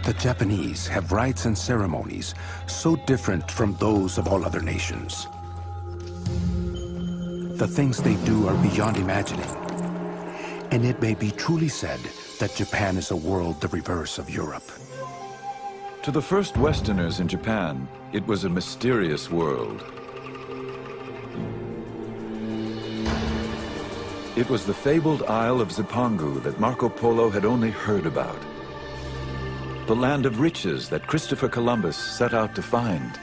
The Japanese have rites and ceremonies so different from those of all other nations. The things they do are beyond imagining. And it may be truly said that Japan is a world the reverse of Europe. To the first Westerners in Japan, it was a mysterious world. It was the fabled Isle of Zipangu that Marco Polo had only heard about. The land of riches that Christopher Columbus set out to find.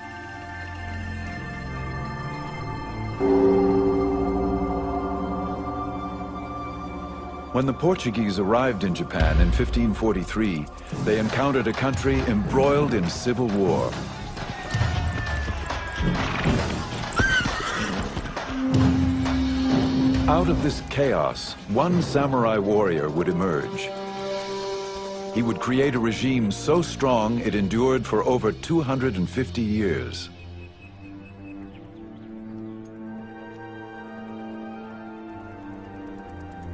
When the Portuguese arrived in Japan in 1543, they encountered a country embroiled in civil war. Out of this chaos, one samurai warrior would emerge. He would create a regime so strong it endured for over 250 years.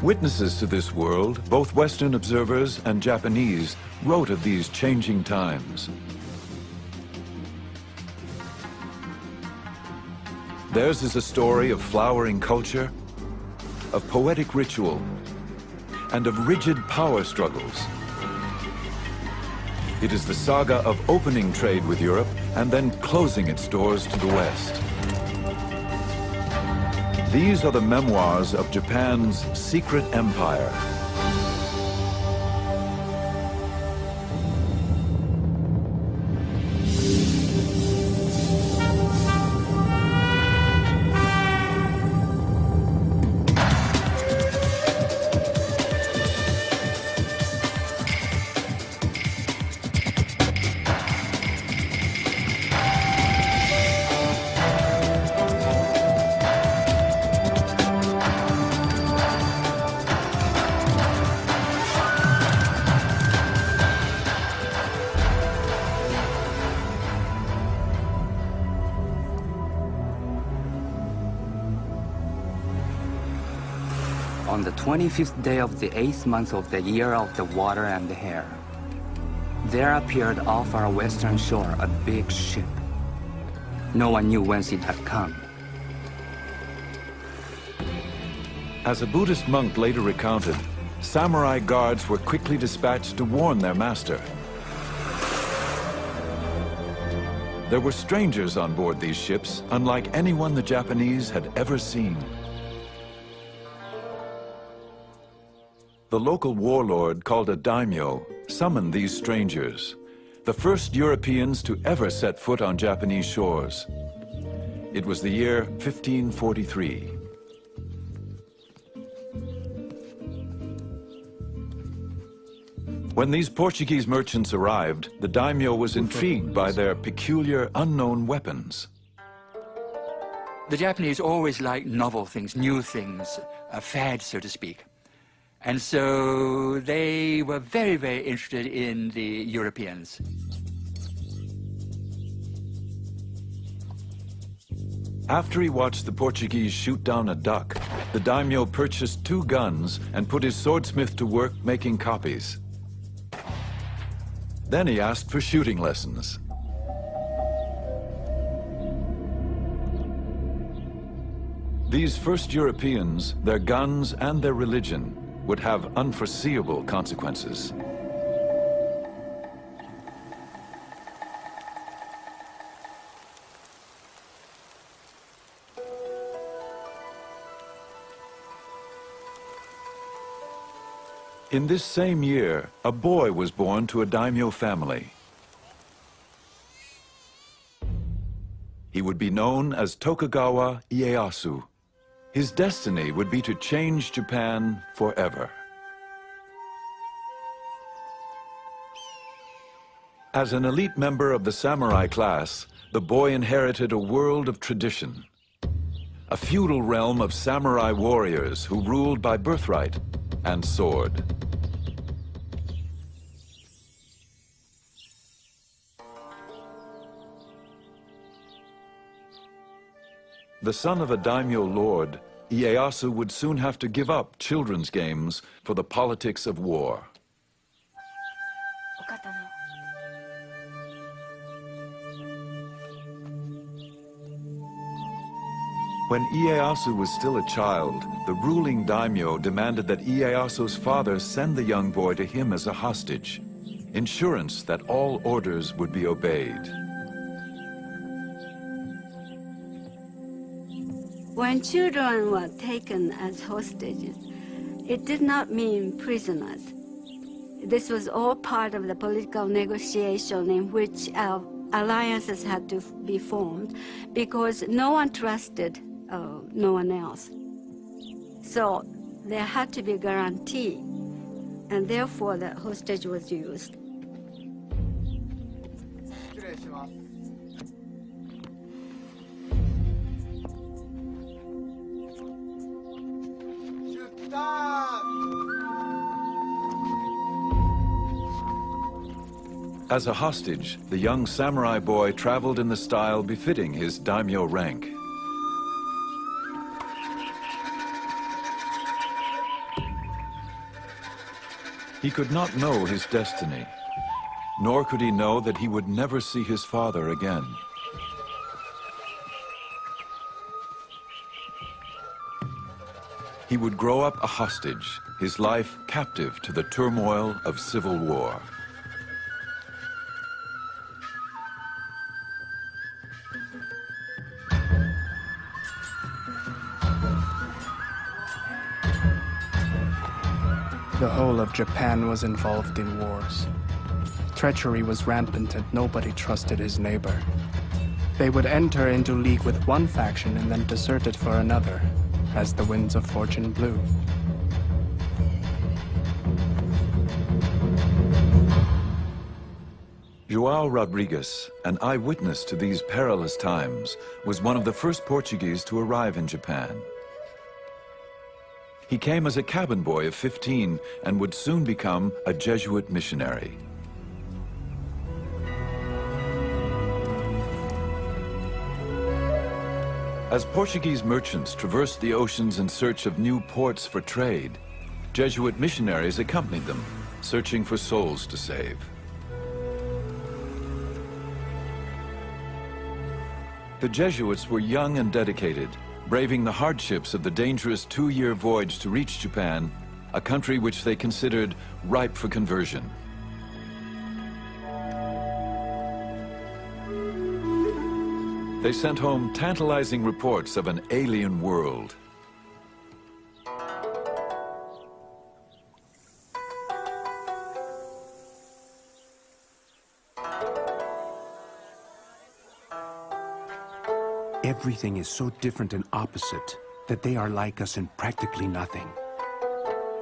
Witnesses to this world, both Western observers and Japanese, wrote of these changing times. Theirs is a story of flowering culture, of poetic ritual, and of rigid power struggles. It is the saga of opening trade with Europe and then closing its doors to the West. These are the memoirs of Japan's secret empire. On the 25th day of the 8th month of the year of the water and the hair, there appeared off our western shore a big ship. No one knew whence it had come. As a Buddhist monk later recounted, samurai guards were quickly dispatched to warn their master. There were strangers on board these ships, unlike anyone the Japanese had ever seen. The local warlord, called a daimyo, summoned these strangers, the first Europeans to ever set foot on Japanese shores. It was the year 1543. When these Portuguese merchants arrived, the daimyo was intrigued by their peculiar, unknown weapons. The Japanese always liked novel things, new things, a fad, so to speak. And so they were very, very interested in the Europeans. After he watched the Portuguese shoot down a duck, the daimyo purchased 2 guns and put his swordsmith to work making copies. Then he asked for shooting lessons. These first Europeans, their guns and their religion, would have unforeseeable consequences. In this same year, a boy was born to a daimyo family. He would be known as Tokugawa Ieyasu. His destiny would be to change Japan forever. As an elite member of the samurai class, the boy inherited a world of tradition. A feudal realm of samurai warriors who ruled by birthright and sword. The son of a daimyo lord, Ieyasu would soon have to give up children's games for the politics of war. When Ieyasu was still a child, the ruling daimyo demanded that Ieyasu's father send the young boy to him as a hostage, insurance that all orders would be obeyed. When children were taken as hostages, it did not mean prisoners. This was all part of the political negotiation in which alliances had to be formed because no one trusted no one else. So there had to be a guarantee, and therefore the hostage was used. As a hostage, the young samurai boy traveled in the style befitting his daimyo rank. He could not know his destiny, nor could he know that he would never see his father again. He would grow up a hostage, his life captive to the turmoil of civil war. The whole of Japan was involved in wars. Treachery was rampant and nobody trusted his neighbor. They would enter into league with one faction and then desert it for another, as the winds of fortune blew. João Rodrigues, an eyewitness to these perilous times, was one of the first Portuguese to arrive in Japan. He came as a cabin boy of 15 and would soon become a Jesuit missionary. As Portuguese merchants traversed the oceans in search of new ports for trade, Jesuit missionaries accompanied them, searching for souls to save. The Jesuits were young and dedicated, braving the hardships of the dangerous 2-year voyage to reach Japan, a country which they considered ripe for conversion. They sent home tantalizing reports of an alien world. Everything is so different and opposite that they are like us in practically nothing.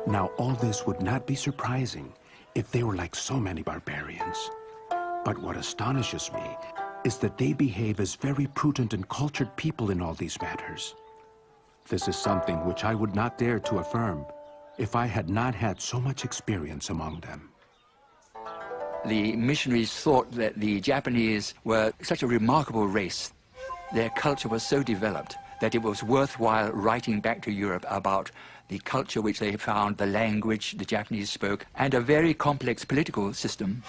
Now, all this would not be surprising if they were like so many barbarians. But what astonishes me is that they behave as very prudent and cultured people in all these matters. This is something which I would not dare to affirm if I had not had so much experience among them. The missionaries thought that the Japanese were such a remarkable race. Their culture was so developed that it was worthwhile writing back to Europe about the culture which they found, the language the Japanese spoke, and a very complex political system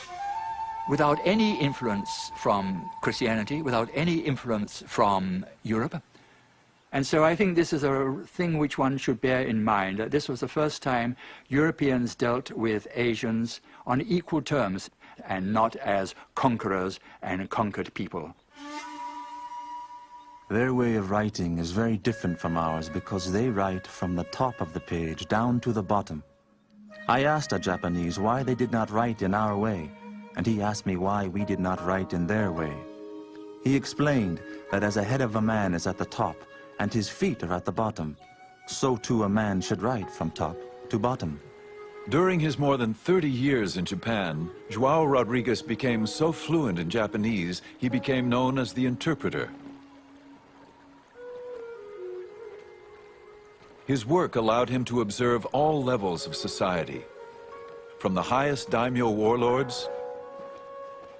without any influence from Christianity, without any influence from Europe. And so I think this is a thing which one should bear in mind, that this was the first time Europeans dealt with Asians on equal terms and not as conquerors and conquered people. Their way of writing is very different from ours because they write from the top of the page down to the bottom. I asked a Japanese why they did not write in our way, and he asked me why we did not write in their way. He explained that as a head of a man is at the top and his feet are at the bottom, so too a man should write from top to bottom. During his more than 30 years in Japan, João Rodrigues became so fluent in Japanese, he became known as the interpreter. His work allowed him to observe all levels of society, from the highest daimyo warlords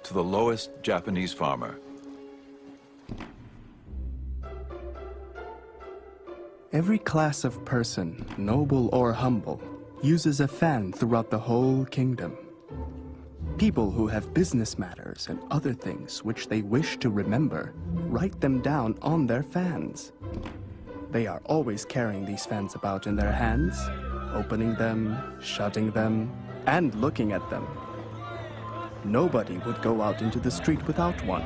to the lowest Japanese farmer. Every class of person, noble or humble, uses a fan throughout the whole kingdom. People who have business matters and other things which they wish to remember, write them down on their fans. They are always carrying these fans about in their hands, opening them, shutting them, and looking at them. Nobody would go out into the street without one.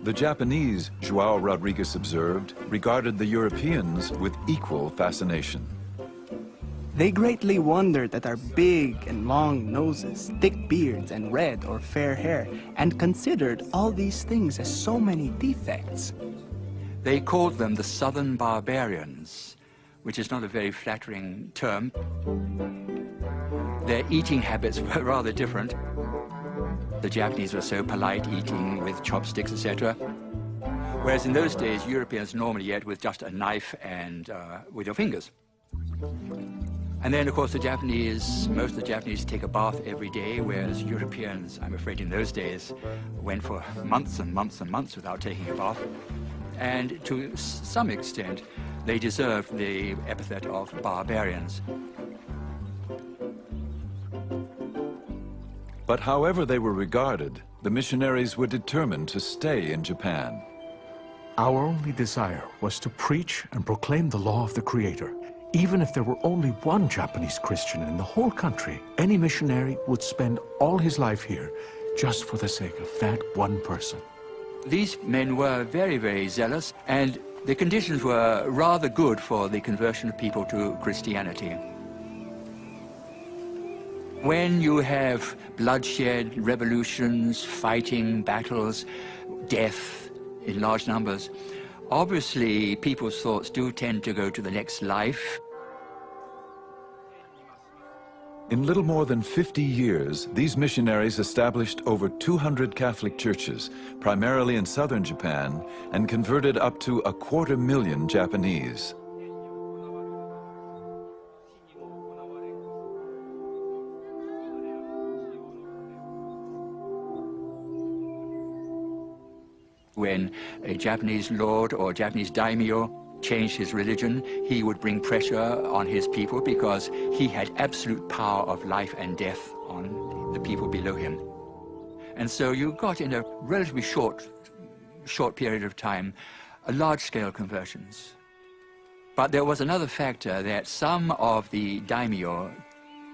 The Japanese, João Rodrigues observed, regarded the Europeans with equal fascination. They greatly wondered at our big and long noses, thick beards, and red or fair hair, and considered all these things as so many defects. They called them the Southern Barbarians, which is not a very flattering term. Their eating habits were rather different. The Japanese were so polite, eating with chopsticks, etc. Whereas in those days, Europeans normally ate with just a knife and with your fingers. And then, of course, most of the Japanese take a bath every day, whereas Europeans, I'm afraid in those days, went for months and months and months without taking a bath. And to some extent, they deserved the epithet of barbarians. But however they were regarded, the missionaries were determined to stay in Japan. Our only desire was to preach and proclaim the law of the Creator. Even if there were only one Japanese Christian in the whole country, any missionary would spend all his life here just for the sake of that one person. These men were very, very zealous, and the conditions were rather good for the conversion of people to Christianity. When you have bloodshed, revolutions, fighting, battles, death in large numbers, obviously people's thoughts do tend to go to the next life. In little more than 50 years, these missionaries established over 200 Catholic churches, primarily in southern Japan, and converted up to 250,000 Japanese. When a Japanese lord or Japanese daimyo changed his religion, he would bring pressure on his people because he had absolute power of life and death on the people below him. And so you got in a relatively short period of time, large-scale conversions. But there was another factor that some of the daimyo,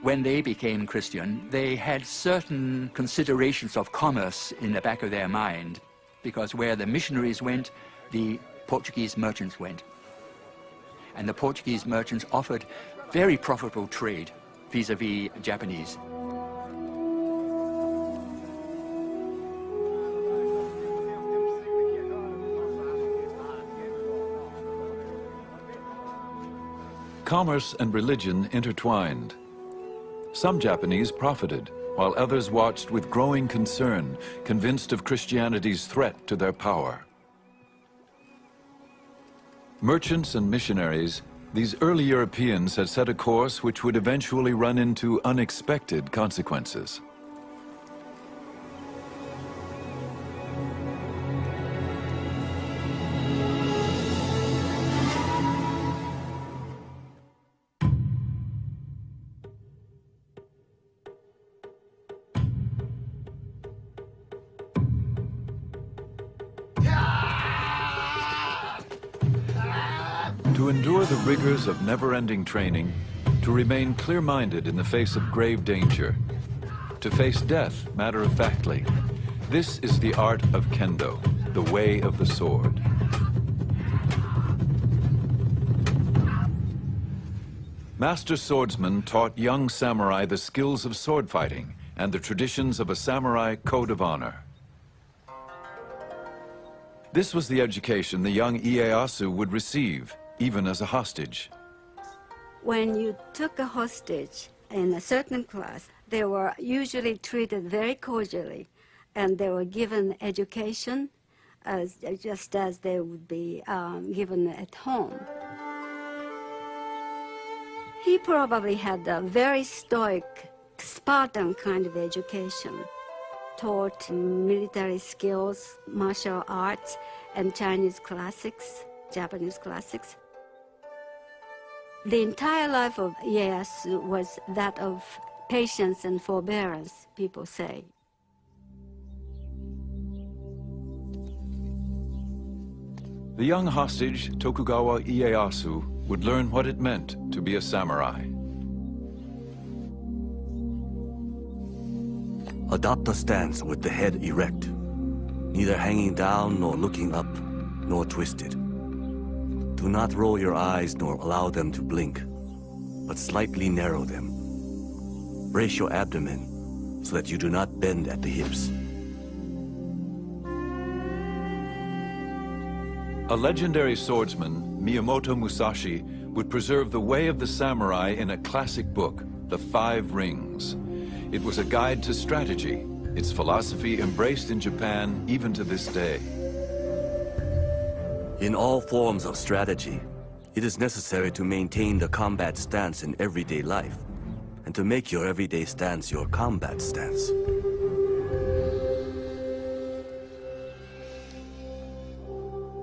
when they became Christian, they had certain considerations of commerce in the back of their mind, because where the missionaries went, the Portuguese merchants went. And the Portuguese merchants offered very profitable trade vis-à-vis Japanese. Commerce and religion intertwined. Some Japanese profited, while others watched with growing concern, convinced of Christianity's threat to their power. Merchants and missionaries, these early Europeans had set a course which would eventually run into unexpected consequences. To endure the rigors of never-ending training, to remain clear-minded in the face of grave danger, to face death matter-of-factly, this is the art of Kendo, the way of the sword. Master swordsmen taught young samurai the skills of sword fighting and the traditions of a samurai code of honor. This was the education the young Ieyasu would receive, even as a hostage. When you took a hostage in a certain class, they were usually treated very cordially, and they were given education just as they would be given at home. He probably had a very stoic, Spartan kind of education, taught military skills, martial arts, and Chinese classics, Japanese classics. The entire life of Ieyasu was that of patience and forbearance, people say. The young hostage, Tokugawa Ieyasu, would learn what it meant to be a samurai. Adopt a stance with the head erect, neither hanging down nor looking up, nor twisted. Do not roll your eyes nor allow them to blink, but slightly narrow them. Brace your abdomen so that you do not bend at the hips. A legendary swordsman, Miyamoto Musashi, would preserve the way of the samurai in a classic book, The Five Rings. It was a guide to strategy, its philosophy embraced in Japan even to this day. In all forms of strategy, it is necessary to maintain the combat stance in everyday life, and to make your everyday stance your combat stance.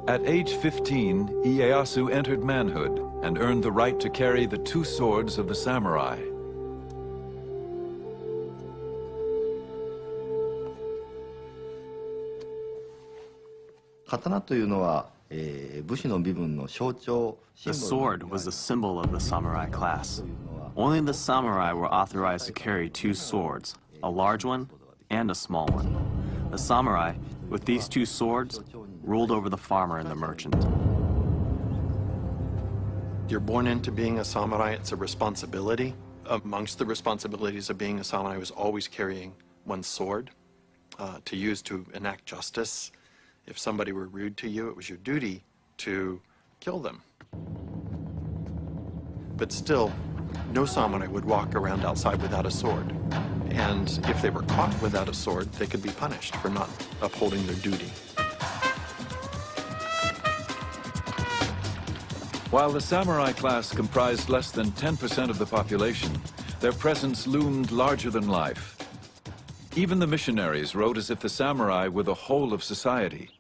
At age 15, Ieyasu entered manhood and earned the right to carry the two swords of the samurai. The sword was the symbol of the samurai class. Only the samurai were authorized to carry two swords, a large one and a small one. The samurai, with these two swords, ruled over the farmer and the merchant. You're born into being a samurai, it's a responsibility. Amongst the responsibilities of being a samurai was always carrying one's sword to use to enact justice. If somebody were rude to you, it was your duty to kill them. But still, no samurai would walk around outside without a sword. And if they were caught without a sword, they could be punished for not upholding their duty. While the samurai class comprised less than 10% of the population, their presence loomed larger than life. Even the missionaries wrote as if the samurai were the whole of society.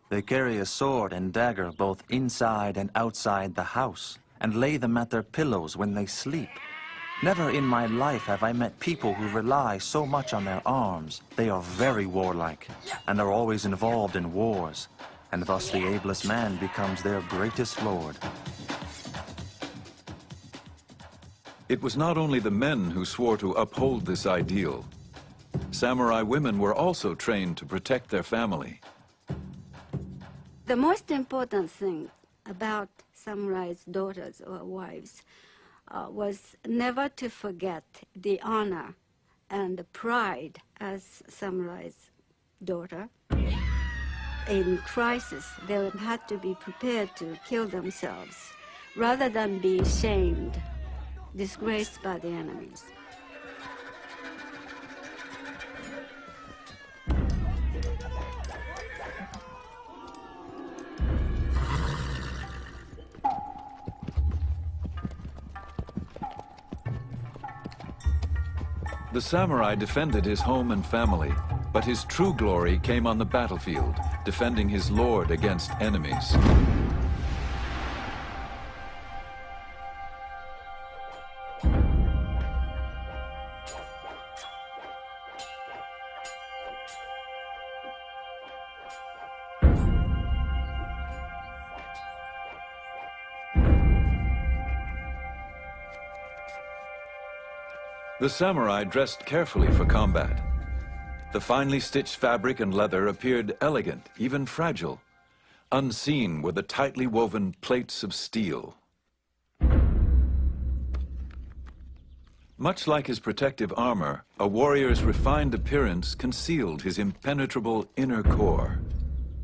They carry a sword and dagger both inside and outside the house, and lay them at their pillows when they sleep. Never in my life have I met people who rely so much on their arms. They are very warlike, and are always involved in wars, and thus the ablest man becomes their greatest lord. It was not only the men who swore to uphold this ideal. Samurai women were also trained to protect their family. The most important thing about samurai's daughters or wives was never to forget the honor and the pride as samurai's daughter. In crisis, they had to be prepared to kill themselves rather than be shamed, disgraced by the enemies. The samurai defended his home and family, but his true glory came on the battlefield, defending his lord against enemies. The samurai dressed carefully for combat. The finely stitched fabric and leather appeared elegant, even fragile. Unseen were the tightly woven plates of steel. Much like his protective armor, a warrior's refined appearance concealed his impenetrable inner core.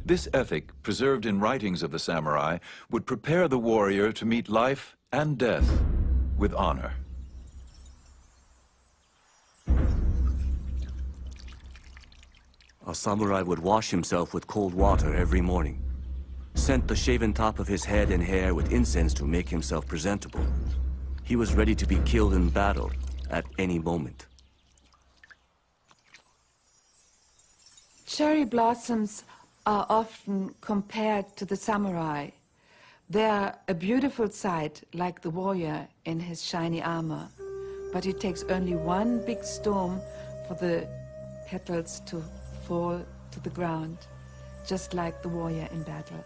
This ethic, preserved in writings of the samurai, would prepare the warrior to meet life and death with honor. A samurai would wash himself with cold water every morning, scent the shaven top of his head and hair with incense to make himself presentable. He was ready to be killed in battle at any moment. Cherry blossoms are often compared to the samurai, They are a beautiful sight, like the warrior in his shiny armor, but it takes only one big storm for the petals to fall to the ground, just like the warrior in battle.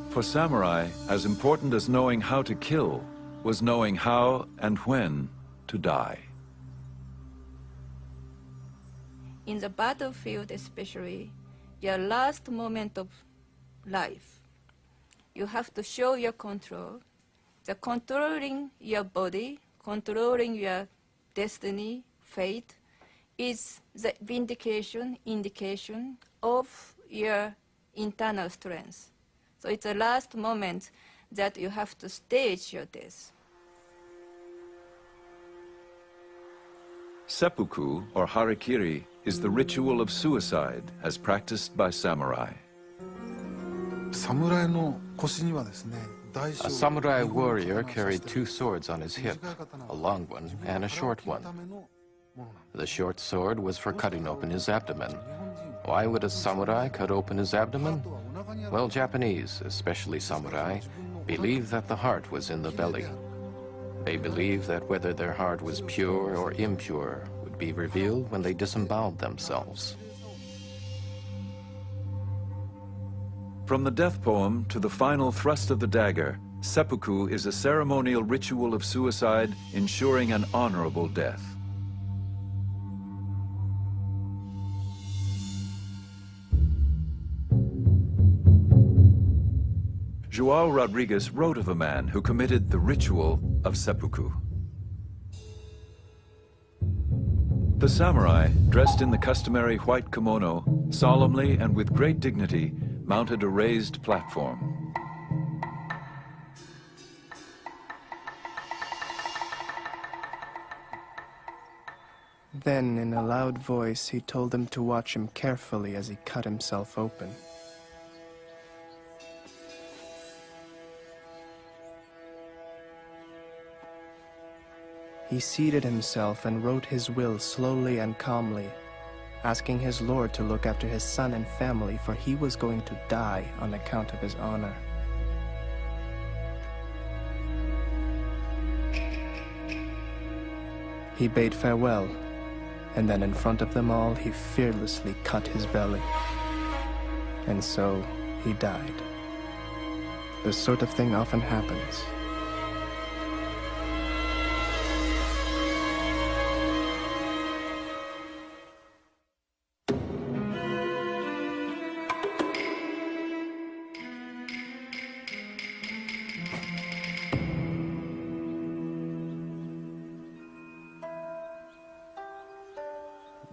For samurai, as important as knowing how to kill was knowing how and when to die. In the battlefield especially, your last moment of life, you have to show your control. The controlling your body, controlling your destiny, fate, is the indication of your internal strength. So it's the last moment that you have to stage your death. Seppuku, or harikiri, is the ritual of suicide as practiced by samurai. A samurai warrior carried two swords on his hip, a long one and a short one. The short sword was for cutting open his abdomen. Why would a samurai cut open his abdomen? Well, Japanese, especially samurai, believe that the heart was in the belly. They believe that whether their heart was pure or impure would be revealed when they disemboweled themselves. From the death poem to the final thrust of the dagger, seppuku is a ceremonial ritual of suicide ensuring an honorable death. João Rodrigues wrote of a man who committed the ritual of seppuku. The samurai, dressed in the customary white kimono, solemnly and with great dignity, mounted a raised platform. Then, in a loud voice, he told them to watch him carefully as he cut himself open. He seated himself and wrote his will slowly and calmly, asking his lord to look after his son and family, for he was going to die on account of his honor. He bade farewell, and then in front of them all, he fearlessly cut his belly. And so he died. This sort of thing often happens.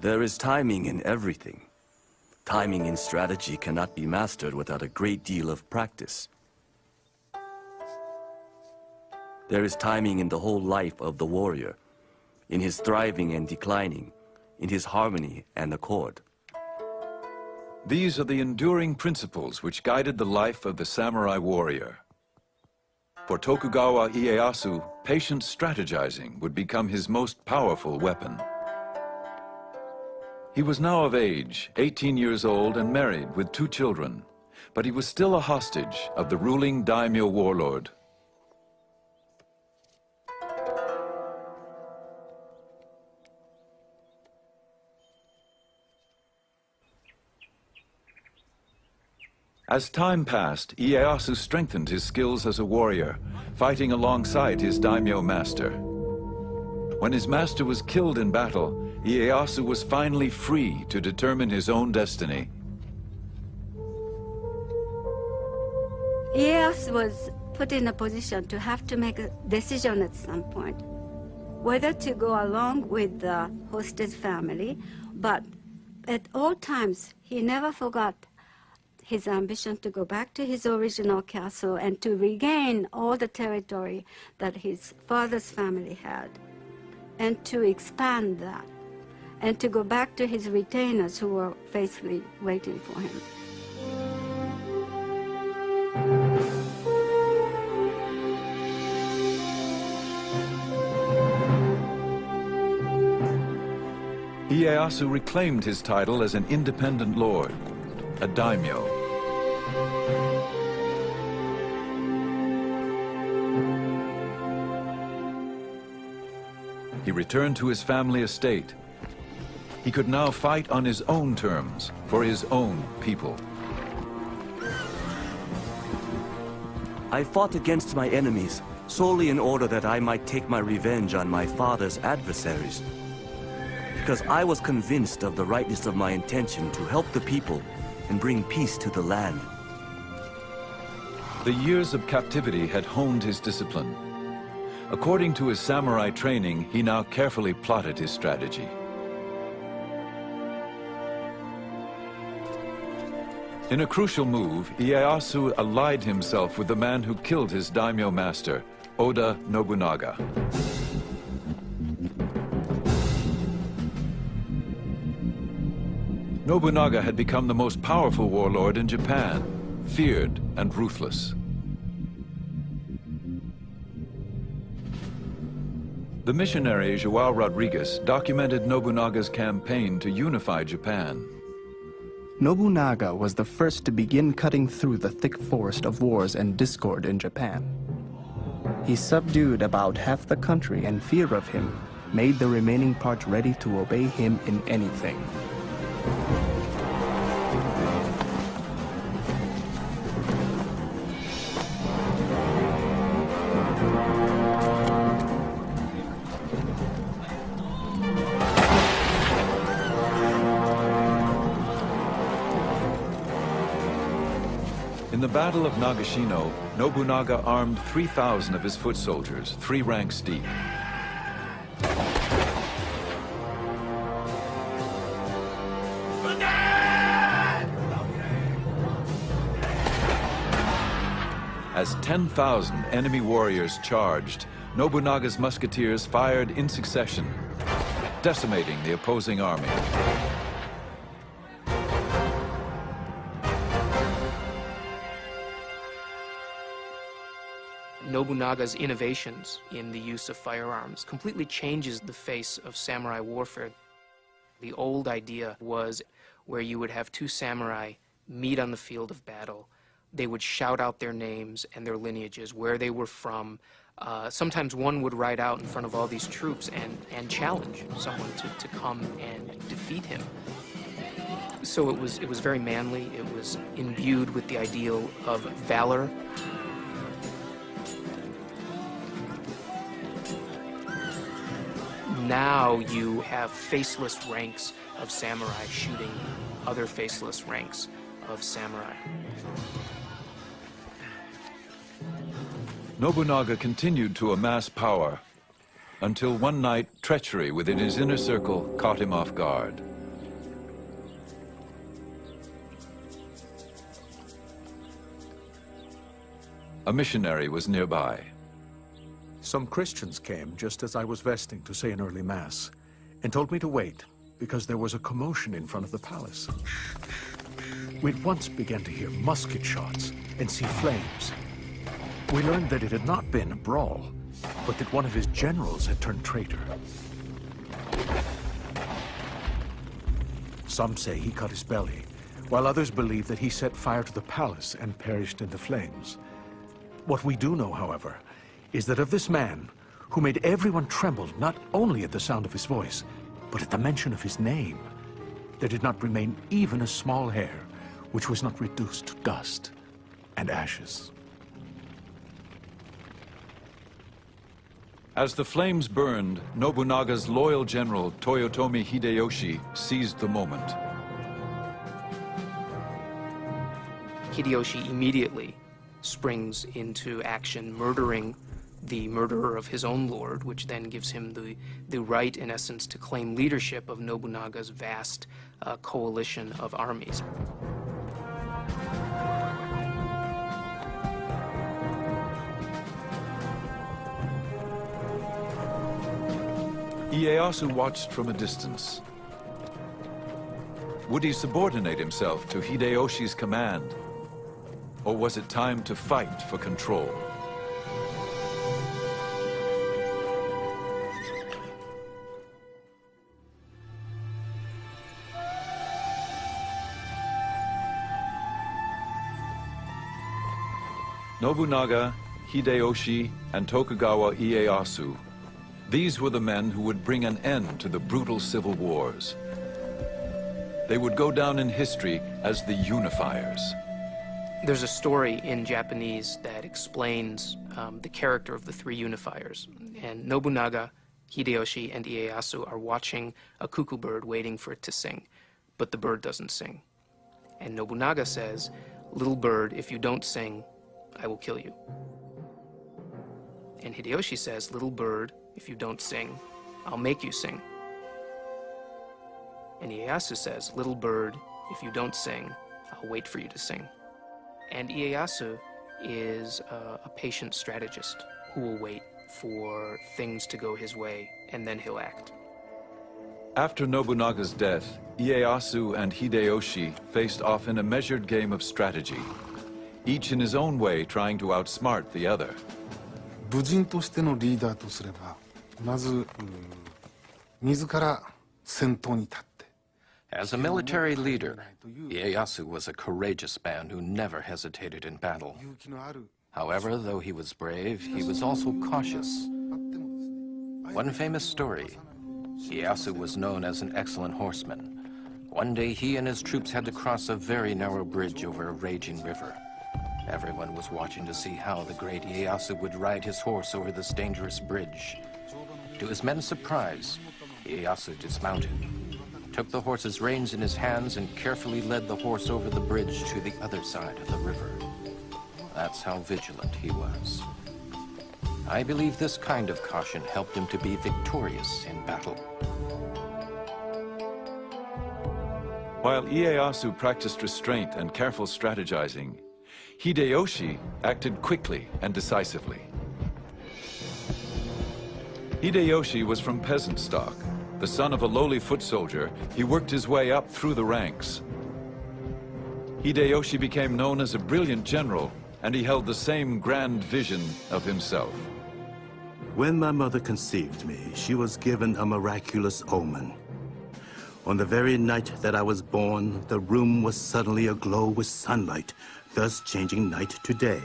There is timing in everything. Timing in strategy cannot be mastered without a great deal of practice. There is timing in the whole life of the warrior, in his thriving and declining, in his harmony and accord. These are the enduring principles which guided the life of the samurai warrior. For Tokugawa Ieyasu, patient strategizing would become his most powerful weapon. He was now of age, 18 years old and married with 2 children, but he was still a hostage of the ruling daimyo warlord. As time passed, Ieyasu strengthened his skills as a warrior, fighting alongside his daimyo master. When his master was killed in battle, Ieyasu was finally free to determine his own destiny. Ieyasu was put in a position to have to make a decision at some point, whether to go along with the hostage family, but at all times he never forgot his ambition to go back to his original castle and to regain all the territory that his father's family had, and to expand that, and to go back to his retainers who were faithfully waiting for him. Ieyasu reclaimed his title as an independent lord, a daimyo. He returned to his family estate. He could now fight on his own terms for his own people. I fought against my enemies solely in order that I might take my revenge on my father's adversaries. Because I was convinced of the rightness of my intention to help the people and bring peace to the land. The years of captivity had honed his discipline. According to his samurai training, he now carefully plotted his strategy. In a crucial move, Ieyasu allied himself with the man who killed his daimyo master, Oda Nobunaga. Nobunaga had become the most powerful warlord in Japan, feared and ruthless. The missionary João Rodrigues documented Nobunaga's campaign to unify Japan. Nobunaga was the first to begin cutting through the thick forest of wars and discord in Japan. He subdued about half the country, and fear of him made the remaining part ready to obey him in anything. In the Battle of Nagashino, Nobunaga armed 3,000 of his foot soldiers, 3 ranks deep. As 10,000 enemy warriors charged, Nobunaga's musketeers fired in succession, decimating the opposing army. Nobunaga's innovations in the use of firearms completely changes the face of samurai warfare. The old idea was where you would have 2 samurai meet on the field of battle. They would shout out their names and their lineages, where they were from. Sometimes one would ride out in front of all these troops and challenge someone to come and defeat him. So it was very manly. It was imbued with the ideal of valor. Now you have faceless ranks of samurai shooting other faceless ranks of samurai. Nobunaga continued to amass power until one night treachery within his inner circle caught him off guard. A missionary was nearby. Some Christians came just as I was vesting to say an early mass and told me to wait because there was a commotion in front of the palace. We'd once began to hear musket shots and see flames. We learned that it had not been a brawl, but that one of his generals had turned traitor. Some say he cut his belly, while others believe that he set fire to the palace and perished in the flames. What we do know, however, is that of this man, who made everyone tremble not only at the sound of his voice, but at the mention of his name, there did not remain even a small hair which was not reduced to dust and ashes. As the flames burned, Nobunaga's loyal general, Toyotomi Hideyoshi, seized the moment. Hideyoshi immediately springs into action, murdering the murderer of his own lord, which then gives him the right, in essence, to claim leadership of Nobunaga's vast coalition of armies. Ieyasu watched from a distance. Would he subordinate himself to Hideyoshi's command? Or was it time to fight for control? Nobunaga, Hideyoshi, and Tokugawa Ieyasu. These were the men who would bring an end to the brutal civil wars. They would go down in history as the unifiers. There's a story in Japanese that explains the character of the three unifiers. And Nobunaga, Hideyoshi, and Ieyasu are watching a cuckoo bird waiting for it to sing, but the bird doesn't sing. And Nobunaga says, "Little bird, if you don't sing, I will kill you." And Hideyoshi says, "Little bird, if you don't sing, I'll make you sing." And Ieyasu says, "Little bird, if you don't sing, I'll wait for you to sing." And Ieyasu is a patient strategist who will wait for things to go his way, and then he'll act. After Nobunaga's death, Ieyasu and Hideyoshi faced off in a measured game of strategy, each in his own way trying to outsmart the other. 武人としてのリーダーとすれば、まず自ら先頭に立って。 As a military leader, Ieyasu was a courageous man who never hesitated in battle. However, though he was brave, he was also cautious. One famous story, Ieyasu was known as an excellent horseman. One day he and his troops had to cross a very narrow bridge over a raging river. Everyone was watching to see how the great Ieyasu would ride his horse over this dangerous bridge. To his men's surprise, Ieyasu dismounted, took the horse's reins in his hands, and carefully led the horse over the bridge to the other side of the river. That's how vigilant he was. I believe this kind of caution helped him to be victorious in battle. While Ieyasu practiced restraint and careful strategizing, Hideyoshi acted quickly and decisively. Hideyoshi was from peasant stock. The son of a lowly foot soldier, he worked his way up through the ranks. Hideyoshi became known as a brilliant general, and he held the same grand vision of himself. When my mother conceived me, she was given a miraculous omen. On the very night that I was born, the room was suddenly aglow with sunlight, thus changing night to day.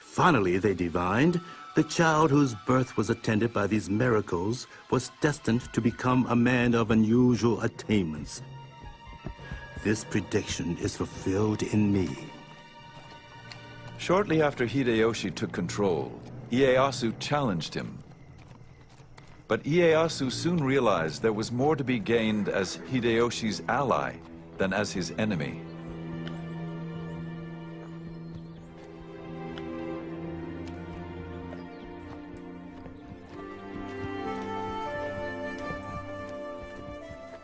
Finally, they divined, the child whose birth was attended by these miracles was destined to become a man of unusual attainments. This prediction is fulfilled in me. Shortly after Hideyoshi took control, Ieyasu challenged him. But Ieyasu soon realized there was more to be gained as Hideyoshi's ally than as his enemy.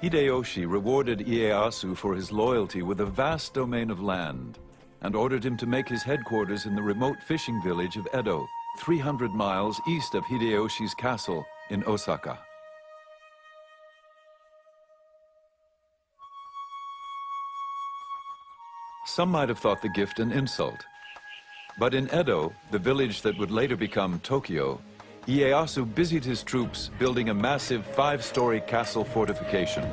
Hideyoshi rewarded Ieyasu for his loyalty with a vast domain of land and ordered him to make his headquarters in the remote fishing village of Edo, 300 miles east of Hideyoshi's castle in Osaka. Some might have thought the gift an insult. But in Edo, the village that would later become Tokyo, Ieyasu busied his troops building a massive 5-story castle fortification.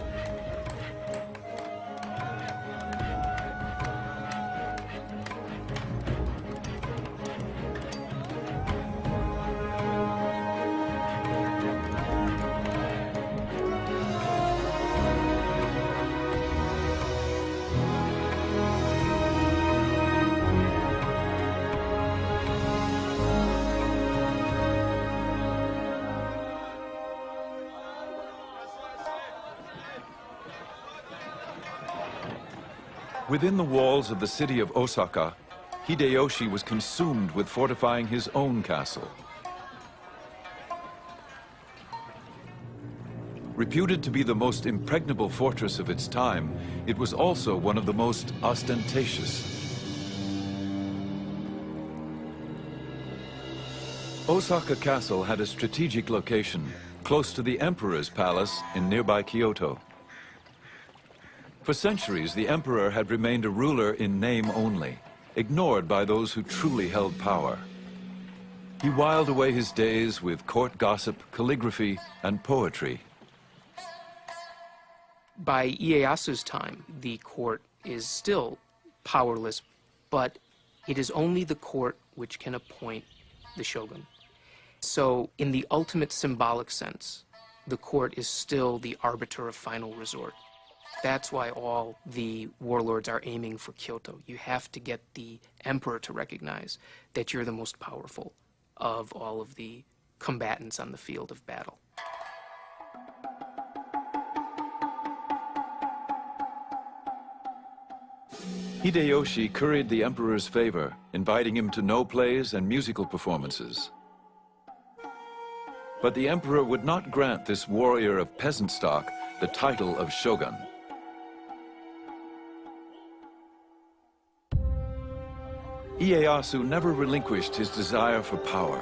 Within the walls of the city of Osaka, Hideyoshi was consumed with fortifying his own castle. Reputed to be the most impregnable fortress of its time, it was also one of the most ostentatious. Osaka Castle had a strategic location, close to the Emperor's palace in nearby Kyoto. For centuries, the emperor had remained a ruler in name only, ignored by those who truly held power. He whiled away his days with court gossip, calligraphy, and poetry. By Ieyasu's time, the court is still powerless, but it is only the court which can appoint the shogun. So in the ultimate symbolic sense, the court is still the arbiter of final resort. That's why all the warlords are aiming for Kyoto. You have to get the emperor to recognize that you're the most powerful of all of the combatants on the field of battle. Hideyoshi curried the emperor's favor, inviting him to no plays and musical performances. But the emperor would not grant this warrior of peasant stock the title of shogun. Ieyasu never relinquished his desire for power.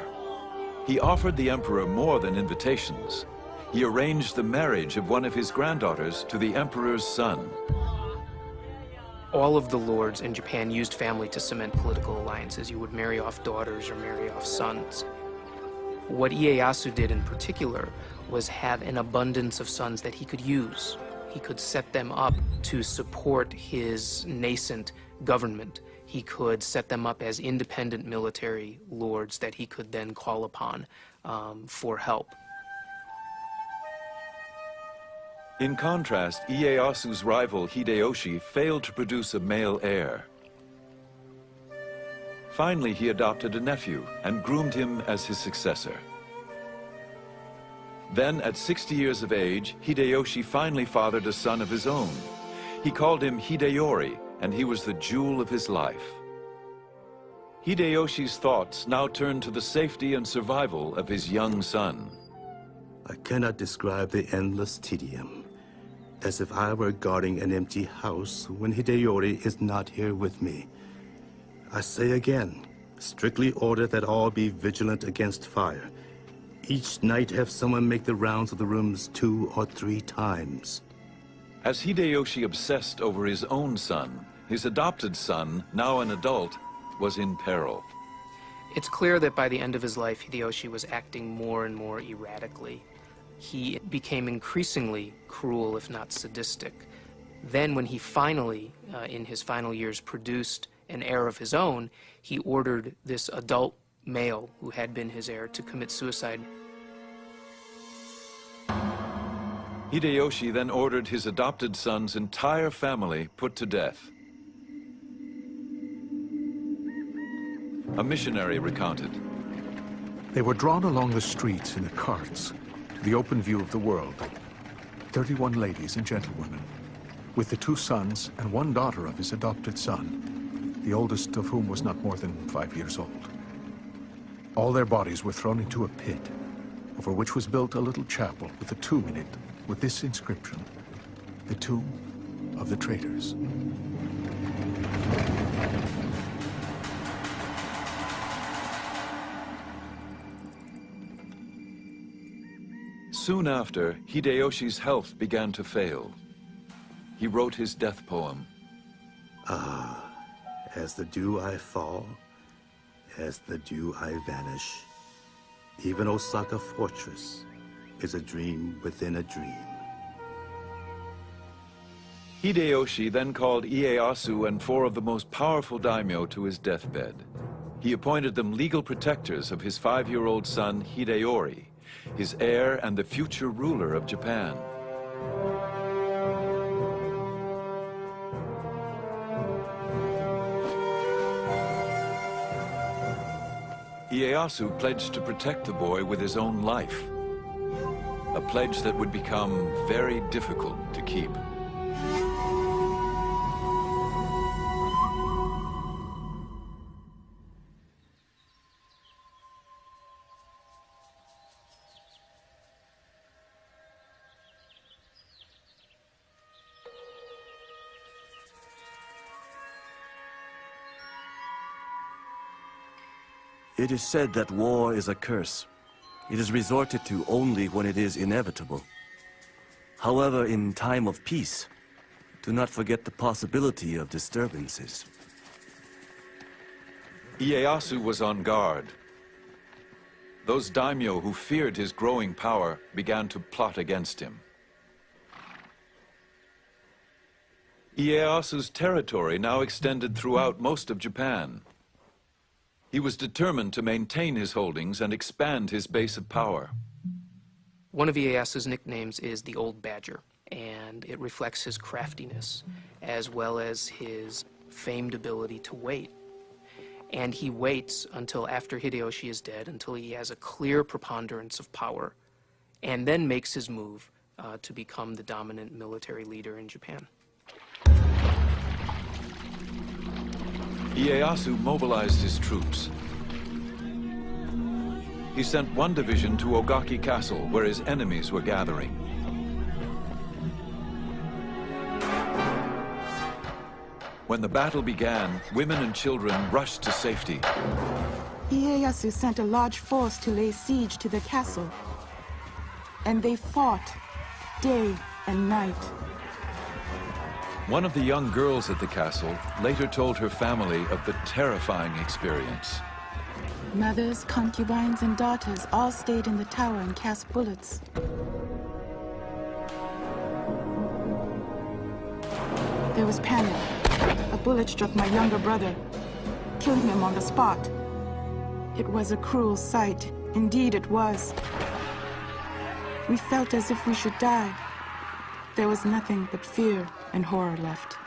He offered the emperor more than invitations. He arranged the marriage of one of his granddaughters to the emperor's son. All of the lords in Japan used family to cement political alliances. You would marry off daughters or marry off sons. What Ieyasu did in particular was have an abundance of sons that he could use. He could set them up to support his nascent government. He could set them up as independent military lords that he could then call upon for help. In contrast, Ieyasu's rival Hideyoshi failed to produce a male heir. Finally, he adopted a nephew and groomed him as his successor. Then, at 60 years of age, Hideyoshi finally fathered a son of his own. He called him Hideyori, and he was the jewel of his life. Hideyoshi's thoughts now turned to the safety and survival of his young son. I cannot describe the endless tedium, as if I were guarding an empty house when Hideyori is not here with me. I say again, strictly order that all be vigilant against fire. Each night have someone make the rounds of the rooms 2 or 3 times. As Hideyoshi obsessed over his own son, his adopted son, now an adult, was in peril. It's clear that by the end of his life, Hideyoshi was acting more and more erratically. He became increasingly cruel, if not sadistic. Then when he finally, in his final years, produced an heir of his own, he ordered this adult male who had been his heir to commit suicide. Hideyoshi then ordered his adopted son's entire family put to death. A missionary recounted. They were drawn along the streets in the carts to the open view of the world. 31 ladies and gentlewomen, with the 2 sons and 1 daughter of his adopted son, the oldest of whom was not more than 5 years old. All their bodies were thrown into a pit, over which was built a little chapel with a tomb in it, with this inscription: "The tomb of the traitors." Soon after, Hideyoshi's health began to fail. He wrote his death poem. Ah, as the dew I fall, as the dew I vanish. Even Osaka Fortress is a dream within a dream. Hideyoshi then called Ieyasu and 4 of the most powerful daimyo to his deathbed. He appointed them legal protectors of his 5-year-old son Hideyori, his heir and the future ruler of Japan. Ieyasu pledged to protect the boy with his own life, a pledge that would become very difficult to keep. It is said that war is a curse. It is resorted to only when it is inevitable. However, in time of peace, do not forget the possibility of disturbances. Ieyasu was on guard. Those daimyo who feared his growing power began to plot against him. Ieyasu's territory now extended throughout most of Japan. He was determined to maintain his holdings and expand his base of power. One of Ieyasu's nicknames is the Old Badger, and it reflects his craftiness as well as his famed ability to wait. And he waits until after Hideyoshi is dead, until he has a clear preponderance of power, and then makes his move to become the dominant military leader in Japan. Ieyasu mobilized his troops. He sent one division to Ogaki Castle, where his enemies were gathering. When the battle began, women and children rushed to safety. Ieyasu sent a large force to lay siege to the castle, and they fought day and night. One of the young girls at the castle later told her family of the terrifying experience. Mothers, concubines, and daughters all stayed in the tower and cast bullets. There was panic. A bullet struck my younger brother, killing him on the spot. It was a cruel sight. Indeed, it was. We felt as if we should die. There was nothing but fear and horror left.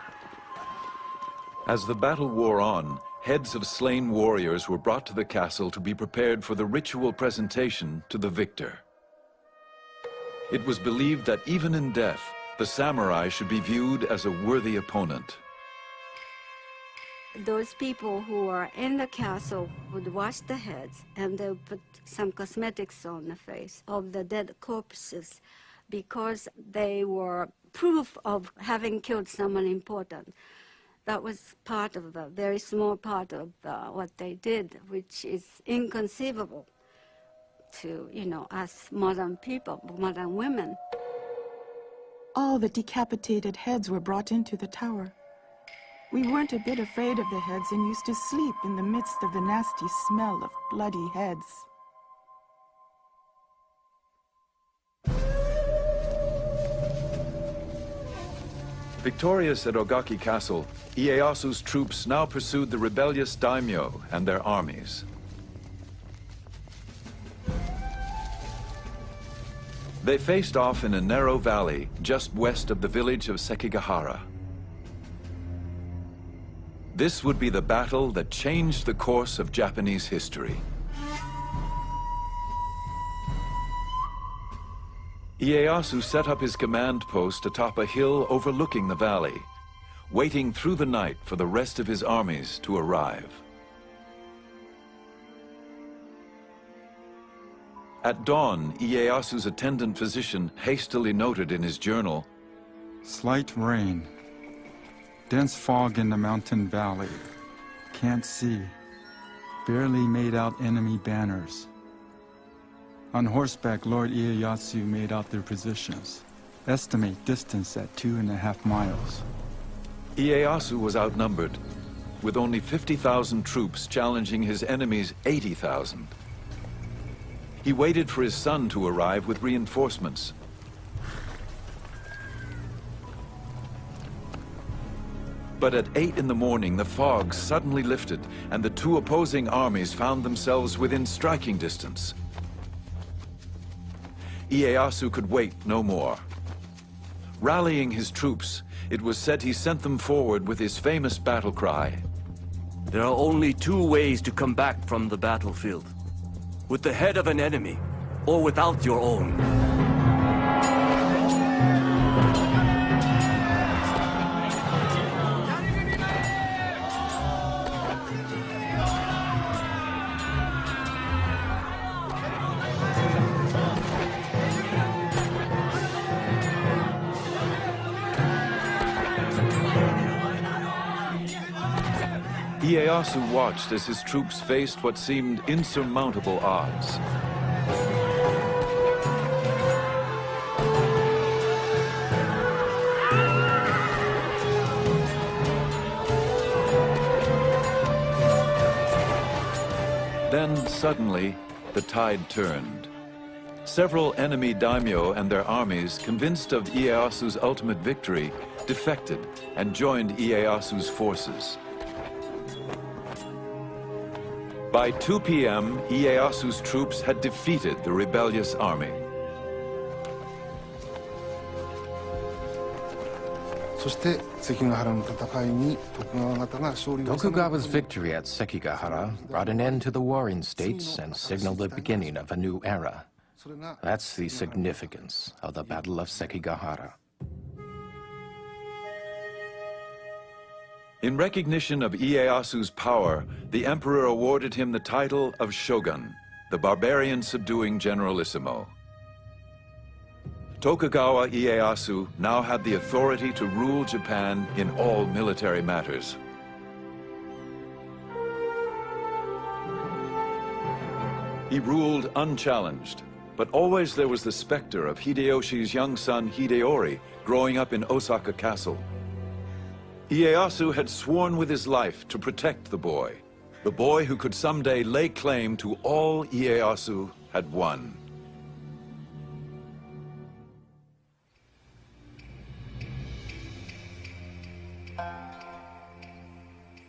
As the battle wore on, heads of slain warriors were brought to the castle to be prepared for the ritual presentation to the victor. It was believed that even in death, the samurai should be viewed as a worthy opponent. Those people who were in the castle would wash the heads, and they would put some cosmetics on the face of the dead corpses because they were proof of having killed someone important. That was part of the very small part of what they did, which is inconceivable to, us modern people, modern women. All the decapitated heads were brought into the tower. We weren't a bit afraid of the heads and used to sleep in the midst of the nasty smell of bloody heads. Victorious at Ogaki Castle, Ieyasu's troops now pursued the rebellious daimyo and their armies. They faced off in a narrow valley just west of the village of Sekigahara. This would be the battle that changed the course of Japanese history. Ieyasu set up his command post atop a hill overlooking the valley, waiting through the night for the rest of his armies to arrive. At dawn, Ieyasu's attendant physician hastily noted in his journal, "Slight rain. Dense fog in the mountain valley. Can't see. Barely made out enemy banners. On horseback, Lord Ieyasu made out their positions. Estimate distance at 2.5 miles. Ieyasu was outnumbered, with only 50,000 troops challenging his enemy's 80,000. He waited for his son to arrive with reinforcements. But at 8 in the morning, the fog suddenly lifted, and the two opposing armies found themselves within striking distance. Ieyasu could wait no more. Rallying his troops, it was said he sent them forward with his famous battle cry. "There are only two ways to come back from the battlefield. With the head of an enemy, or without your own." Ieyasu watched as his troops faced what seemed insurmountable odds. Then, suddenly, the tide turned. Several enemy daimyo and their armies, convinced of Ieyasu's ultimate victory, defected and joined Ieyasu's forces. By 2 p.m., Ieyasu's troops had defeated the rebellious army. Tokugawa's victory at Sekigahara brought an end to the warring states and signaled the beginning of a new era. That's the significance of the Battle of Sekigahara. In recognition of Ieyasu's power, the emperor awarded him the title of Shogun, the barbarian-subduing generalissimo. Tokugawa Ieyasu now had the authority to rule Japan in all military matters. He ruled unchallenged, but always there was the specter of Hideyoshi's young son Hideyori growing up in Osaka Castle. Ieyasu had sworn with his life to protect the boy who could someday lay claim to all Ieyasu had won.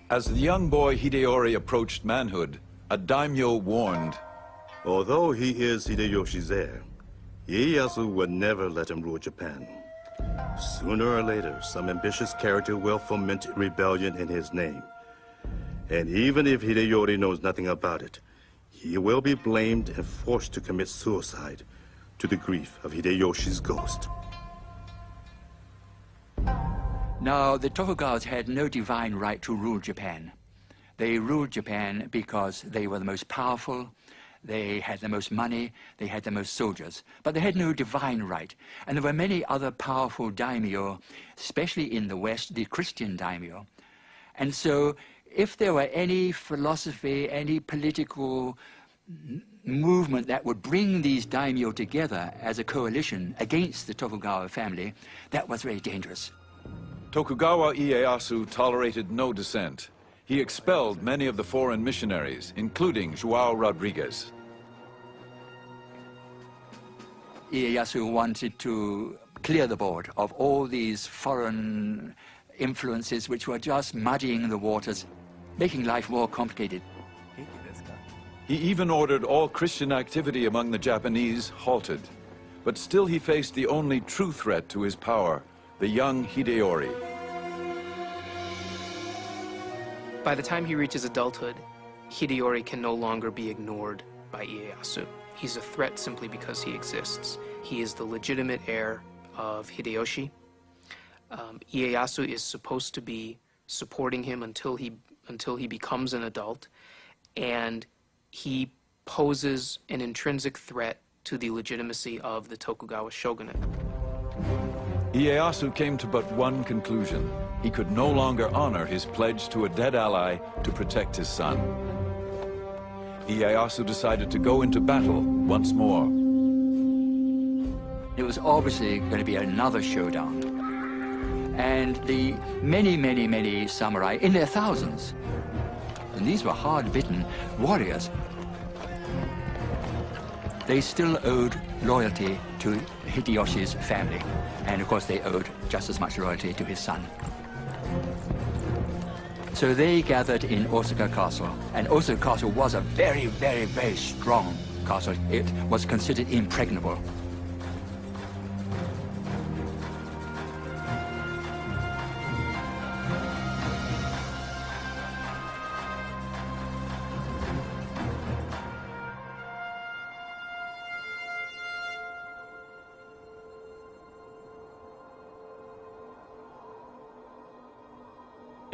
As the young boy Hideyori approached manhood, a daimyo warned, "Although he is Hideyoshi's heir, Ieyasu would never let him rule Japan. Sooner or later, some ambitious character will foment rebellion in his name. And even if Hideyori knows nothing about it, he will be blamed and forced to commit suicide to the grief of Hideyoshi's ghost." Now, the Tokugawas had no divine right to rule Japan. They ruled Japan because they were the most powerful, they had the most money, they had the most soldiers, but they had no divine right. And there were many other powerful daimyo, especially in the West, the Christian daimyo. And so, if there were any philosophy, any political movement that would bring these daimyo together as a coalition against the Tokugawa family, that was very dangerous. Tokugawa Ieyasu tolerated no dissent. He expelled many of the foreign missionaries, including João Rodrigues. Ieyasu wanted to clear the board of all these foreign influences which were just muddying the waters, making life more complicated. He even ordered all Christian activity among the Japanese halted. But still he faced the only true threat to his power, the young Hideyori. By the time he reaches adulthood, Hideyori can no longer be ignored by Ieyasu. He's a threat simply because he exists. He is the legitimate heir of Hideyoshi. Ieyasu is supposed to be supporting him until he becomes an adult, and he poses an intrinsic threat to the legitimacy of the Tokugawa shogunate. Ieyasu came to but one conclusion. He could no longer honor his pledge to a dead ally to protect his son. Ieyasu decided to go into battle once more. It was obviously going to be another showdown. And the many samurai, in their thousands, and these were hard-bitten warriors, they still owed loyalty to Hideyoshi's family. And of course they owed just as much loyalty to his son. So they gathered in Osaka Castle, and Osaka Castle was a very strong castle. It was considered impregnable.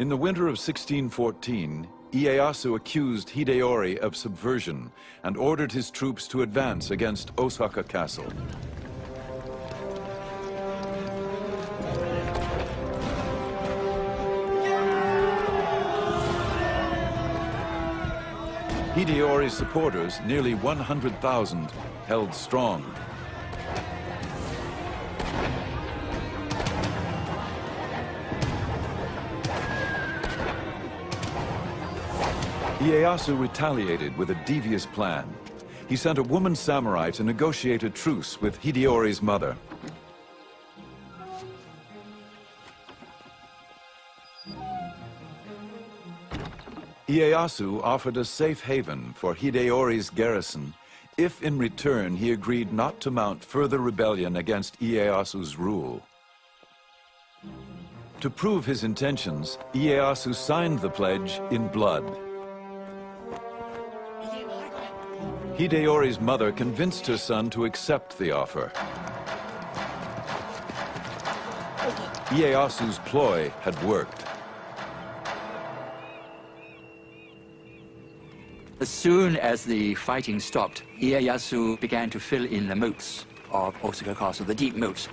In the winter of 1614, Ieyasu accused Hideyori of subversion and ordered his troops to advance against Osaka Castle. Hideyori's supporters, nearly 100,000, held strong. Ieyasu retaliated with a devious plan. He sent a woman samurai to negotiate a truce with Hideyori's mother. Ieyasu offered a safe haven for Hideyori's garrison if in return he agreed not to mount further rebellion against Ieyasu's rule. To prove his intentions, Ieyasu signed the pledge in blood. Hideyori's mother convinced her son to accept the offer. Ieyasu's ploy had worked. As soon as the fighting stopped, Ieyasu began to fill in the moats of Osaka Castle, the deep moats.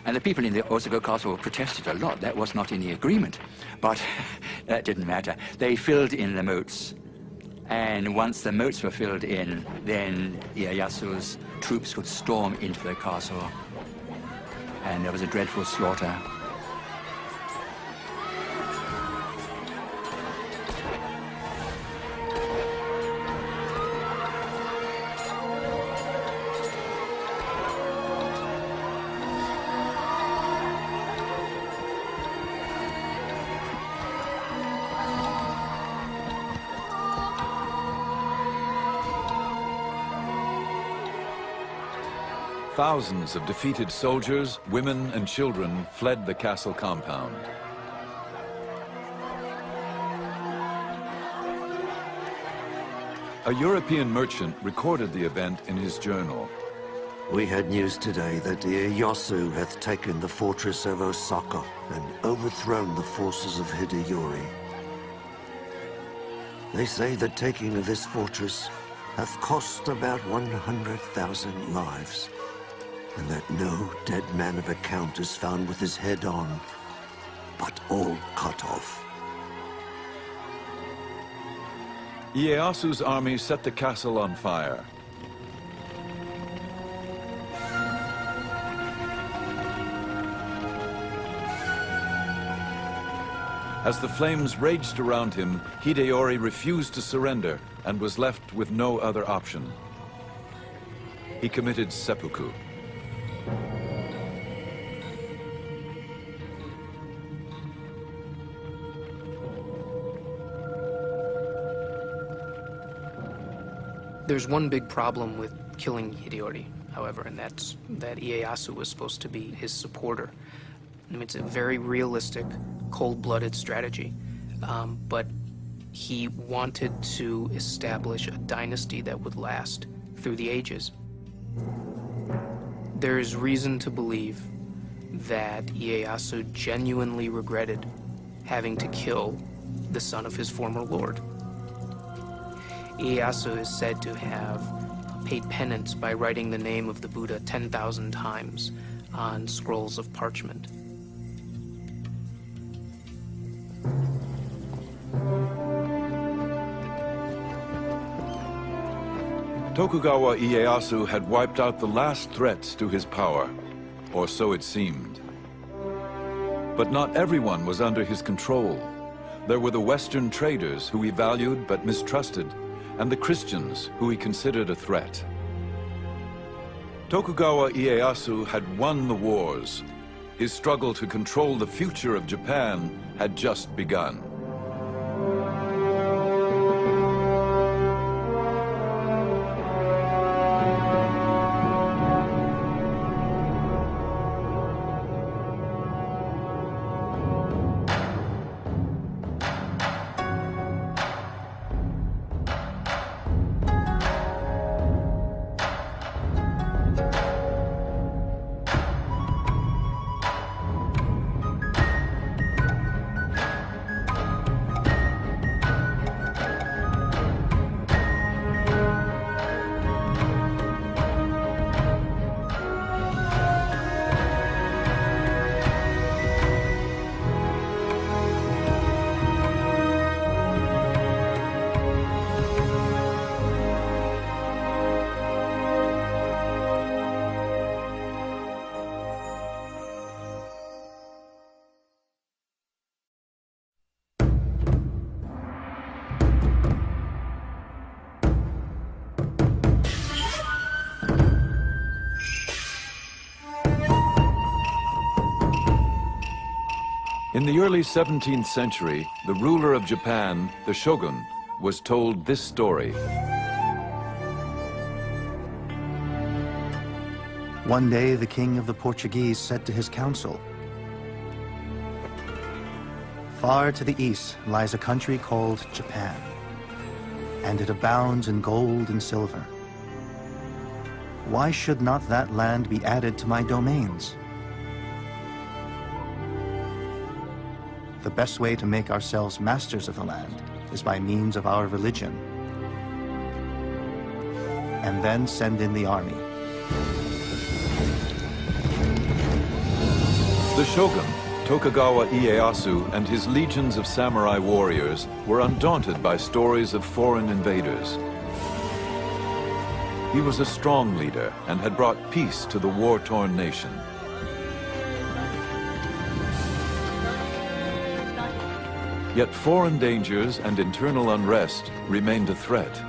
And the people in the Osaka Castle protested a lot. That was not in the agreement. But that didn't matter. They filled in the moats. And once the moats were filled in, then Ieyasu's troops would storm into the castle. And there was a dreadful slaughter. Thousands of defeated soldiers, women, and children fled the castle compound. A European merchant recorded the event in his journal. We had news today that Ieyasu hath taken the fortress of Osaka and overthrown the forces of Hideyori. They say the taking of this fortress hath cost about 100,000 lives, and that no dead man of account is found with his head on, but all cut off. Ieyasu's army set the castle on fire. As the flames raged around him, Hideyori refused to surrender and was left with no other option. He committed seppuku. There's one big problem with killing Hideyori, however, and that's that Ieyasu was supposed to be his supporter. I mean, it's a very realistic, cold-blooded strategy, but he wanted to establish a dynasty that would last through the ages. There's reason to believe that Ieyasu genuinely regretted having to kill the son of his former lord. Ieyasu is said to have paid penance by writing the name of the Buddha 10,000 times on scrolls of parchment. Tokugawa Ieyasu had wiped out the last threats to his power, or so it seemed. But not everyone was under his control. There were the Western traders who he valued but mistrusted, and the Christians who he considered a threat. Tokugawa Ieyasu had won the wars. His struggle to control the future of Japan had just begun. In the early 17th century, the ruler of Japan, the shogun, was told this story. One day, the king of the Portuguese said to his council, "Far to the east lies a country called Japan, and it abounds in gold and silver. Why should not that land be added to my domains? The best way to make ourselves masters of the land is by means of our religion, and then send in the army." The shogun, Tokugawa Ieyasu, and his legions of samurai warriors were undaunted by stories of foreign invaders. He was a strong leader and had brought peace to the war-torn nation. Yet foreign dangers and internal unrest remained a threat.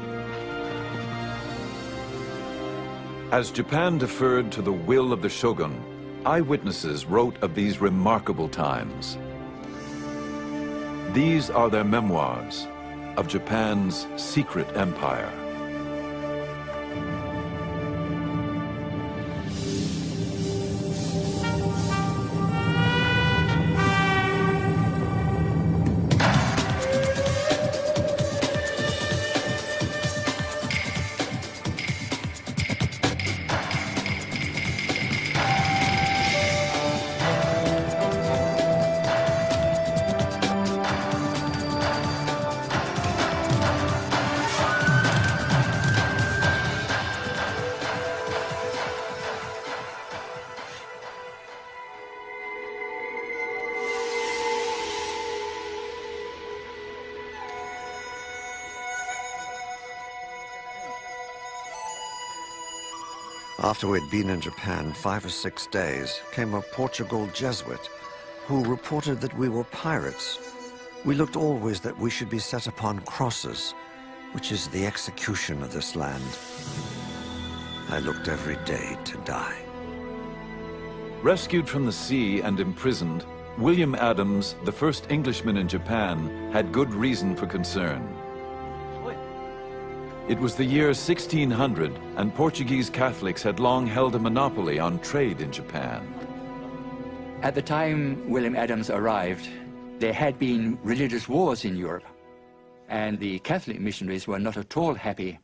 As Japan deferred to the will of the shogun, eyewitnesses wrote of these remarkable times. These are their memoirs of Japan's secret empire. After we'd been in Japan 5 or 6 days, came a Portugal Jesuit who reported that we were pirates. We looked always that we should be set upon crosses, which is the execution of this land. I looked every day to die. Rescued from the sea and imprisoned, William Adams, the first Englishman in Japan, had good reason for concern. It was the year 1600, and Portuguese Catholics had long held a monopoly on trade in Japan. At the time William Adams arrived, there had been religious wars in Europe, and the Catholic missionaries were not at all happy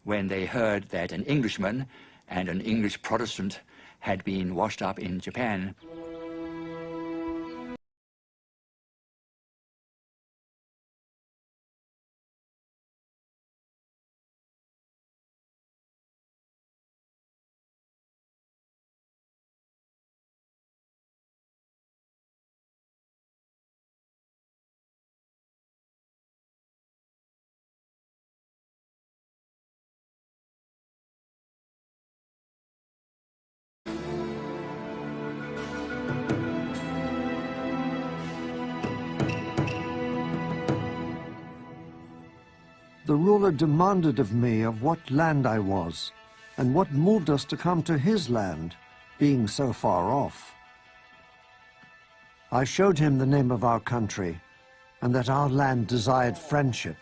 when they heard that an Englishman and an English Protestant had been washed up in Japan. The ruler demanded of me of what land I was, and what moved us to come to his land, being so far off. I showed him the name of our country, and that our land desired friendship.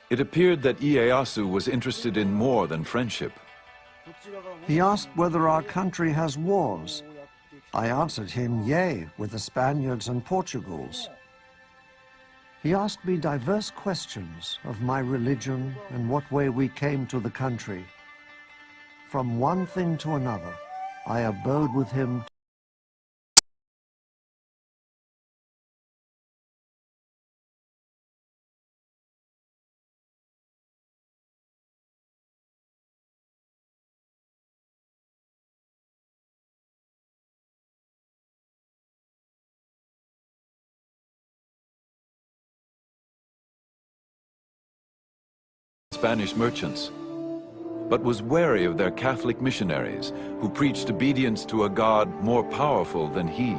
It appeared that Ieyasu was interested in more than friendship. He asked whether our country has wars. I answered him, yea, with the Spaniards and Portugals. He asked me diverse questions of my religion and what way we came to the country. From one thing to another, I abode with him. Spanish merchants, but was wary of their Catholic missionaries who preached obedience to a God more powerful than he.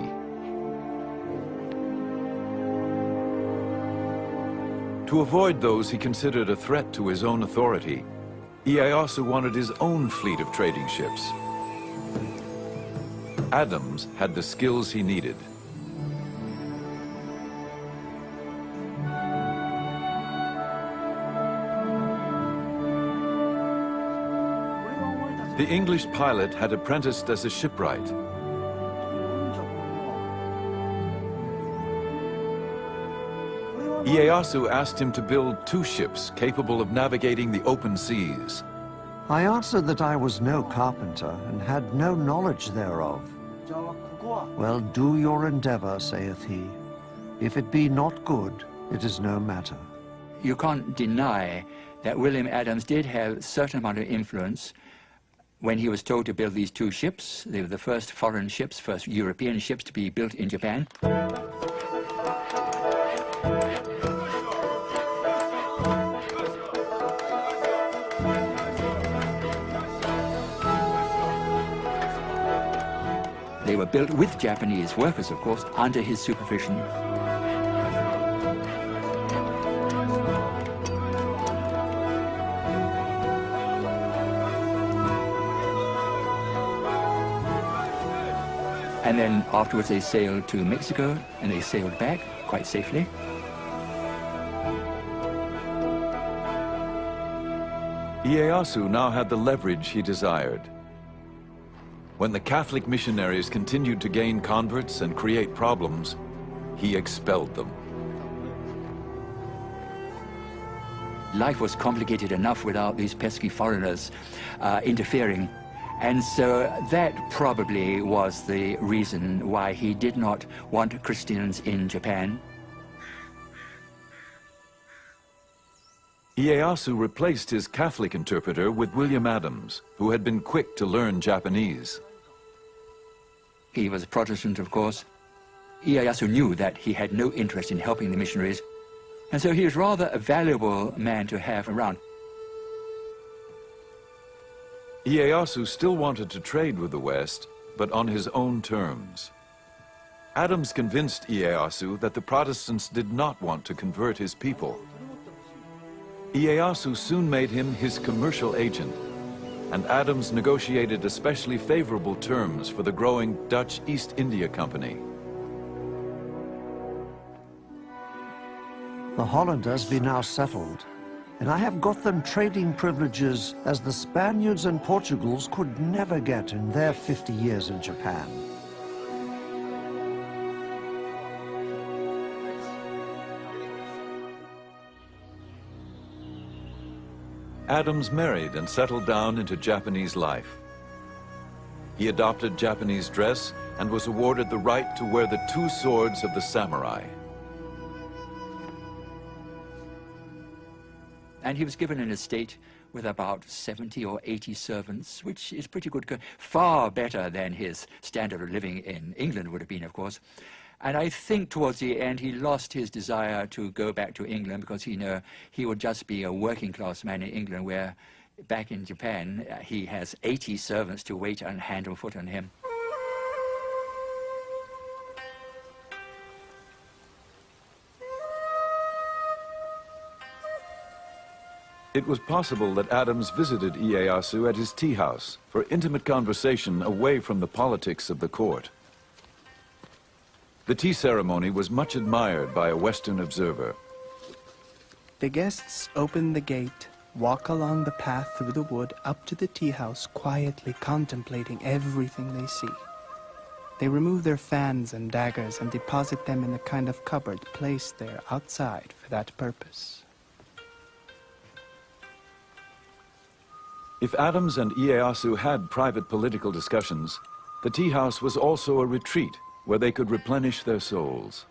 To avoid those he considered a threat to his own authority, Ieyasu wanted his own fleet of trading ships. Adams had the skills he needed. The English pilot had apprenticed as a shipwright. Ieyasu asked him to build 2 ships capable of navigating the open seas. I answered that I was no carpenter and had no knowledge thereof. Well, do your endeavor, saith he. If it be not good, it is no matter. You can't deny that William Adams did have a certain amount of influence when he was told to build these 2 ships. They were the first foreign ships, first European ships to be built in Japan. They were built with Japanese workers, of course, under his supervision. And then afterwards they sailed to Mexico, and they sailed back quite safely. Ieyasu now had the leverage he desired. When the Catholic missionaries continued to gain converts and create problems, he expelled them. Life was complicated enough without these pesky foreigners interfering. And so that probably was the reason why he did not want Christians in Japan. Ieyasu replaced his Catholic interpreter with William Adams, who had been quick to learn Japanese. He was a Protestant, of course. Ieyasu knew that he had no interest in helping the missionaries, and so he was rather a valuable man to have around. Ieyasu still wanted to trade with the West, but on his own terms. Adams convinced Ieyasu that the Protestants did not want to convert his people. Ieyasu soon made him his commercial agent, and Adams negotiated especially favorable terms for the growing Dutch East India Company. The Hollanders be now settled, and I have got them trading privileges as the Spaniards and Portugals could never get in their 50 years in Japan. Adams married and settled down into Japanese life. He adopted Japanese dress and was awarded the right to wear the 2 swords of the samurai. And he was given an estate with about 70 or 80 servants, which is pretty good, far better than his standard of living in England would have been, of course. And I think towards the end he lost his desire to go back to England because he would just be a working class man in England, where back in Japan he has 80 servants to wait and hand and foot on him. It was possible that Adams visited Ieyasu at his tea house for intimate conversation away from the politics of the court. The tea ceremony was much admired by a Western observer. The guests open the gate, walk along the path through the wood up to the tea house, quietly contemplating everything they see. They remove their fans and daggers and deposit them in a kind of cupboard placed there outside for that purpose. If Adams and Ieyasu had private political discussions, the tea house was also a retreat where they could replenish their souls.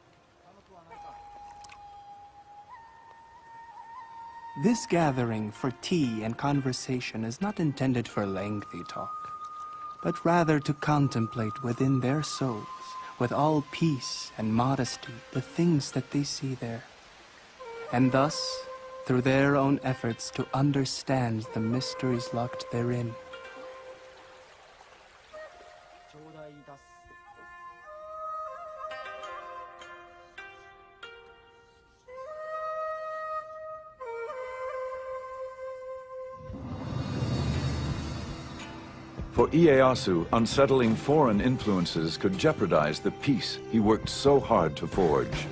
This gathering for tea and conversation is not intended for lengthy talk, but rather to contemplate within their souls, with all peace and modesty, the things that they see there, and thus, through their own efforts, to understand the mysteries locked therein. For Ieyasu, unsettling foreign influences could jeopardize the peace he worked so hard to forge.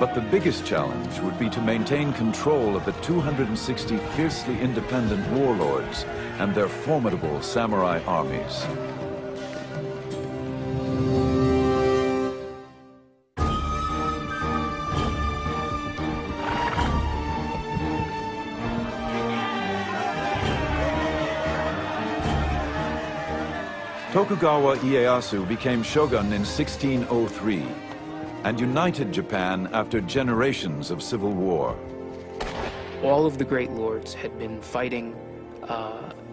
But the biggest challenge would be to maintain control of the 260 fiercely independent warlords and their formidable samurai armies. Tokugawa Ieyasu became shogun in 1603 and united Japan after generations of civil war. All of the great lords had been fighting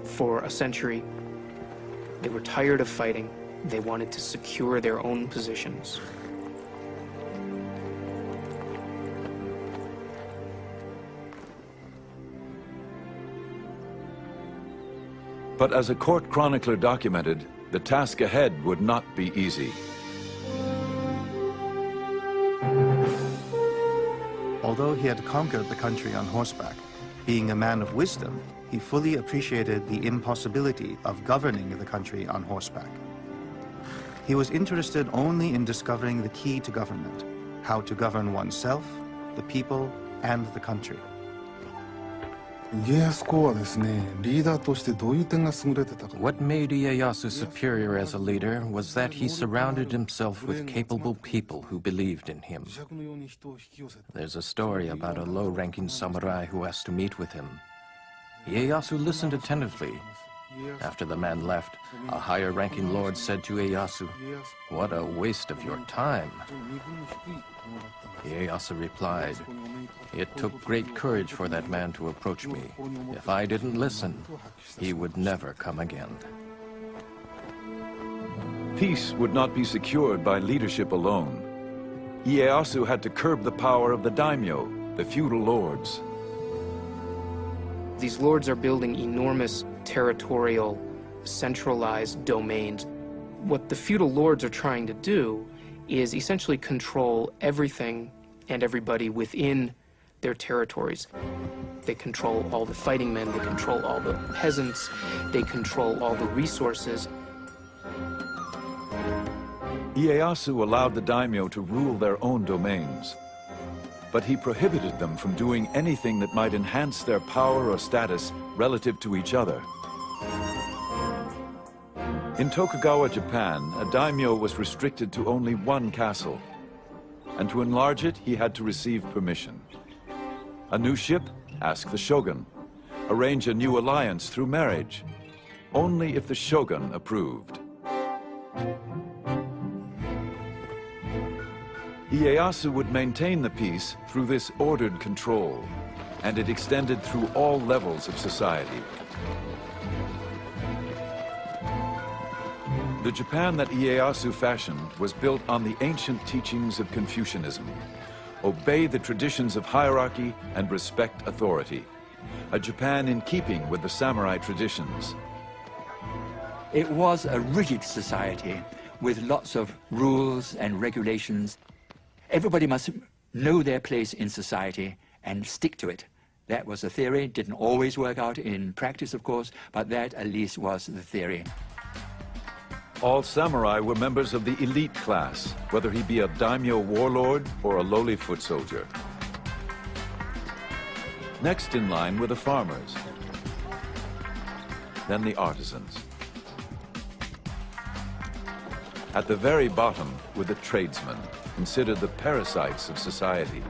for a century. They were tired of fighting. They wanted to secure their own positions. But as a court chronicler documented, the task ahead would not be easy. Although he had conquered the country on horseback, being a man of wisdom, he fully appreciated the impossibility of governing the country on horseback. He was interested only in discovering the key to government, how to govern oneself, the people, and the country. 家康公はですね、リーダーとしてどういう点が優れてたか。 What made Ieyasu superior as a leader was that he surrounded himself with capable people who believed in him. There's a story about a low-ranking samurai who asked to meet with him. Ieyasu listened attentively. After the man left, a higher-ranking lord said to Ieyasu, "What a waste of your time." Ieyasu replied, "It took great courage for that man to approach me. If I didn't listen, he would never come again." Peace would not be secured by leadership alone. Ieyasu had to curb the power of the daimyo, the feudal lords. These lords are building enormous territorial, centralized domains. What the feudal lords are trying to do is essentially control everything and everybody within their territories. They control all the fighting men, they control all the peasants, they control all the resources. Ieyasu allowed the daimyo to rule their own domains, but he prohibited them from doing anything that might enhance their power or status relative to each other. In Tokugawa, Japan, a daimyo was restricted to only one castle, and to enlarge it, he had to receive permission. A new ship? Ask the shogun. Arrange a new alliance through marriage, only if the shogun approved. Ieyasu would maintain the peace through this ordered control, and it extended through all levels of society. The Japan that Ieyasu fashioned was built on the ancient teachings of Confucianism. Obey the traditions of hierarchy and respect authority. A Japan in keeping with the samurai traditions. It was a rigid society with lots of rules and regulations. Everybody must know their place in society and stick to it. That was the theory. Didn't always work out in practice, of course, but that at least was the theory. All samurai were members of the elite class, whether he be a daimyo warlord or a lowly foot soldier. Next in line were the farmers, then the artisans. At the very bottom were the tradesmen, considered the parasites of society.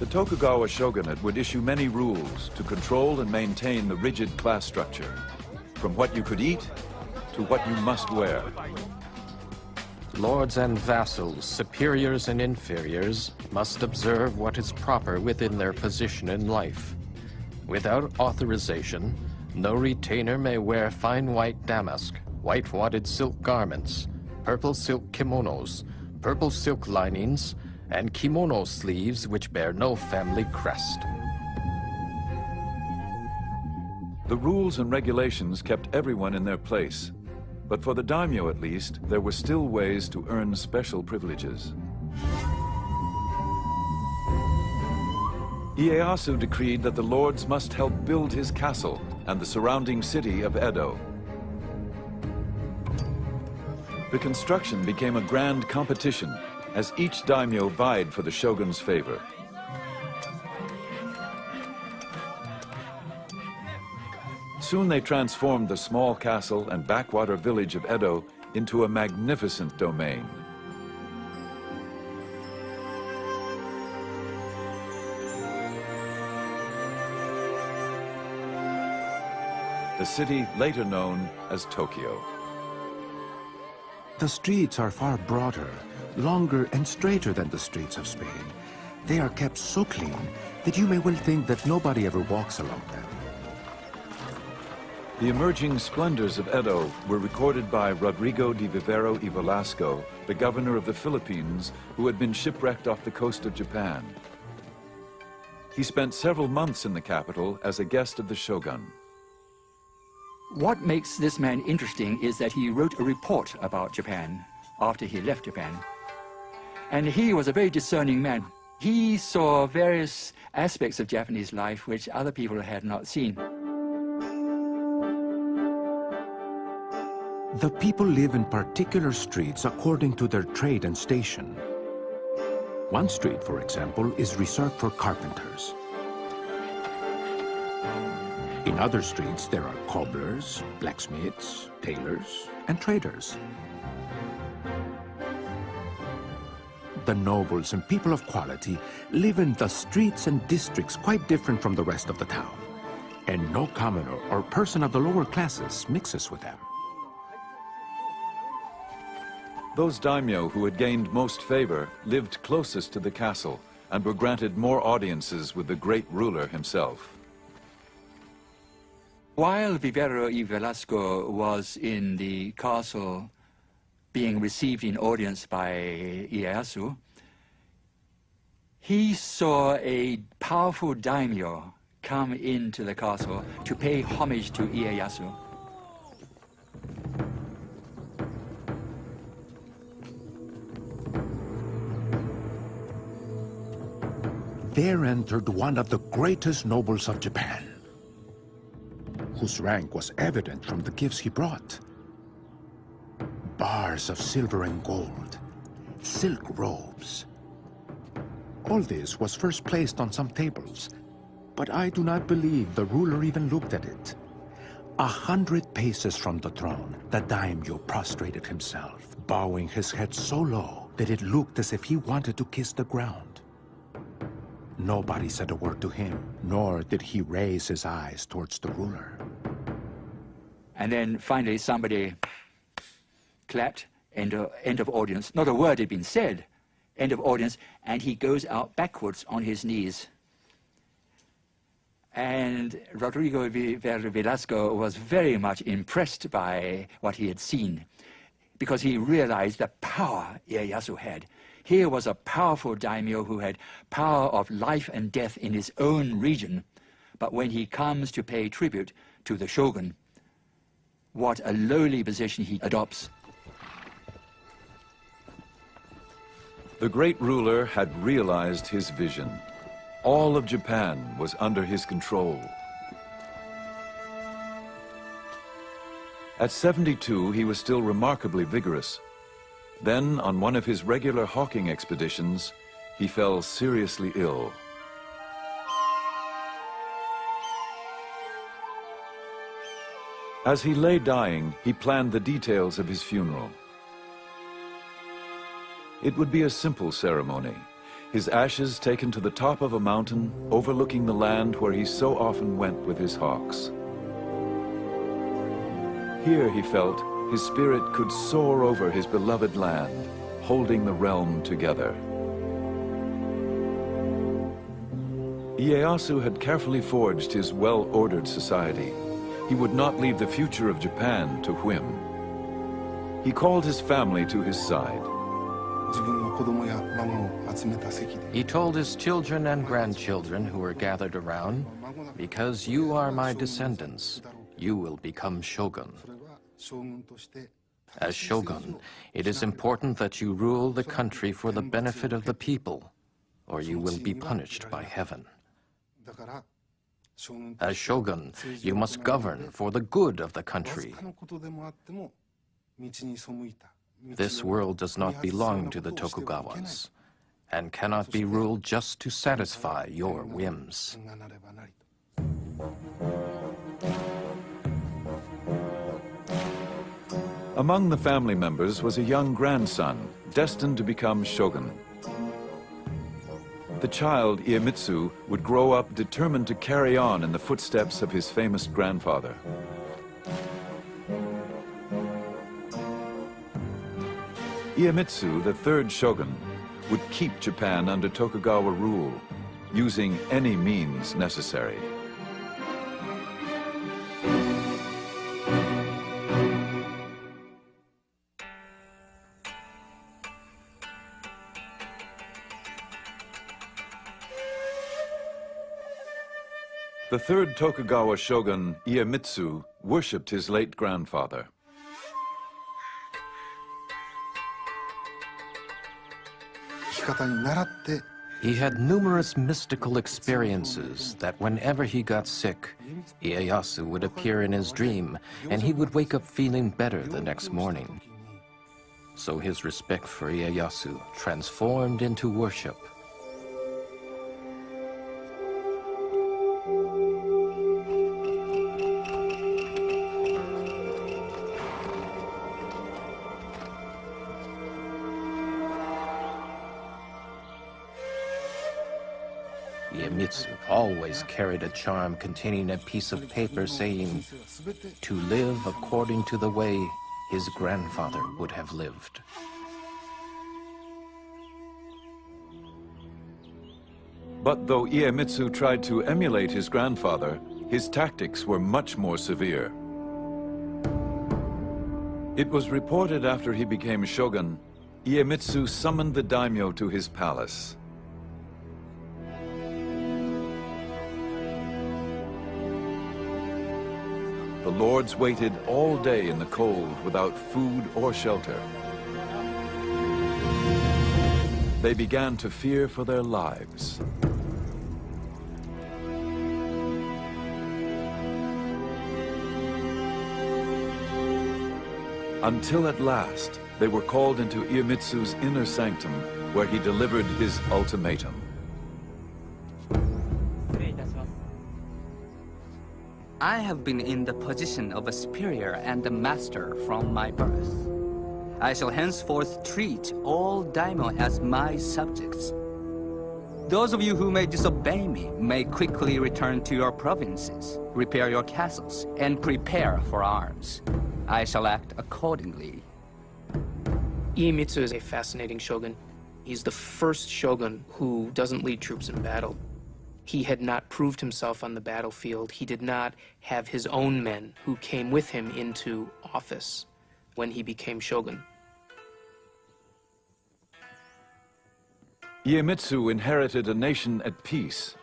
The Tokugawa shogunate would issue many rules to control and maintain the rigid class structure, from what you could eat to what you must wear. Lords and vassals, superiors and inferiors, must observe what is proper within their position in life. Without authorization, no retainer may wear fine white damask, white wadded silk garments, purple silk kimonos, purple silk linings, and kimono sleeves which bear no family crest. The rules and regulations kept everyone in their place, but for the daimyo at least, there were still ways to earn special privileges. Ieyasu decreed that the lords must help build his castle and the surrounding city of Edo. The construction became a grand competition as each daimyo vied for the shogun's favor. Soon they transformed the small castle and backwater village of Edo into a magnificent domain. The city later known as Tokyo. The streets are far broader, longer and straighter than the streets of Spain. They are kept so clean that you may well think that nobody ever walks along them. The emerging splendors of Edo were recorded by Rodrigo de Vivero y Velasco, the governor of the Philippines, who had been shipwrecked off the coast of Japan. He spent several months in the capital as a guest of the shogun. What makes this man interesting is that he wrote a report about Japan after he left Japan. And he was a very discerning man. He saw various aspects of Japanese life which other people had not seen. The people live in particular streets according to their trade and station. One street, for example, is reserved for carpenters. In other streets, there are cobblers, blacksmiths, tailors, and traders. The nobles and people of quality live in the streets and districts quite different from the rest of the town, and no commoner or person of the lower classes mixes with them. Those daimyo who had gained most favor lived closest to the castle and were granted more audiences with the great ruler himself. While Vivero y Velasco was in the castle being received in audience by Ieyasu, he saw a powerful daimyo come into the castle to pay homage to Ieyasu. There entered one of the greatest nobles of Japan, whose rank was evident from the gifts he brought. Bars of silver and gold, silk robes. All this was first placed on some tables, but I do not believe the ruler even looked at it. 100 paces from the throne, the daimyo prostrated himself, bowing his head so low that it looked as if he wanted to kiss the ground. Nobody said a word to him, nor did he raise his eyes towards the ruler. And then finally somebody clapped, end of audience. Not a word had been said, end of audience, and he goes out backwards on his knees. And Rodrigo Velasco was very much impressed by what he had seen, because he realized the power Ieyasu had. Here was a powerful daimyo who had power of life and death in his own region. But when he comes to pay tribute to the shogun, what a lowly position he adopts. The great ruler had realized his vision. All of Japan was under his control. At 72, he was still remarkably vigorous. Then, on one of his regular hawking expeditions, he fell seriously ill. As he lay dying, he planned the details of his funeral. It would be a simple ceremony, his ashes taken to the top of a mountain overlooking the land where he so often went with his hawks. Here, he felt, his spirit could soar over his beloved land, holding the realm together. Ieyasu had carefully forged his well-ordered society. He would not leave the future of Japan to whim. He called his family to his side. He told his children and grandchildren who were gathered around, "Because you are my descendants, you will become shogun. As shogun, it is important that you rule the country for the benefit of the people, or you will be punished by heaven. As shogun, you must govern for the good of the country. This world does not belong to the Tokugawas, and cannot be ruled just to satisfy your whims. Among the family members was a young grandson, destined to become shogun. The child, Iemitsu, would grow up determined to carry on in the footsteps of his famous grandfather. Iemitsu, the third shogun, would keep Japan under Tokugawa rule, using any means necessary. The third Tokugawa shogun, Iemitsu, worshipped his late grandfather. He had numerous mystical experiences that whenever he got sick, Ieyasu would appear in his dream, and he would wake up feeling better the next morning. So his respect for Ieyasu transformed into worship. Iemitsu always carried a charm containing a piece of paper saying, "To live according to the way his grandfather would have lived." But though Iemitsu tried to emulate his grandfather, his tactics were much more severe. It was reported after he became shogun, Iemitsu summoned the daimyo to his palace. The lords waited all day in the cold without food or shelter. They began to fear for their lives. Until at last, they were called into Iemitsu's inner sanctum, where he delivered his ultimatum. I have been in the position of a superior and a master from my birth. I shall henceforth treat all daimyo as my subjects. Those of you who may disobey me may quickly return to your provinces, repair your castles, and prepare for arms. I shall act accordingly. Iemitsu is a fascinating shogun. He's the first shogun who doesn't lead troops in battle. He had not proved himself on the battlefield. He did not have his own men who came with him into office when he became shogun. Iemitsu inherited a nation at peace.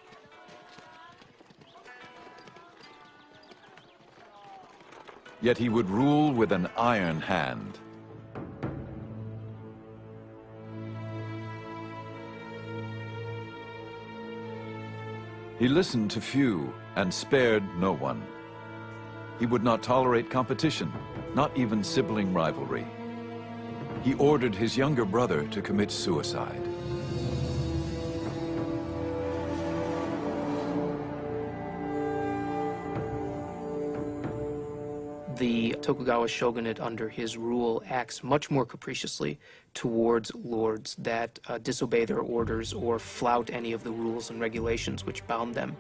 Yet he would rule with an iron hand. He listened to few and spared no one. He would not tolerate competition, not even sibling rivalry. He ordered his younger brother to commit suicide. The Tokugawa shogunate under his rule acts much more capriciously towards lords that disobey their orders or flout any of the rules and regulations which bound them.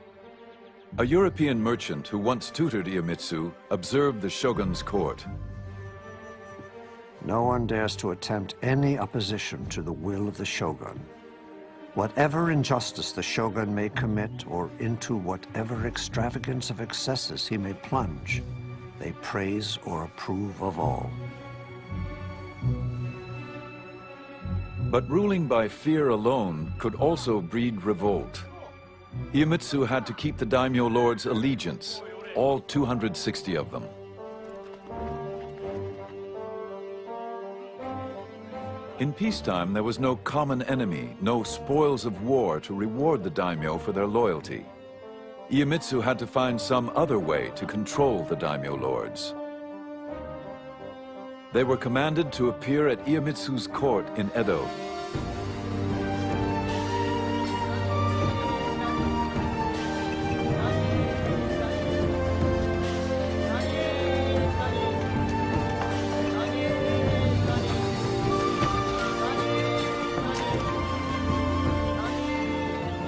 A European merchant who once tutored Iemitsu observed the shogun's court. No one dares to attempt any opposition to the will of the shogun. Whatever injustice the shogun may commit, or into whatever extravagance of excesses he may plunge, they praise or approve of all. But ruling by fear alone could also breed revolt. Iemitsu had to keep the daimyo lords' allegiance, all 260 of them. In peacetime, there was no common enemy, no spoils of war to reward the daimyo for their loyalty. Iemitsu had to find some other way to control the daimyo lords. They were commanded to appear at Iemitsu's court in Edo.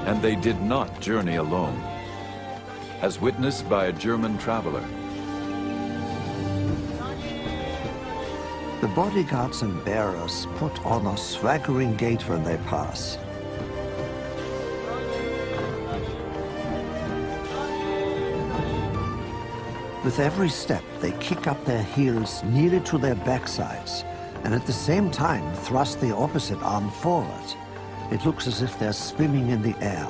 And they did not journey alone, as witnessed by a German traveler. The bodyguards and bearers put on a swaggering gait when they pass. With every step, they kick up their heels nearly to their backsides, and at the same time thrust the opposite arm forward. It looks as if they're swimming in the air.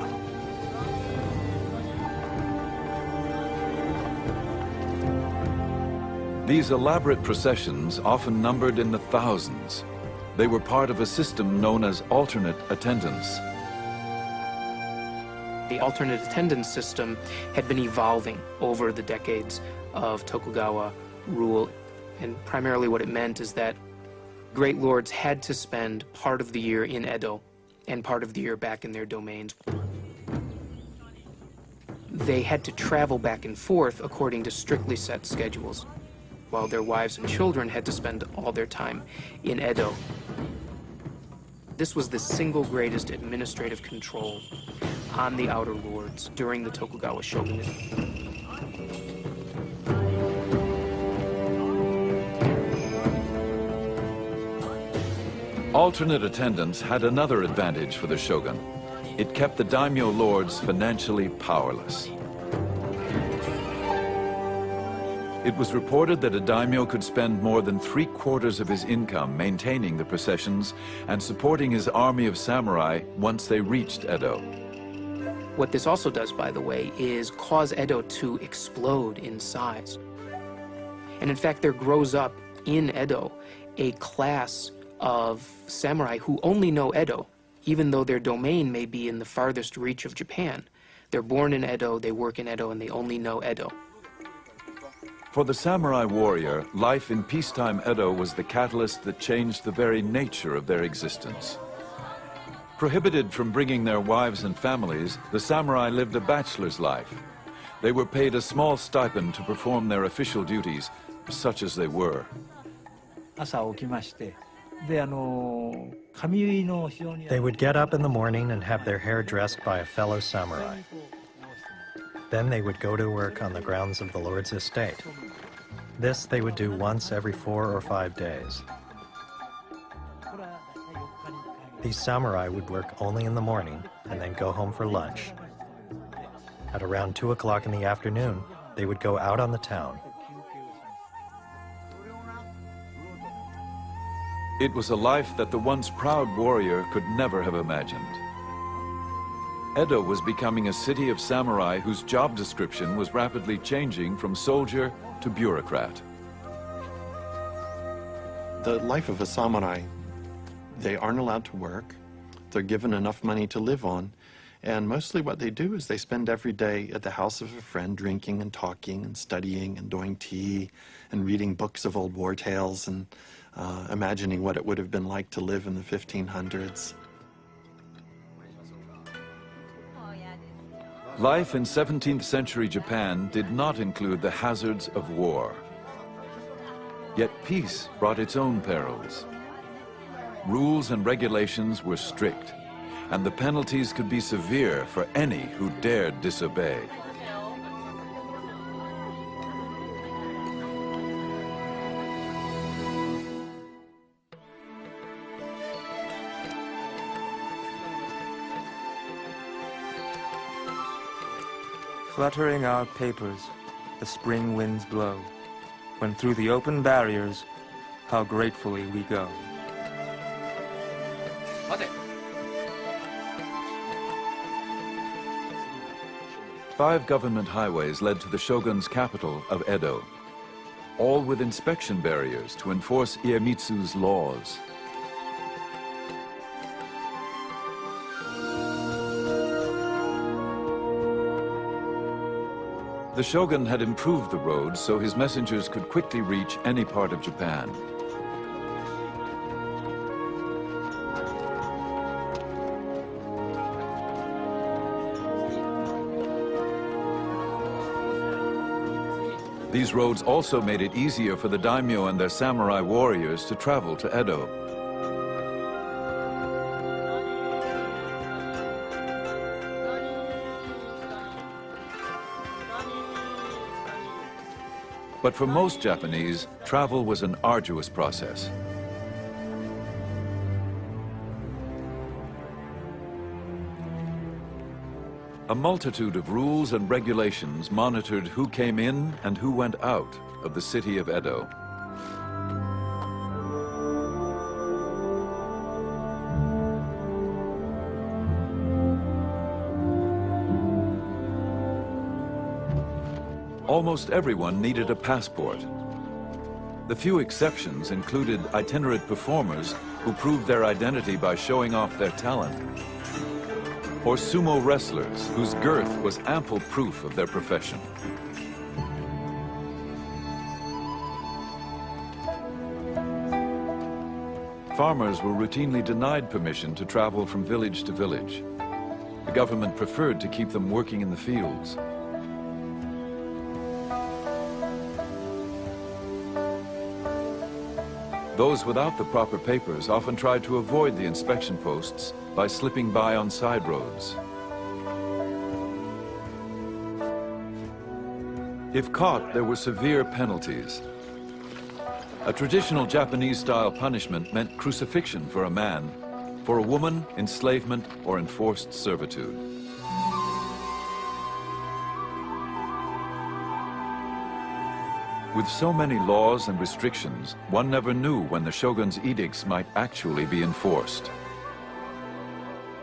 These elaborate processions often numbered in the thousands. They were part of a system known as alternate attendance. The alternate attendance system had been evolving over the decades of Tokugawa rule, and primarily what it meant is that great lords had to spend part of the year in Edo and part of the year back in their domains. They had to travel back and forth according to strictly set schedules, while their wives and children had to spend all their time in Edo. This was the single greatest administrative control on the outer lords during the Tokugawa shogunate. Alternate attendance had another advantage for the shogun. It kept the daimyo lords financially powerless. It was reported that a daimyo could spend more than 3/4 of his income maintaining the processions and supporting his army of samurai once they reached Edo. What this also does, by the way, is cause Edo to explode in size. And in fact, there grows up in Edo a class of samurai who only know Edo, even though their domain may be in the farthest reach of Japan. They're born in Edo, they work in Edo, and they only know Edo. For the samurai warrior, life in peacetime Edo was the catalyst that changed the very nature of their existence. Prohibited from bringing their wives and families, the samurai lived a bachelor's life. They were paid a small stipend to perform their official duties, such as they were. They would get up in the morning and have their hair dressed by a fellow samurai. Then they would go to work on the grounds of the lord's estate. This they would do once every 4 or 5 days. These samurai would work only in the morning and then go home for lunch. At around 2 o'clock in the afternoon, they would go out on the town. It was a life that the once proud warrior could never have imagined. Edo was becoming a city of samurai whose job description was rapidly changing from soldier to bureaucrat. The life of a samurai, they aren't allowed to work. They're given enough money to live on. And mostly what they do is they spend every day at the house of a friend drinking and talking and studying and doing tea and reading books of old war tales and imagining what it would have been like to live in the 1500s. Life in 17th century Japan did not include the hazards of war. Yet peace brought its own perils. Rules and regulations were strict, and the penalties could be severe for any who dared disobey. Fluttering our papers, the spring winds blow, when through the open barriers, how gratefully we go. Five government highways led to the shogun's capital of Edo, all with inspection barriers to enforce Iemitsu's laws. The shogun had improved the roads so his messengers could quickly reach any part of Japan. These roads also made it easier for the daimyo and their samurai warriors to travel to Edo. But for most Japanese, travel was an arduous process. A multitude of rules and regulations monitored who came in and who went out of the city of Edo. Almost everyone needed a passport. The few exceptions included itinerant performers who proved their identity by showing off their talent, or sumo wrestlers whose girth was ample proof of their profession. Farmers were routinely denied permission to travel from village to village. The government preferred to keep them working in the fields. Those without the proper papers often tried to avoid the inspection posts by slipping by on side roads. If caught, there were severe penalties. A traditional Japanese-style punishment meant crucifixion for a man, for a woman, enslavement or enforced servitude. With so many laws and restrictions, one never knew when the shogun's edicts might actually be enforced.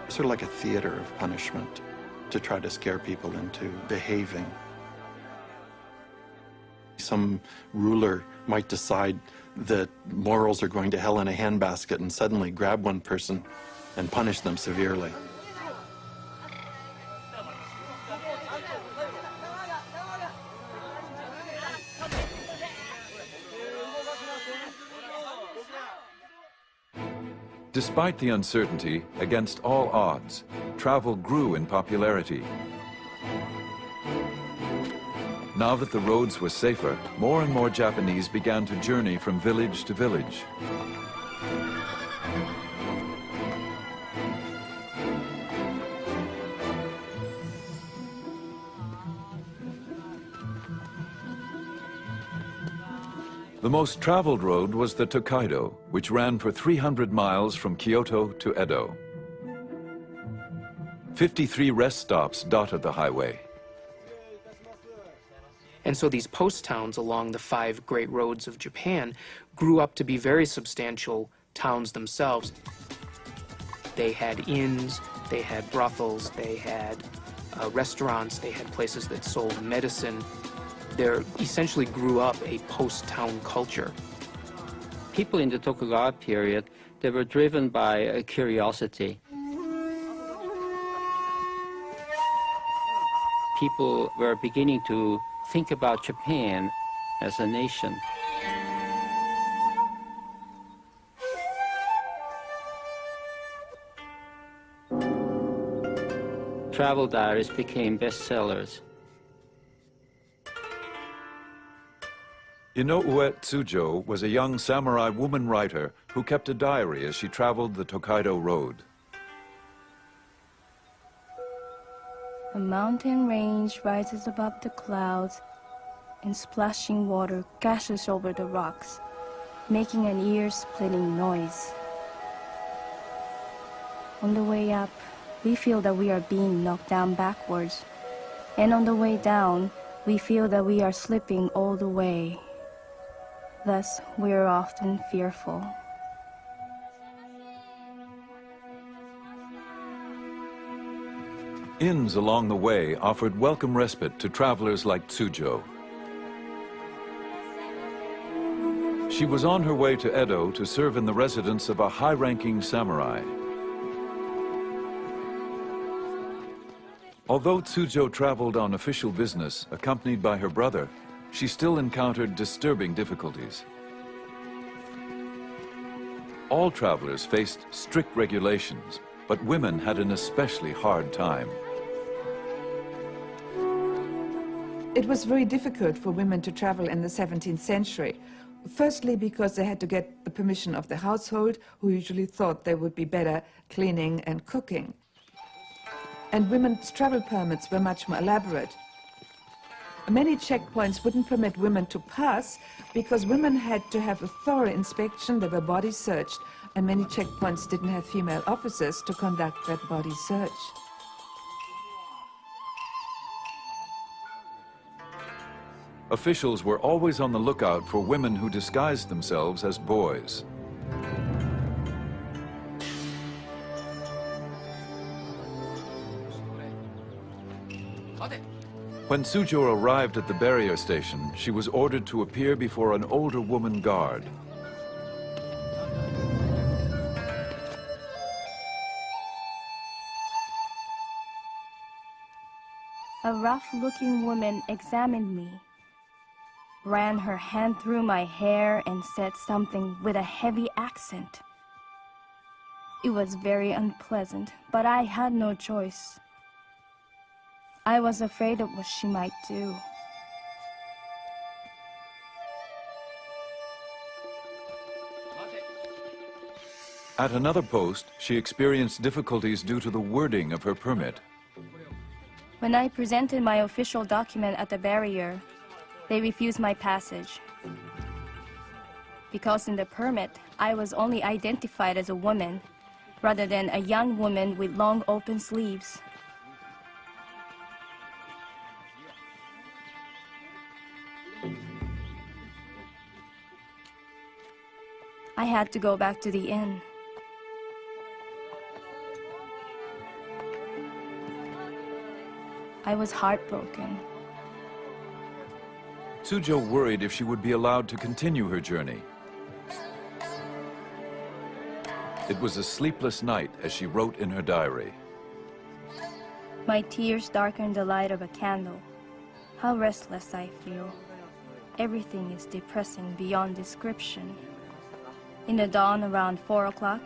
Sort of like a theater of punishment to try to scare people into behaving. Some ruler might decide that morals are going to hell in a handbasket and suddenly grab one person and punish them severely. Despite the uncertainty, against all odds, travel grew in popularity. Now that the roads were safer, more and more Japanese began to journey from village to village. The most traveled road was the Tokaido, which ran for 300 miles from Kyoto to Edo. 53 rest stops dotted the highway. And so these post towns along the 5 great roads of Japan grew up to be very substantial towns themselves. They had inns, they had brothels, they had restaurants, they had places that sold medicine. There essentially grew up a post-town culture. People in the Tokugawa period, they were driven by a curiosity. People were beginning to think about Japan as a nation. Travel diaries became bestsellers. Inoue Tsujo was a young samurai woman writer who kept a diary as she traveled the Tokaido Road. A mountain range rises above the clouds, and splashing water gashes over the rocks, making an ear-splitting noise. On the way up, we feel that we are being knocked down backwards, and on the way down, we feel that we are slipping all the way. Thus, we are often fearful. Inns along the way offered welcome respite to travelers like Tsujo. She was on her way to Edo to serve in the residence of a high-ranking samurai. Although Tsujo traveled on official business, accompanied by her brother, she still encountered disturbing difficulties. All travelers faced strict regulations, but women had an especially hard time. It was very difficult for women to travel in the 17th century. Firstly, because they had to get the permission of the household, who usually thought they would be better cleaning and cooking. And women's travel permits were much more elaborate. Many checkpoints wouldn't permit women to pass because women had to have a thorough inspection, they were body searched, and many checkpoints didn't have female officers to conduct that body search. Officials were always on the lookout for women who disguised themselves as boys. When Suzhou arrived at the barrier station, she was ordered to appear before an older woman guard. A rough-looking woman examined me, ran her hand through my hair and said something with a heavy accent. It was very unpleasant, but I had no choice. I was afraid of what she might do. At another post, she experienced difficulties due to the wording of her permit. When I presented my official document at the barrier, they refused my passage. Because in the permit, I was only identified as a woman, rather than a young woman with long open sleeves. I had to go back to the inn. I was heartbroken. Suzhou worried if she would be allowed to continue her journey. It was a sleepless night, as she wrote in her diary. My tears darkened the light of a candle. How restless I feel. Everything is depressing beyond description. In the dawn around 4 o'clock,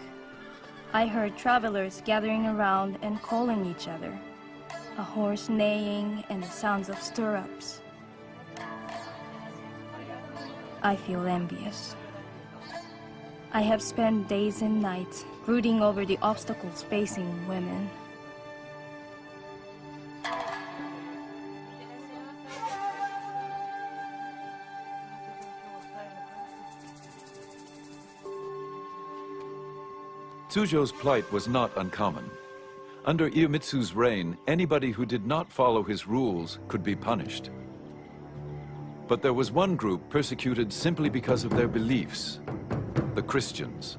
I heard travelers gathering around and calling each other. A horse neighing and the sounds of stirrups. I feel envious. I have spent days and nights brooding over the obstacles facing women. Suzhou's plight was not uncommon. Under Iemitsu's reign, anybody who did not follow his rules could be punished. But there was one group persecuted simply because of their beliefs: the Christians.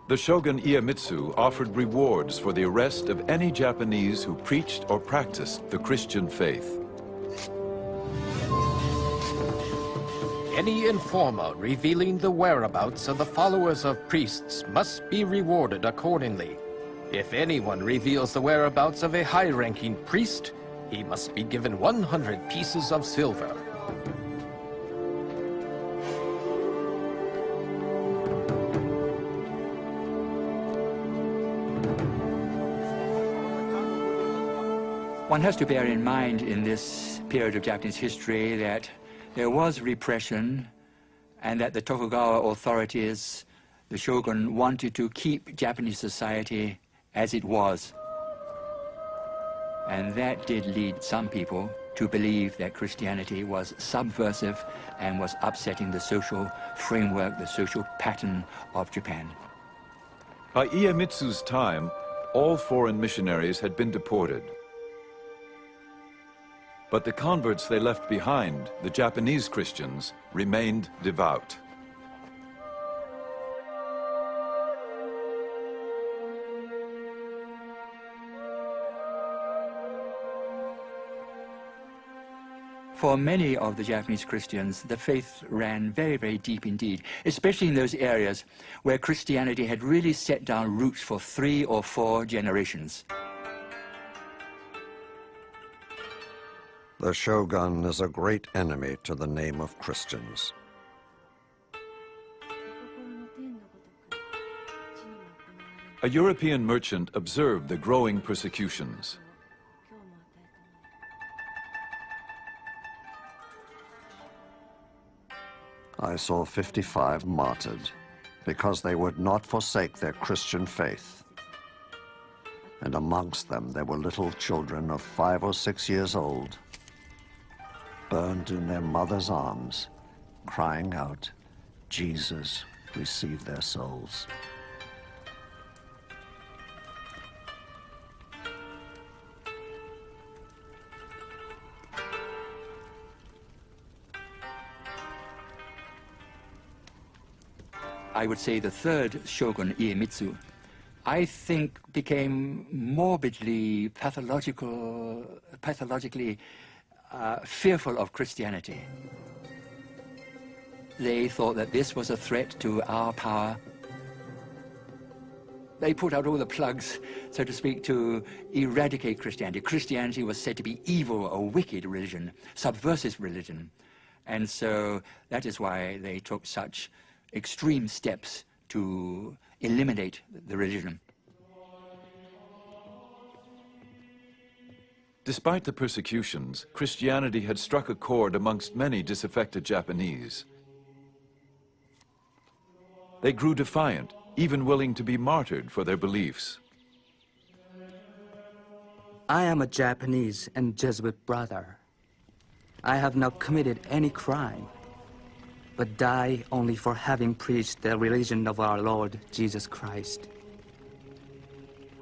The shogun Iemitsu offered rewards for the arrest of any Japanese who preached or practiced the Christian faith. Any informer revealing the whereabouts of the followers of priests must be rewarded accordingly. If anyone reveals the whereabouts of a high-ranking priest, he must be given 100 pieces of silver. One has to bear in mind in this period of Japanese history that there was repression and that the Tokugawa authorities, the shogun, wanted to keep Japanese society as it was. And that did lead some people to believe that Christianity was subversive and was upsetting the social framework, the social pattern of Japan. By Iemitsu's time, all foreign missionaries had been deported. But the converts they left behind, the Japanese Christians, remained devout. For many of the Japanese Christians, the faith ran very, very deep indeed, especially in those areas where Christianity had really set down roots for 3 or 4 generations. The shogun is a great enemy to the name of Christians. A European merchant observed the growing persecutions. I saw 55 martyred because they would not forsake their Christian faith. And amongst them there were little children of 5 or 6 years old, burned in their mother's arms, crying out, "Jesus, receive their souls." I would say the third shogun, Iemitsu, I think became morbidly pathologically fearful of Christianity. They thought that this was a threat to our power. They put out all the plugs, so to speak, to eradicate Christianity. Christianity was said to be evil, a wicked religion, subversive religion. And so that is why they took such extreme steps to eliminate the religion. Despite the persecutions, Christianity had struck a chord amongst many disaffected Japanese. They grew defiant, even willing to be martyred for their beliefs. I am a Japanese and Jesuit brother. I have not committed any crime, but die only for having preached the religion of our Lord Jesus Christ.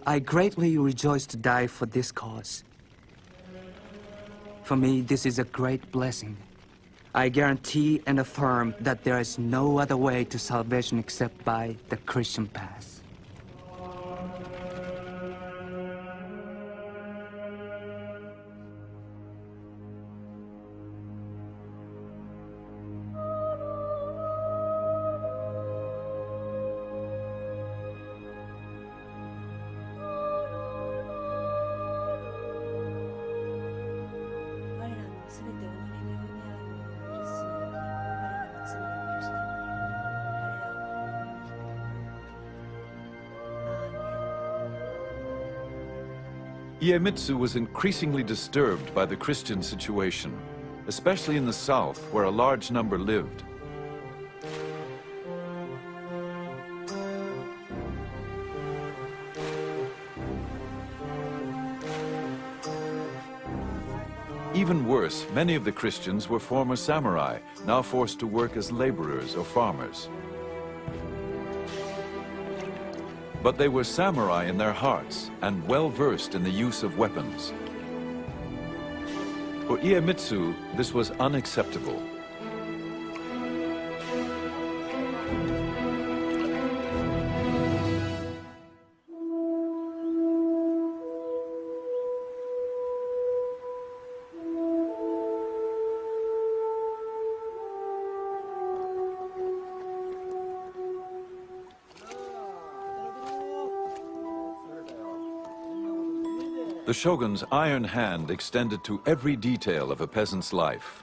I greatly rejoice to die for this cause. For me, this is a great blessing. I guarantee and affirm that there is no other way to salvation except by the Christian path. Iemitsu was increasingly disturbed by the Christian situation, especially in the south, where a large number lived. Even worse, many of the Christians were former samurai, now forced to work as laborers or farmers. But they were samurai in their hearts and well-versed in the use of weapons. For Iemitsu, this was unacceptable. The shogun's iron hand extended to every detail of a peasant's life.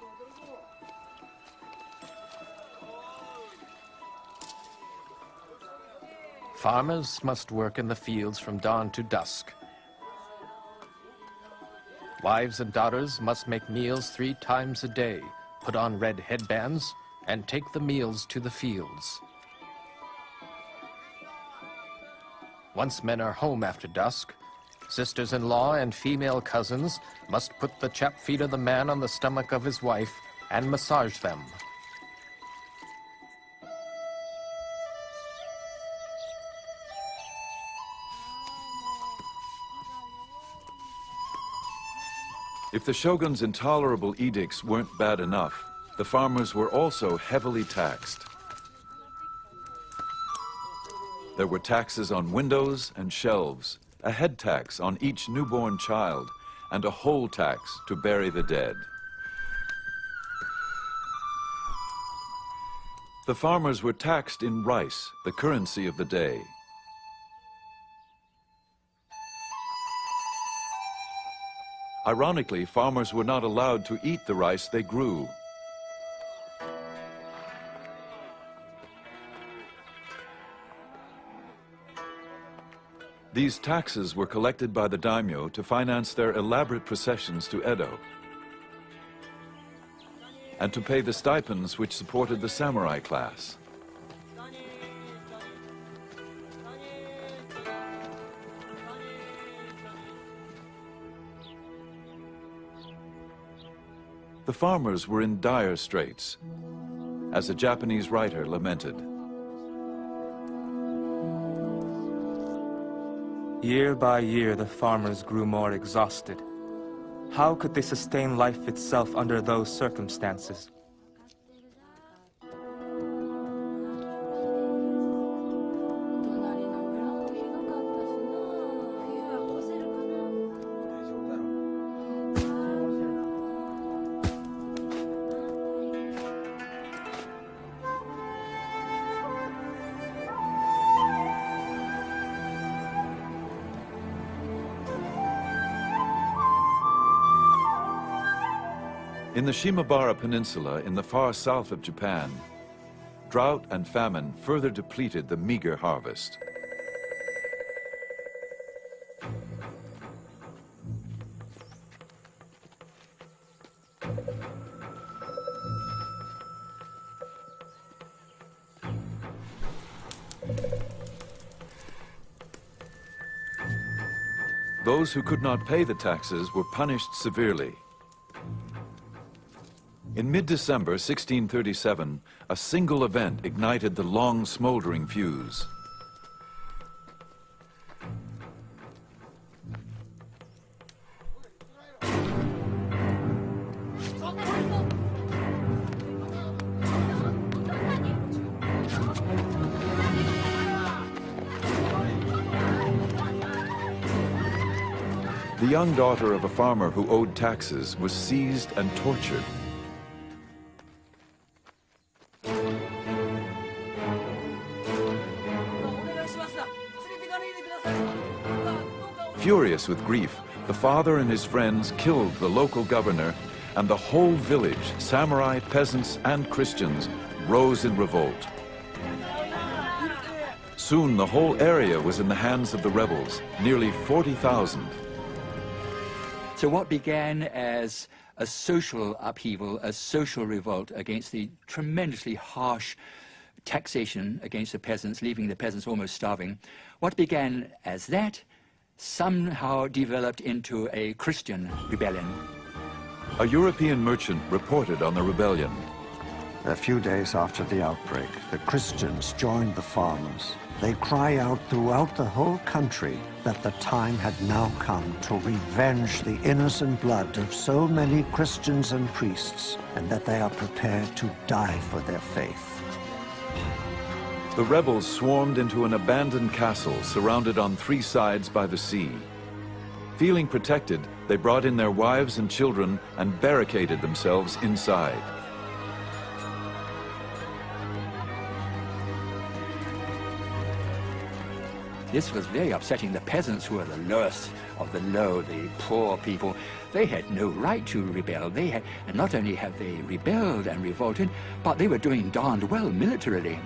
Farmers must work in the fields from dawn to dusk. Wives and daughters must make meals 3 times a day, put on red headbands, and take the meals to the fields. Once men are home after dusk, sisters-in-law and female cousins must put the chapped feet of the man on the stomach of his wife and massage them. If the shogun's intolerable edicts weren't bad enough, the farmers were also heavily taxed. There were taxes on windows and shelves, a head tax on each newborn child, and a whole tax to bury the dead. The farmers were taxed in rice, the currency of the day. Ironically, farmers were not allowed to eat the rice they grew. These taxes were collected by the daimyo to finance their elaborate processions to Edo, and to pay the stipends which supported the samurai class. The farmers were in dire straits, as a Japanese writer lamented. Year by year, the farmers grew more exhausted. How could they sustain life itself under those circumstances? In the Shimabara Peninsula in the far south of Japan, drought and famine further depleted the meager harvest. Those who could not pay the taxes were punished severely. In mid-December 1637, a single event ignited the long smoldering fuse. The young daughter of a farmer who owed taxes was seized and tortured. Furious with grief, the father and his friends killed the local governor, and the whole village, samurai, peasants, and Christians, rose in revolt. Soon the whole area was in the hands of the rebels, nearly 40,000. So what began as a social upheaval, a social revolt against the tremendously harsh taxation against the peasants, leaving the peasants almost starving, what began as that somehow developed into a Christian rebellion. A European merchant reported on the rebellion. A few days after the outbreak, the Christians joined the farmers. They cry out throughout the whole country that the time had now come to revenge the innocent blood of so many Christians and priests, and that they are prepared to die for their faith. The rebels swarmed into an abandoned castle surrounded on three sides by the sea. Feeling protected, they brought in their wives and children and barricaded themselves inside. This was very upsetting. The peasants, who were the lowest of the low, the poor people, they had no right to rebel. And not only have they rebelled and revolted, but they were doing darned well militarily.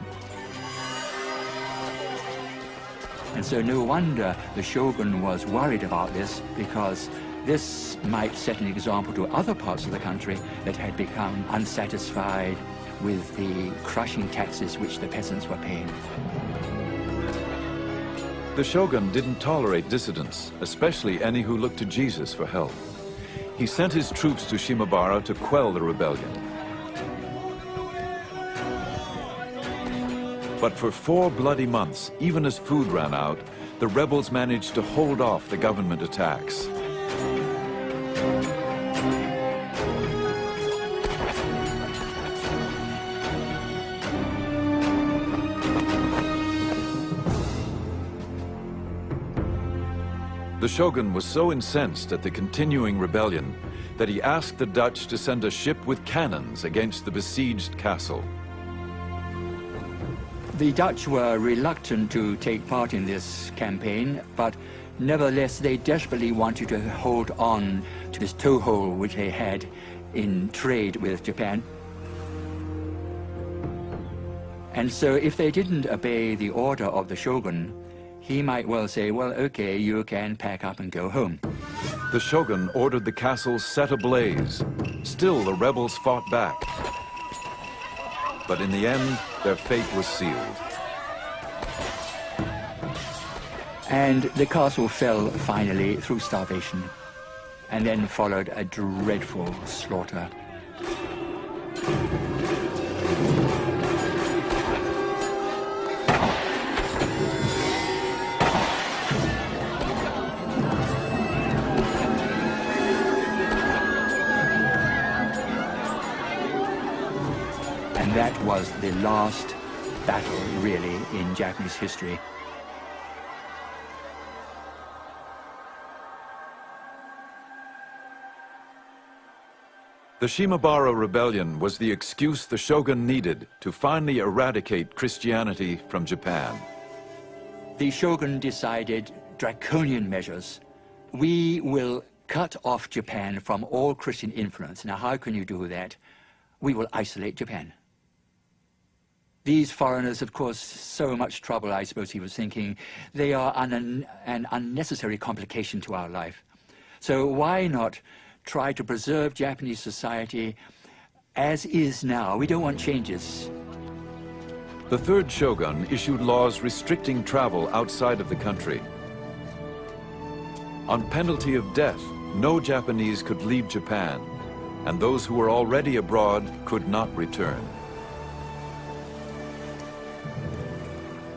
And so no wonder the shogun was worried about this, because this might set an example to other parts of the country that had become unsatisfied with the crushing taxes which the peasants were paying. The shogun didn't tolerate dissidents, especially any who looked to Jesus for help. He sent his troops to Shimabara to quell the rebellion. But for 4 bloody months, even as food ran out, the rebels managed to hold off the government attacks. The shogun was so incensed at the continuing rebellion that he asked the Dutch to send a ship with cannons against the besieged castle. The Dutch were reluctant to take part in this campaign, but Nevertheless, they desperately wanted to hold on to this toehold which they had in trade with Japan. And so if they didn't obey the order of the shogun, he might well say, well, okay, you can pack up and go home. The shogun ordered the castle set ablaze. Still, the rebels fought back. But in the end, their fate was sealed. And the castle fell finally through starvation, and then followed a dreadful slaughter. And that was the last battle, really, in Japanese history. The Shimabara Rebellion was the excuse the shogun needed to finally eradicate Christianity from Japan. The shogun decided draconian measures. We will cut off Japan from all Christian influence. Now, how can you do that? We will isolate Japan. These foreigners, of course, so much trouble, I suppose he was thinking. They are an unnecessary complication to our life. So why not try to preserve Japanese society as is now? We don't want changes. The third shogun issued laws restricting travel outside of the country. On penalty of death, no Japanese could leave Japan, and those who were already abroad could not return.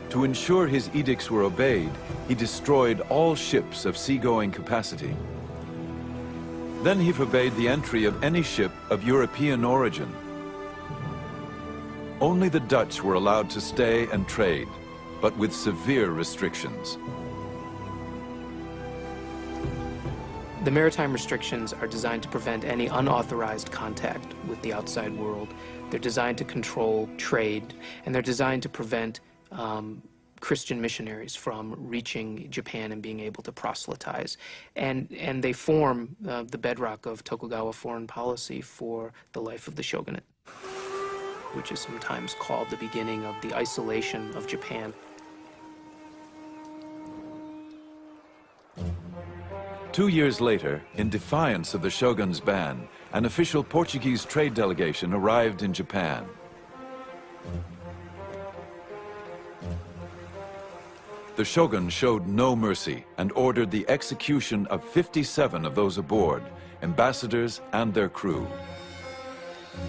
To ensure his edicts were obeyed, he destroyed all ships of seagoing capacity. Then he forbade the entry of any ship of European origin. Only the Dutch were allowed to stay and trade, but with severe restrictions. The maritime restrictions are designed to prevent any unauthorized contact with the outside world. They're designed to control trade, and they're designed to prevent Christian missionaries from reaching Japan and being able to proselytize. And they form the bedrock of Tokugawa foreign policy for the life of the shogunate, which is sometimes called the beginning of the isolation of Japan. Two years later, in defiance of the shogun's ban, an official Portuguese trade delegation arrived in Japan. The shogun showed no mercy and ordered the execution of 57 of those aboard, ambassadors and their crew.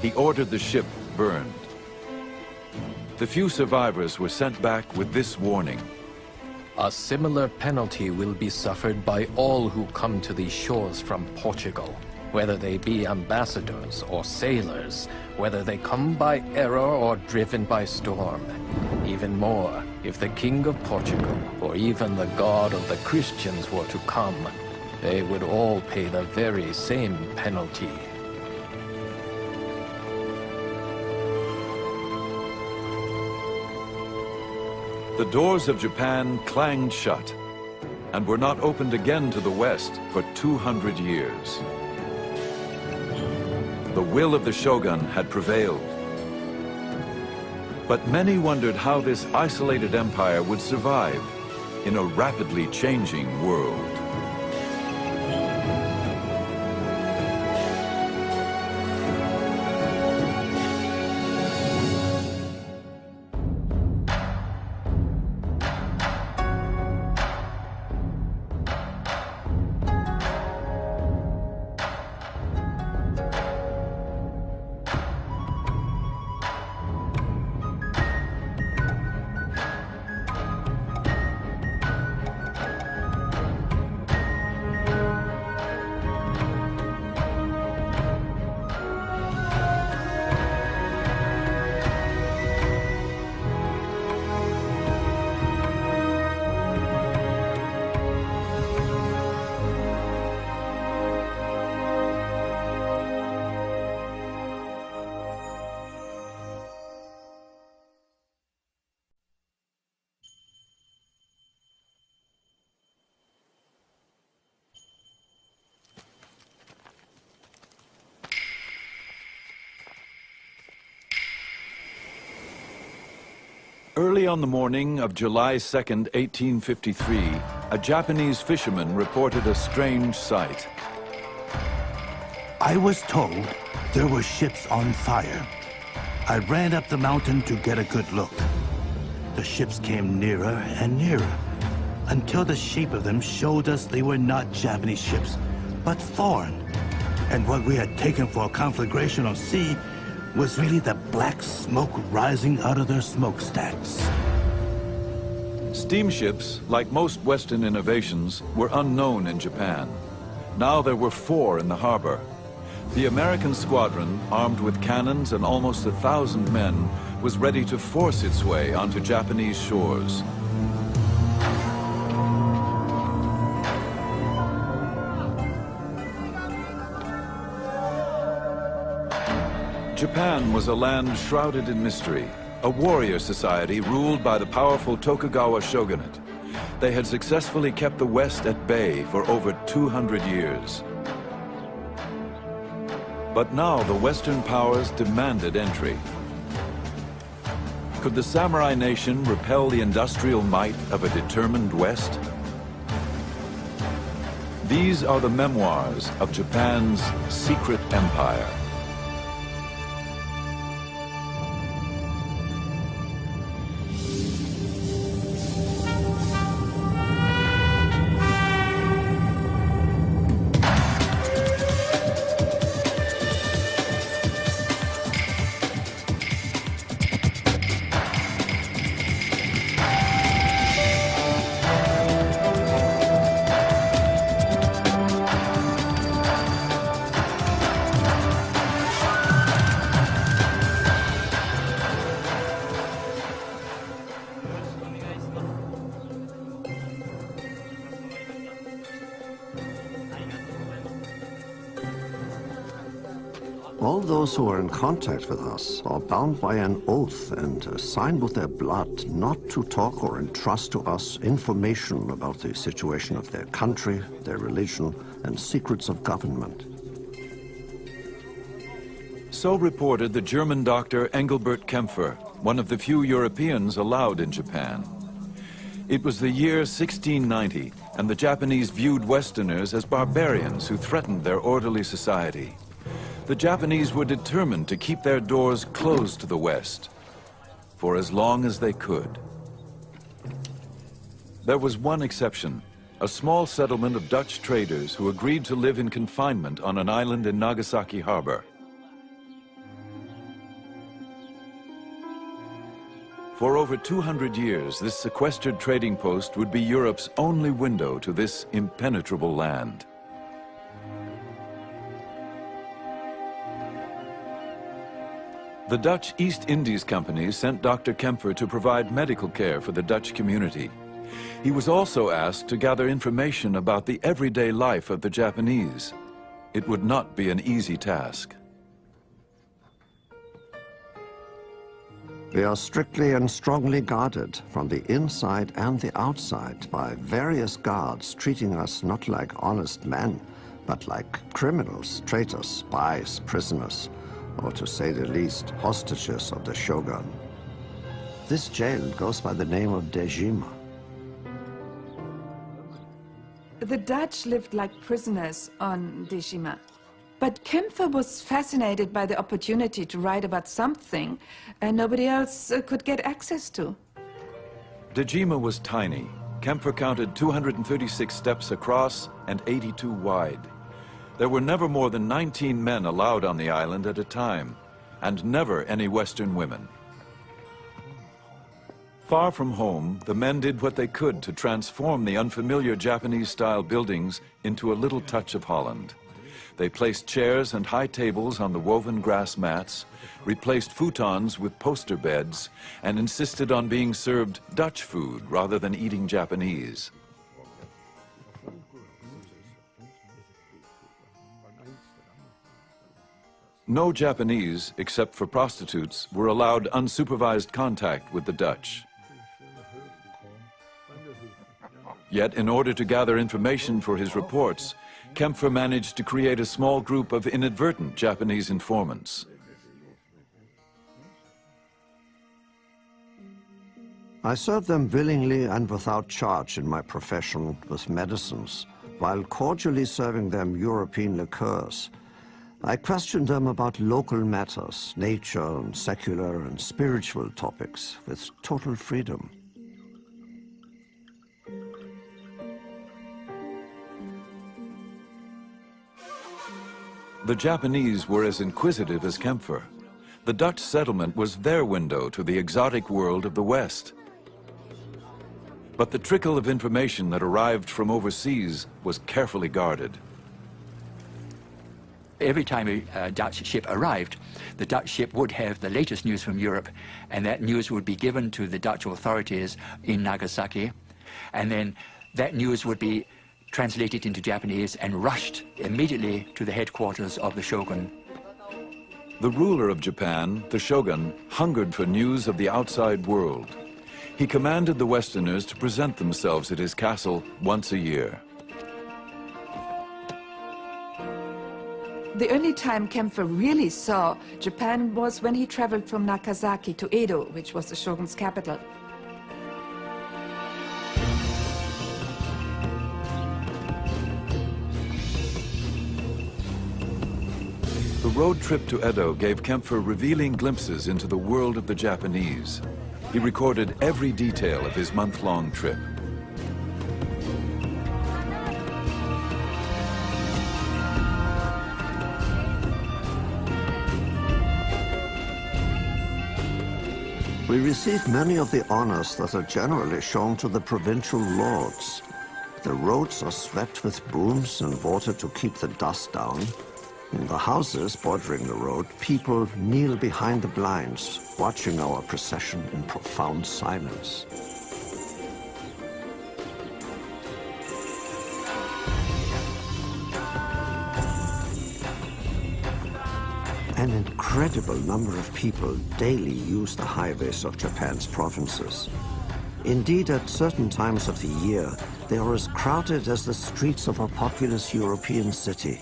He ordered the ship burned. The few survivors were sent back with this warning. A similar penalty will be suffered by all who come to these shores from Portugal, whether they be ambassadors or sailors, whether they come by error or driven by storm. Even more, if the King of Portugal, or even the God of the Christians were to come, they would all pay the very same penalty. The doors of Japan clanged shut and were not opened again to the West for 200 years. The will of the shogun had prevailed. But many wondered how this isolated empire would survive in a rapidly changing world. Early on the morning of July 2nd, 1853, a Japanese fisherman reported a strange sight. I was told there were ships on fire. I ran up the mountain to get a good look. The ships came nearer and nearer, until the shape of them showed us they were not Japanese ships, but foreign. And what we had taken for a conflagration of sea was really the black smoke rising out of their smokestacks. Steamships, like most Western innovations, were unknown in Japan. Now there were 4 in the harbor. The American squadron, armed with cannons and almost 1,000 men, was ready to force its way onto Japanese shores. Japan was a land shrouded in mystery, a warrior society ruled by the powerful Tokugawa shogunate. They had successfully kept the West at bay for over 200 years. But now the Western powers demanded entry. Could the samurai nation repel the industrial might of a determined West? These are the memoirs of Japan's secret empire. All those who are in contact with us are bound by an oath and signed with their blood not to talk or entrust to us information about the situation of their country, their religion, and secrets of government. So reported the German doctor Engelbert Kempfer, one of the few Europeans allowed in Japan. It was the year 1690, and the Japanese viewed Westerners as barbarians who threatened their orderly society. The Japanese were determined to keep their doors closed to the West for as long as they could. There was one exception, a small settlement of Dutch traders who agreed to live in confinement on an island in Nagasaki Harbor. For over 200 years, this sequestered trading post would be Europe's only window to this impenetrable land. The Dutch East Indies Company sent Dr. Kempfer to provide medical care for the Dutch community. He was also asked to gather information about the everyday life of the Japanese. It would not be an easy task. They are strictly and strongly guarded from the inside and the outside by various guards treating us not like honest men, but like criminals, traitors, spies, prisoners, or to say the least, hostages of the shogun. This jail goes by the name of Dejima. The Dutch lived like prisoners on Dejima. But Kempfer was fascinated by the opportunity to write about something nobody else could get access to. Dejima was tiny. Kempfer counted 236 steps across and 82 wide. There were never more than 19 men allowed on the island at a time, and never any Western women. Far from home, the men did what they could to transform the unfamiliar Japanese-style buildings into a little touch of Holland. They placed chairs and high tables on the woven grass mats, replaced futons with poster beds, and insisted on being served Dutch food rather than eating Japanese. No Japanese, except for prostitutes, were allowed unsupervised contact with the Dutch. Yet, in order to gather information for his reports, Kempfer managed to create a small group of inadvertent Japanese informants. I served them willingly and without charge in my profession with medicines, while cordially serving them European liqueurs. I questioned them about local matters, nature and secular and spiritual topics, with total freedom. The Japanese were as inquisitive as Kempfer. The Dutch settlement was their window to the exotic world of the West. But the trickle of information that arrived from overseas was carefully guarded. Every time a Dutch ship arrived, the Dutch ship would have the latest news from Europe, and that news would be given to the Dutch authorities in Nagasaki, and then that news would be translated into Japanese and rushed immediately to the headquarters of the shogun. The ruler of Japan, the shogun, hungered for news of the outside world. He commanded the Westerners to present themselves at his castle once a year. The only time Kempfer really saw Japan was when he traveled from Nagasaki to Edo, which was the shogun's capital. The road trip to Edo gave Kempfer revealing glimpses into the world of the Japanese. He recorded every detail of his month-long trip. We received many of the honors that are generally shown to the provincial lords. The roads are swept with brooms and water to keep the dust down. In the houses bordering the road, people kneel behind the blinds, watching our procession in profound silence. An incredible number of people daily use the highways of Japan's provinces. Indeed, at certain times of the year, they are as crowded as the streets of a populous European city.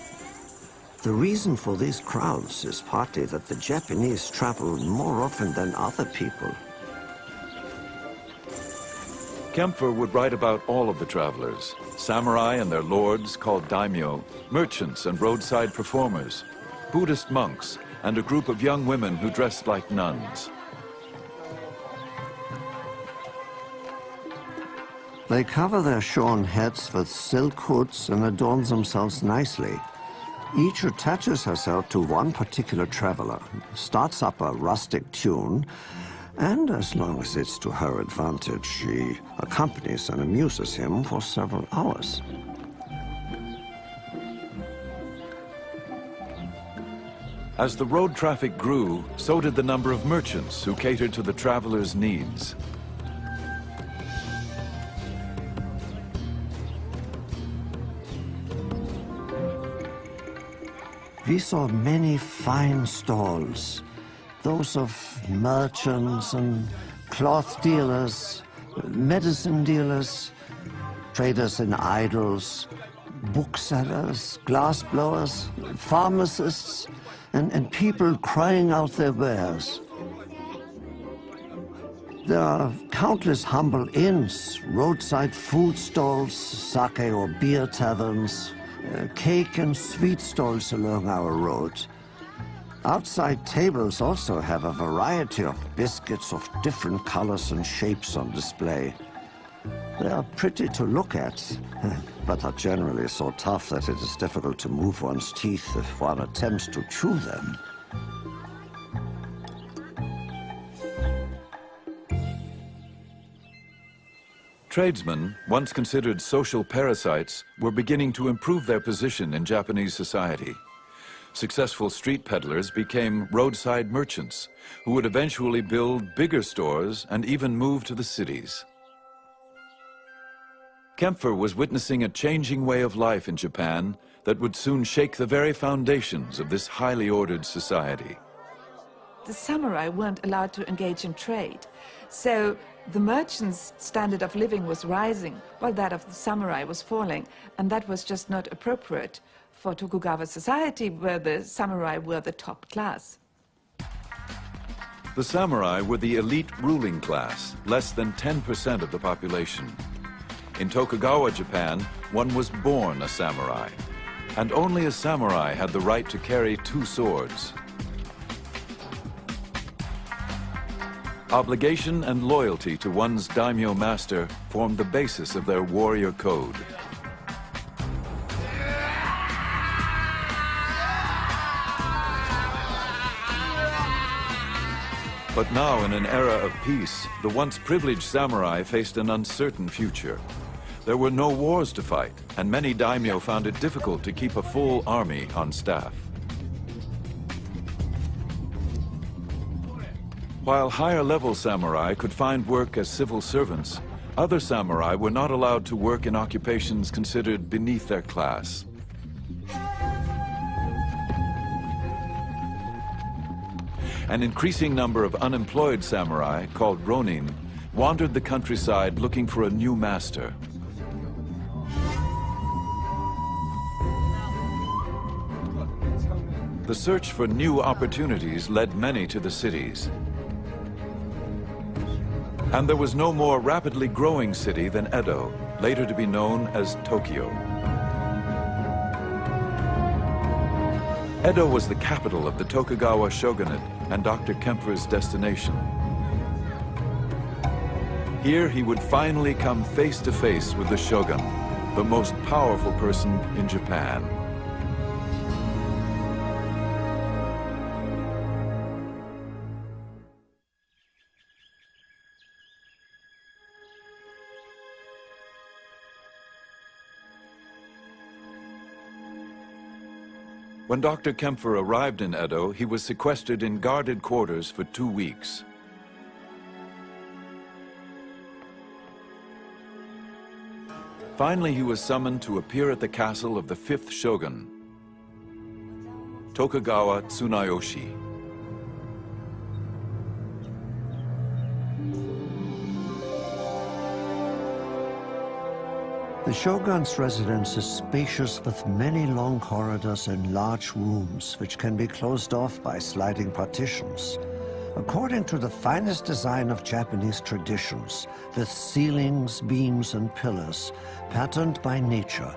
The reason for these crowds is partly that the Japanese travel more often than other people. Kempfer would write about all of the travelers, samurai and their lords called daimyo, merchants and roadside performers, Buddhist monks, and a group of young women who dressed like nuns. They cover their shorn heads with silk hoods and adorn themselves nicely. Each attaches herself to one particular traveler, starts up a rustic tune, and as long as it's to her advantage, she accompanies and amuses him for several hours. As the road traffic grew, so did the number of merchants who catered to the travelers' needs. We saw many fine stalls, those of merchants and cloth dealers, medicine dealers, traders in idols, booksellers, glassblowers, pharmacists, and people crying out their wares. There are countless humble inns, roadside food stalls, sake or beer taverns, cake and sweet stalls along our road. Outside tables also have a variety of biscuits of different colors and shapes on display. They are pretty to look at, but are generally so tough that it is difficult to move one's teeth if one attempts to chew them. Tradesmen, once considered social parasites, were beginning to improve their position in Japanese society. Successful street peddlers became roadside merchants, who would eventually build bigger stores and even move to the cities. Kempfer was witnessing a changing way of life in Japan that would soon shake the very foundations of this highly ordered society. The samurai weren't allowed to engage in trade, so the merchants' standard of living was rising, while that of the samurai was falling, and that was just not appropriate for Tokugawa society, where the samurai were the top class. The samurai were the elite ruling class, less than 10% of the population. In Tokugawa, Japan, one was born a samurai, and only a samurai had the right to carry 2 swords. Obligation and loyalty to one's daimyo master formed the basis of their warrior code. But now, in an era of peace, the once privileged samurai faced an uncertain future. There were no wars to fight, and many daimyo found it difficult to keep a full army on staff. While higher-level samurai could find work as civil servants, other samurai were not allowed to work in occupations considered beneath their class. An increasing number of unemployed samurai, called ronin, wandered the countryside looking for a new master. The search for new opportunities led many to the cities. And there was no more rapidly growing city than Edo, later to be known as Tokyo. Edo was the capital of the Tokugawa shogunate and Dr. Kempfer's destination. Here he would finally come face to face with the shogun, the most powerful person in Japan. When Dr. Kempfer arrived in Edo, he was sequestered in guarded quarters for 2 weeks. Finally, he was summoned to appear at the castle of the 5th shogun, Tokugawa Tsunayoshi. The shogun's residence is spacious with many long corridors and large rooms which can be closed off by sliding partitions. According to the finest design of Japanese traditions, with ceilings, beams, and pillars patterned by nature,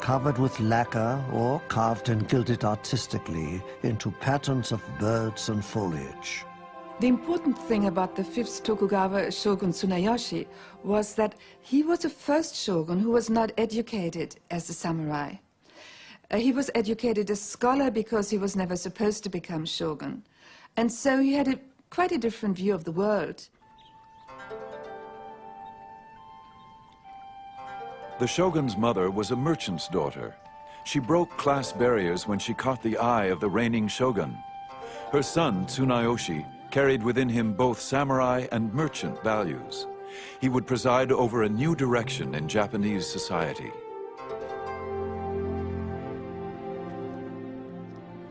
covered with lacquer or carved and gilded artistically into patterns of birds and foliage. The important thing about the 5th Tokugawa shogun Tsunayoshi was that he was the first shogun who was not educated as a samurai. He was educated as scholar because he was never supposed to become shogun. And so he had quite a different view of the world. The shogun's mother was a merchant's daughter. She broke class barriers when she caught the eye of the reigning shogun. Her son, Tsunayoshi, carried within him both samurai and merchant values. He would preside over a new direction in Japanese society.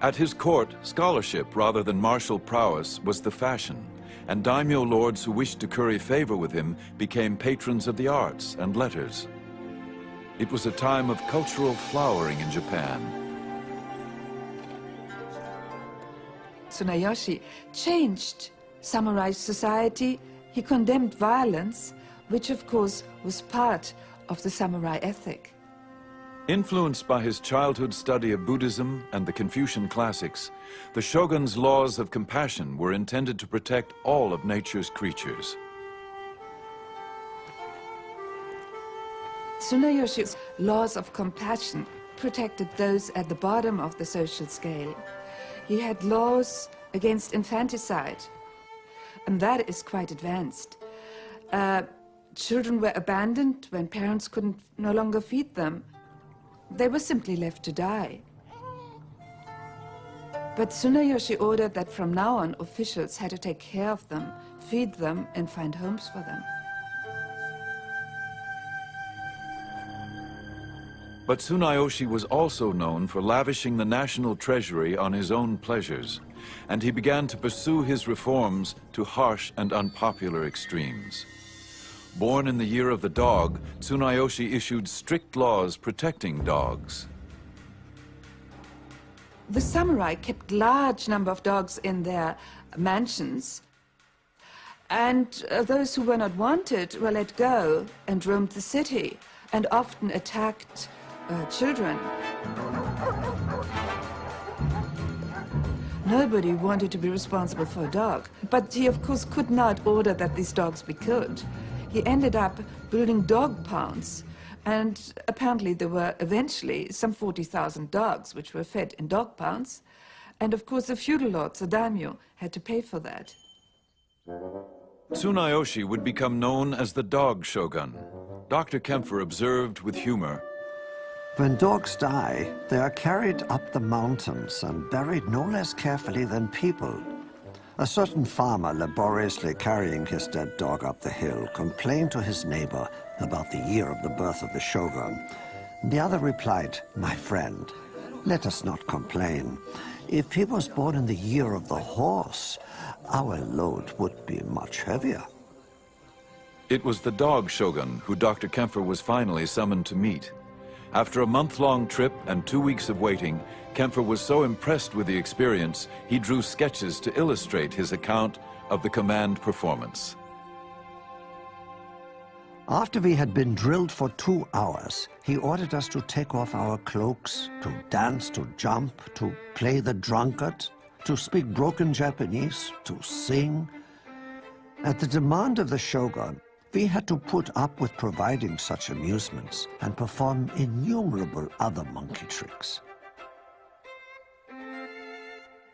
At his court, scholarship rather than martial prowess was the fashion, and daimyo lords who wished to curry favor with him became patrons of the arts and letters. It was a time of cultural flowering in Japan. Tsunayoshi changed samurai society. He condemned violence, which of course was part of the samurai ethic. Influenced by his childhood study of Buddhism and the Confucian classics, the shogun's laws of compassion were intended to protect all of nature's creatures. Tsunayoshi's laws of compassion protected those at the bottom of the social scale. He had laws against infanticide, and that is quite advanced. Children were abandoned when parents could no longer feed them. They were simply left to die. But Tsunayoshi ordered that from now on officials had to take care of them, feed them, and find homes for them. But Tsunayoshi was also known for lavishing the national treasury on his own pleasures, and he began to pursue his reforms to harsh and unpopular extremes. Born in the year of the dog, Tsunayoshi issued strict laws protecting dogs. The samurai kept large number of dogs in their mansions, And those who were not wanted were let go and roamed the city and often attacked children. Nobody wanted to be responsible for a dog, but he of course could not order that these dogs be killed. He ended up building dog pounds, and apparently there were eventually some 40,000 dogs which were fed in dog pounds, and of course the feudal lords, the daimyo, had to pay for that. Tsunayoshi would become known as the dog shogun. Dr. Kempfer observed with humor, when dogs die, they are carried up the mountains and buried no less carefully than people. A certain farmer laboriously carrying his dead dog up the hill complained to his neighbor about the year of the birth of the shogun. The other replied, "My friend, let us not complain. If he was born in the year of the horse, our load would be much heavier." It was the dog shogun who Dr. Kempfer was finally summoned to meet. After a month-long trip and 2 weeks of waiting, Kempfer was so impressed with the experience, he drew sketches to illustrate his account of the command performance. After we had been drilled for 2 hours, he ordered us to take off our cloaks, to dance, to jump, to play the drunkard, to speak broken Japanese, to sing. At the demand of the shogun, we had to put up with providing such amusements and perform innumerable other monkey tricks.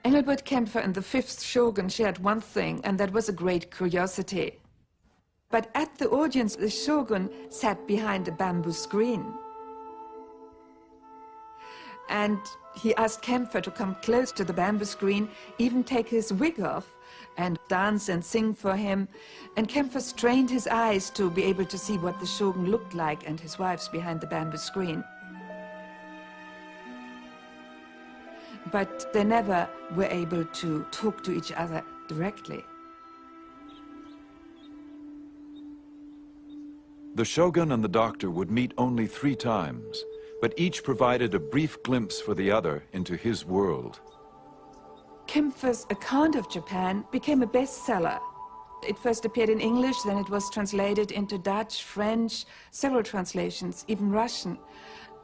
Engelbert Kempfer and the 5th shogun shared one thing, and that was a great curiosity. But at the audience, the shogun sat behind a bamboo screen. And he asked Kempfer to come close to the bamboo screen, even take his wig off, and dance and sing for him. And Kempfer strained his eyes to be able to see what the shogun looked like and his wives behind the bamboo screen. But they never were able to talk to each other directly. The shogun and the doctor would meet only 3 times, but each provided a brief glimpse for the other into his world. Kempfer's account of Japan became a bestseller. It first appeared in English, then it was translated into Dutch, French, several translations, even Russian.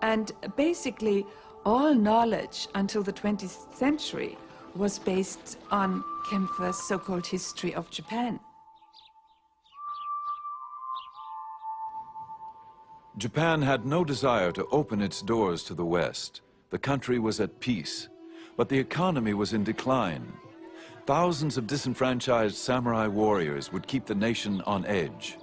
And basically, all knowledge until the 20th century was based on Kempfer's so-called history of Japan. Japan had no desire to open its doors to the West. The country was at peace, but the economy was in decline. Thousands of disenfranchised samurai warriors would keep the nation on edge.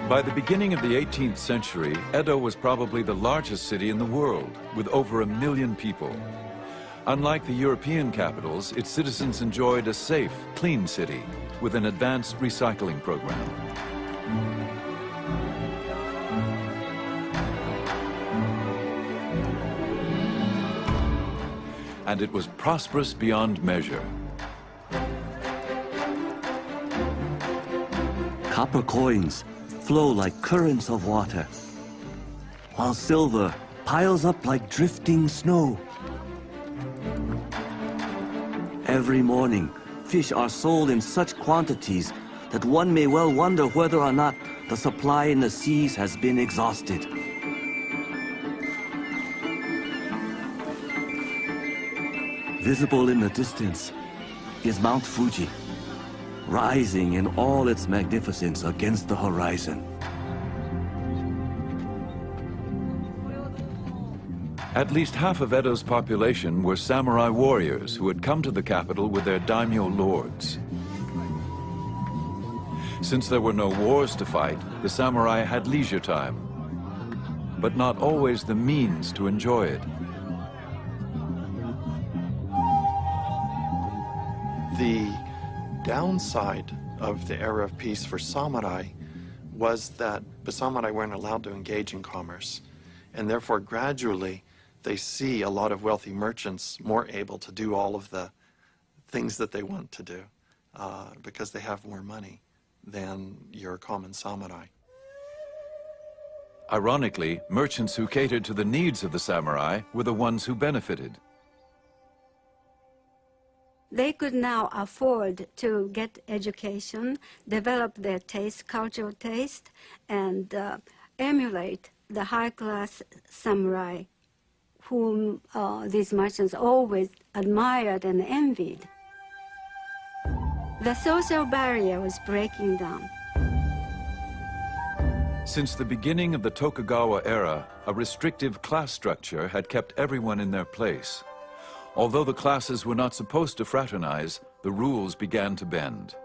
By the beginning of the 18th century, Edo was probably the largest city in the world, with over 1 million people. Unlike the European capitals, its citizens enjoyed a safe, clean city with an advanced recycling program. And it was prosperous beyond measure. Copper coins flow like currents of water, while silver piles up like drifting snow. Every morning, fish are sold in such quantities that one may well wonder whether or not the supply in the seas has been exhausted. Visible in the distance is Mount Fuji, rising in all its magnificence against the horizon. At least half of Edo's population were samurai warriors who had come to the capital with their daimyo lords. Since there were no wars to fight, the samurai had leisure time, but not always the means to enjoy it. The downside of the era of peace for samurai was that the samurai weren't allowed to engage in commerce, and therefore gradually they see a lot of wealthy merchants more able to do all of the things that they want to do because they have more money than your common samurai. Ironically, merchants who catered to the needs of the samurai were the ones who benefited. They could now afford to get education, develop their taste, cultural taste, and emulate the high-class samurai whom these merchants always admired and envied. The social barrier was breaking down. Since the beginning of the Tokugawa era, a restrictive class structure had kept everyone in their place. Although the classes were not supposed to fraternize, the rules began to bend.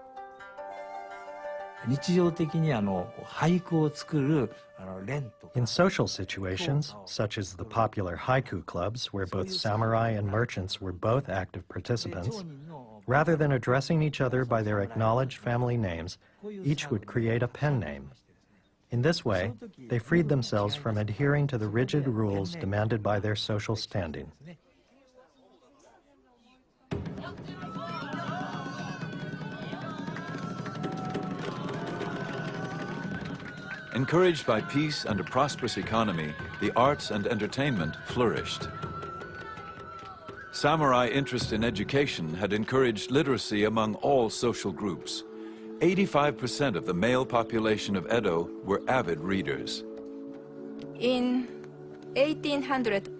In social situations, such as the popular haiku clubs, where both samurai and merchants were both active participants, rather than addressing each other by their acknowledged family names, each would create a pen name. In this way, they freed themselves from adhering to the rigid rules demanded by their social standing. Encouraged by peace and a prosperous economy, the arts and entertainment flourished. Samurai interest in education had encouraged literacy among all social groups. 85% of the male population of Edo were avid readers. In 1800,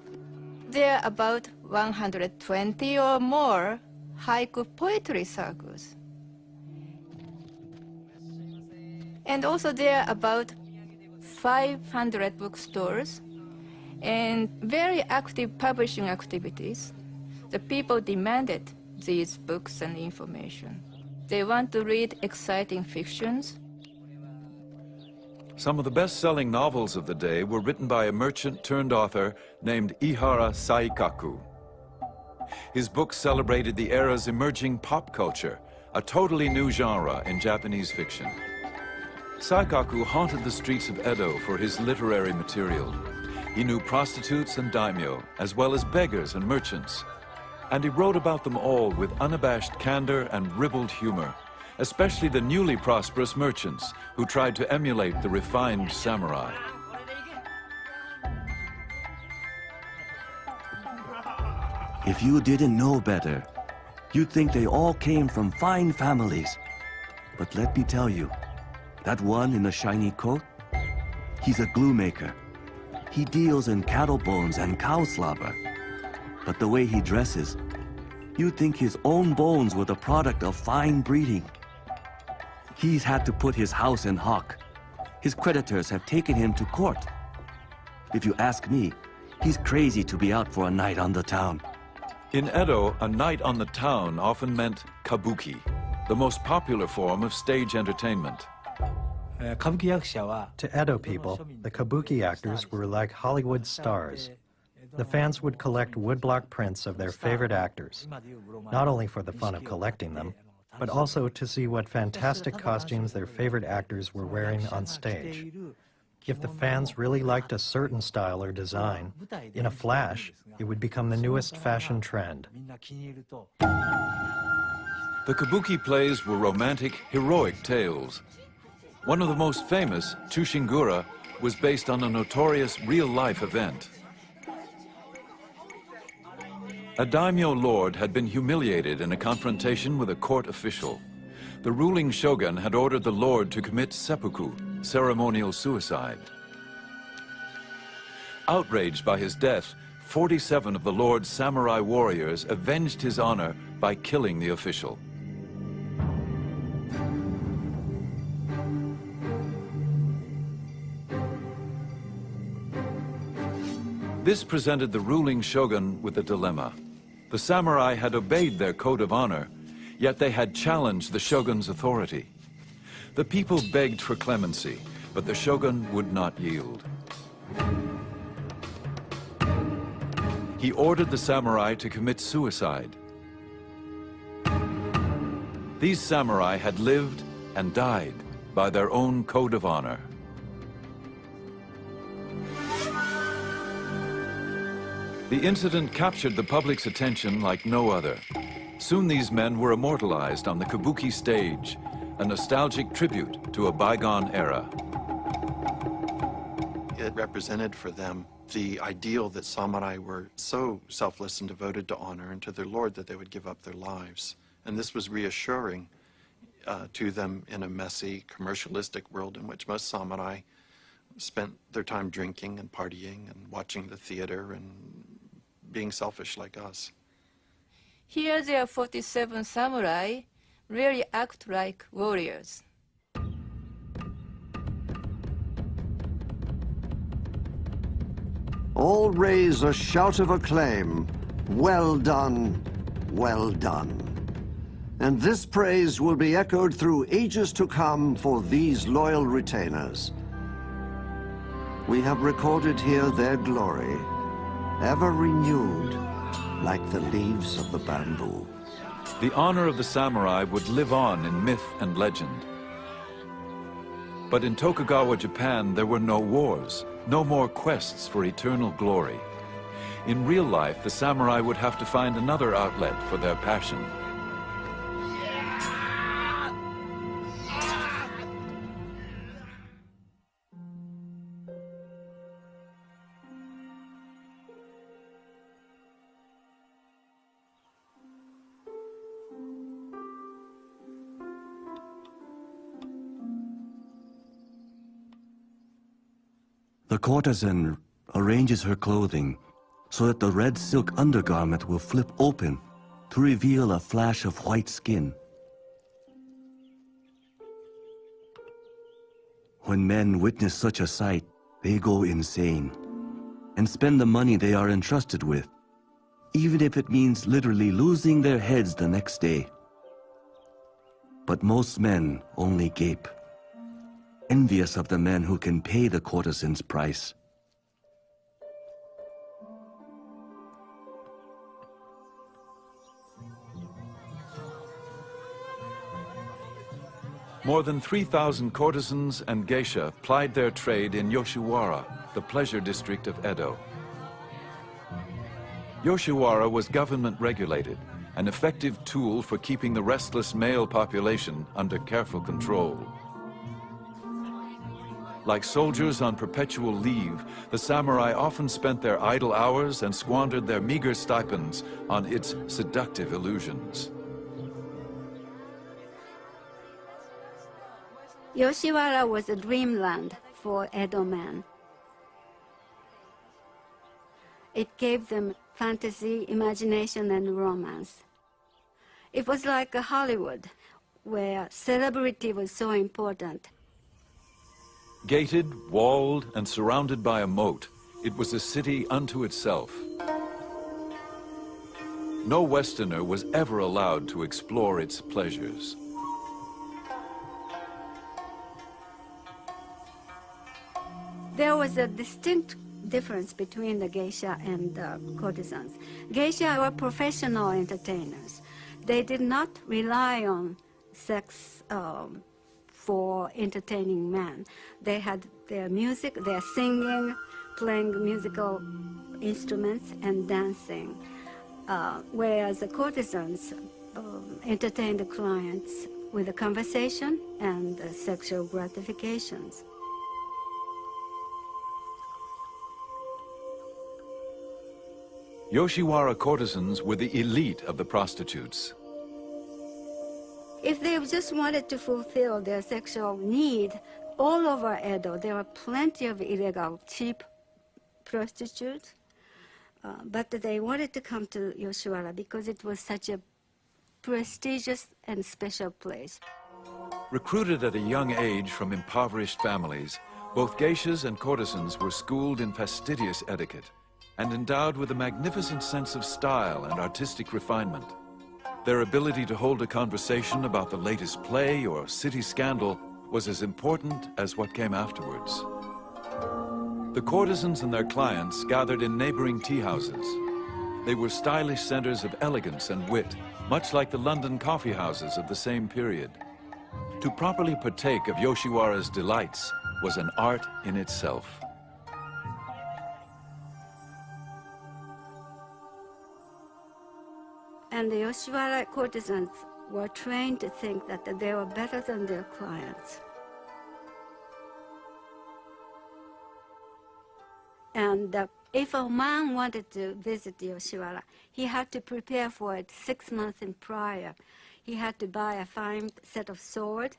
there are about 120 or more haiku poetry circles. And also there are about 500 bookstores and very active publishing activities. The people demanded these books and information. They want to read exciting fictions. Some of the best-selling novels of the day were written by a merchant-turned-author named Ihara Saikaku. His books celebrated the era's emerging pop culture, a totally new genre in Japanese fiction. Saikaku haunted the streets of Edo for his literary material. He knew prostitutes and daimyo, as well as beggars and merchants. And he wrote about them all with unabashed candor and ribald humor, especially the newly prosperous merchants who tried to emulate the refined samurai. If you didn't know better, you'd think they all came from fine families. But let me tell you, that one in the shiny coat, he's a glue maker. He deals in cattle bones and cow slobber. But the way he dresses, you'd think his own bones were the product of fine breeding. He's had to put his house in hock. His creditors have taken him to court. If you ask me, he's crazy to be out for a night on the town. In Edo, a night on the town often meant kabuki, the most popular form of stage entertainment. To Edo people, the kabuki actors were like Hollywood stars. The fans would collect woodblock prints of their favorite actors, not only for the fun of collecting them, but also to see what fantastic costumes their favorite actors were wearing on stage. If the fans really liked a certain style or design, in a flash, it would become the newest fashion trend. The kabuki plays were romantic, heroic tales. One of the most famous, Chushingura, was based on a notorious real-life event. A daimyo lord had been humiliated in a confrontation with a court official. The ruling shogun had ordered the lord to commit seppuku, ceremonial suicide. Outraged by his death, 47 of the lord's samurai warriors avenged his honor by killing the official. This presented the ruling shogun with a dilemma. The samurai had obeyed their code of honor, yet they had challenged the shogun's authority. The people begged for clemency, but the shogun would not yield. He ordered the samurai to commit suicide. These samurai had lived and died by their own code of honor. The incident captured the public's attention like no other. Soon these men were immortalized on the kabuki stage, a nostalgic tribute to a bygone era. It represented for them the ideal that samurai were so selfless and devoted to honor and to their lord that they would give up their lives. And this was reassuring to them in a messy, commercialistic world in which most samurai spent their time drinking and partying and watching the theater and being selfish like us. Here there are 47 samurai really act like warriors. All raise a shout of acclaim. Well done, well done. And this praise will be echoed through ages to come for these loyal retainers. We have recorded here their glory, ever renewed like the leaves of the bamboo. The honor of the samurai would live on in myth and legend. But in Tokugawa, Japan, there were no wars, no more quests for eternal glory. In real life, the samurai would have to find another outlet for their passion. The courtesan arranges her clothing so that the red silk undergarment will flip open to reveal a flash of white skin. When men witness such a sight, they go insane and spend the money they are entrusted with, even if it means literally losing their heads the next day. But most men only gape, envious of the men who can pay the courtesan's price. More than 3,000 courtesans and geisha plied their trade in Yoshiwara, the pleasure district of Edo. Yoshiwara was government regulated, an effective tool for keeping the restless male population under careful control. Like soldiers on perpetual leave, the samurai often spent their idle hours and squandered their meager stipends on its seductive illusions. Yoshiwara was a dreamland for Edo men. It gave them fantasy, imagination, and romance. It was like a Hollywood, where celebrity was so important. Gated, walled, and surrounded by a moat, it was a city unto itself. No Westerner was ever allowed to explore its pleasures. There was a distinct difference between the geisha and the courtesans. Geisha were professional entertainers. They did not rely on sex for entertaining men. They had their music, their singing, playing musical instruments, and dancing. Whereas the courtesans entertained the clients with a conversation and sexual gratifications. Yoshiwara courtesans were the elite of the prostitutes. If they just wanted to fulfill their sexual need, all over Edo, there were plenty of illegal, cheap prostitutes. But they wanted to come to Yoshiwara because it was such a prestigious and special place. Recruited at a young age from impoverished families, both geishas and courtesans were schooled in fastidious etiquette and endowed with a magnificent sense of style and artistic refinement. Their ability to hold a conversation about the latest play or city scandal was as important as what came afterwards. The courtesans and their clients gathered in neighboring tea houses. They were stylish centers of elegance and wit, much like the London coffee houses of the same period. To properly partake of Yoshiwara's delights was an art in itself. And the Yoshiwara courtesans were trained to think that they were better than their clients. And if a man wanted to visit Yoshiwara, he had to prepare for it 6 months in prior. He had to buy a fine set of sword.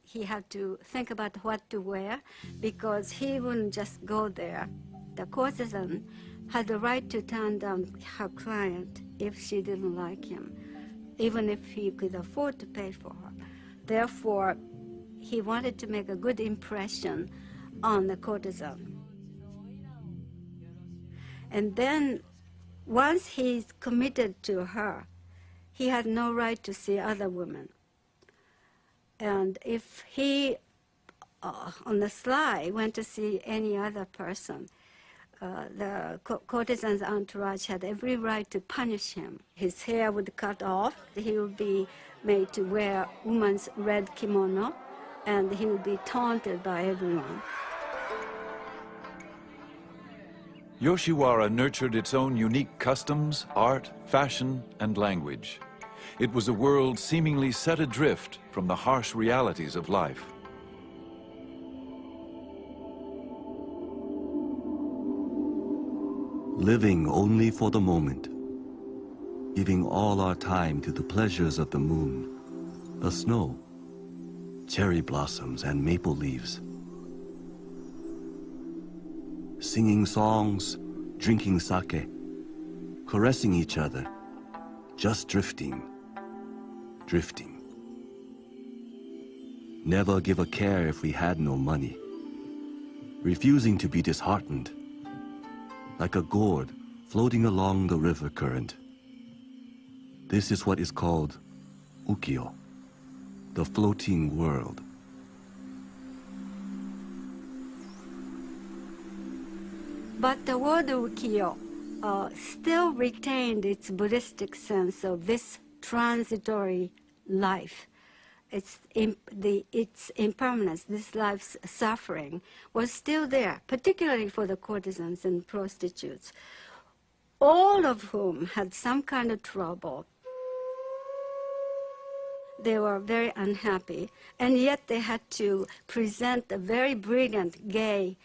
He had to think about what to wear, because he wouldn't just go there. The courtesan had the right to turn down her client if she didn't like him, even if he could afford to pay for her. Therefore, he wanted to make a good impression on the courtesan. And then, once he's committed to her, he had no right to see other women. And if he, on the sly, went to see any other person, the courtesan's entourage had every right to punish him. His hair would cut off, he would be made to wear woman's red kimono, and he would be taunted by everyone. Yoshiwara nurtured its own unique customs, art, fashion, and language. It was a world seemingly set adrift from the harsh realities of life. Living only for the moment, giving all our time to the pleasures of the moon, the snow, cherry blossoms, and maple leaves. Singing songs, drinking sake, caressing each other, just drifting, drifting. Never give a care if we had no money, refusing to be disheartened, like a gourd floating along the river current. This is what is called ukiyo, the floating world. But the word ukiyo still retained its Buddhistic sense of this transitory life. Its impermanence, this life's suffering, was still there, particularly for the courtesans and prostitutes, all of whom had some kind of trouble. They were very unhappy, and yet they had to present a very brilliant, gay,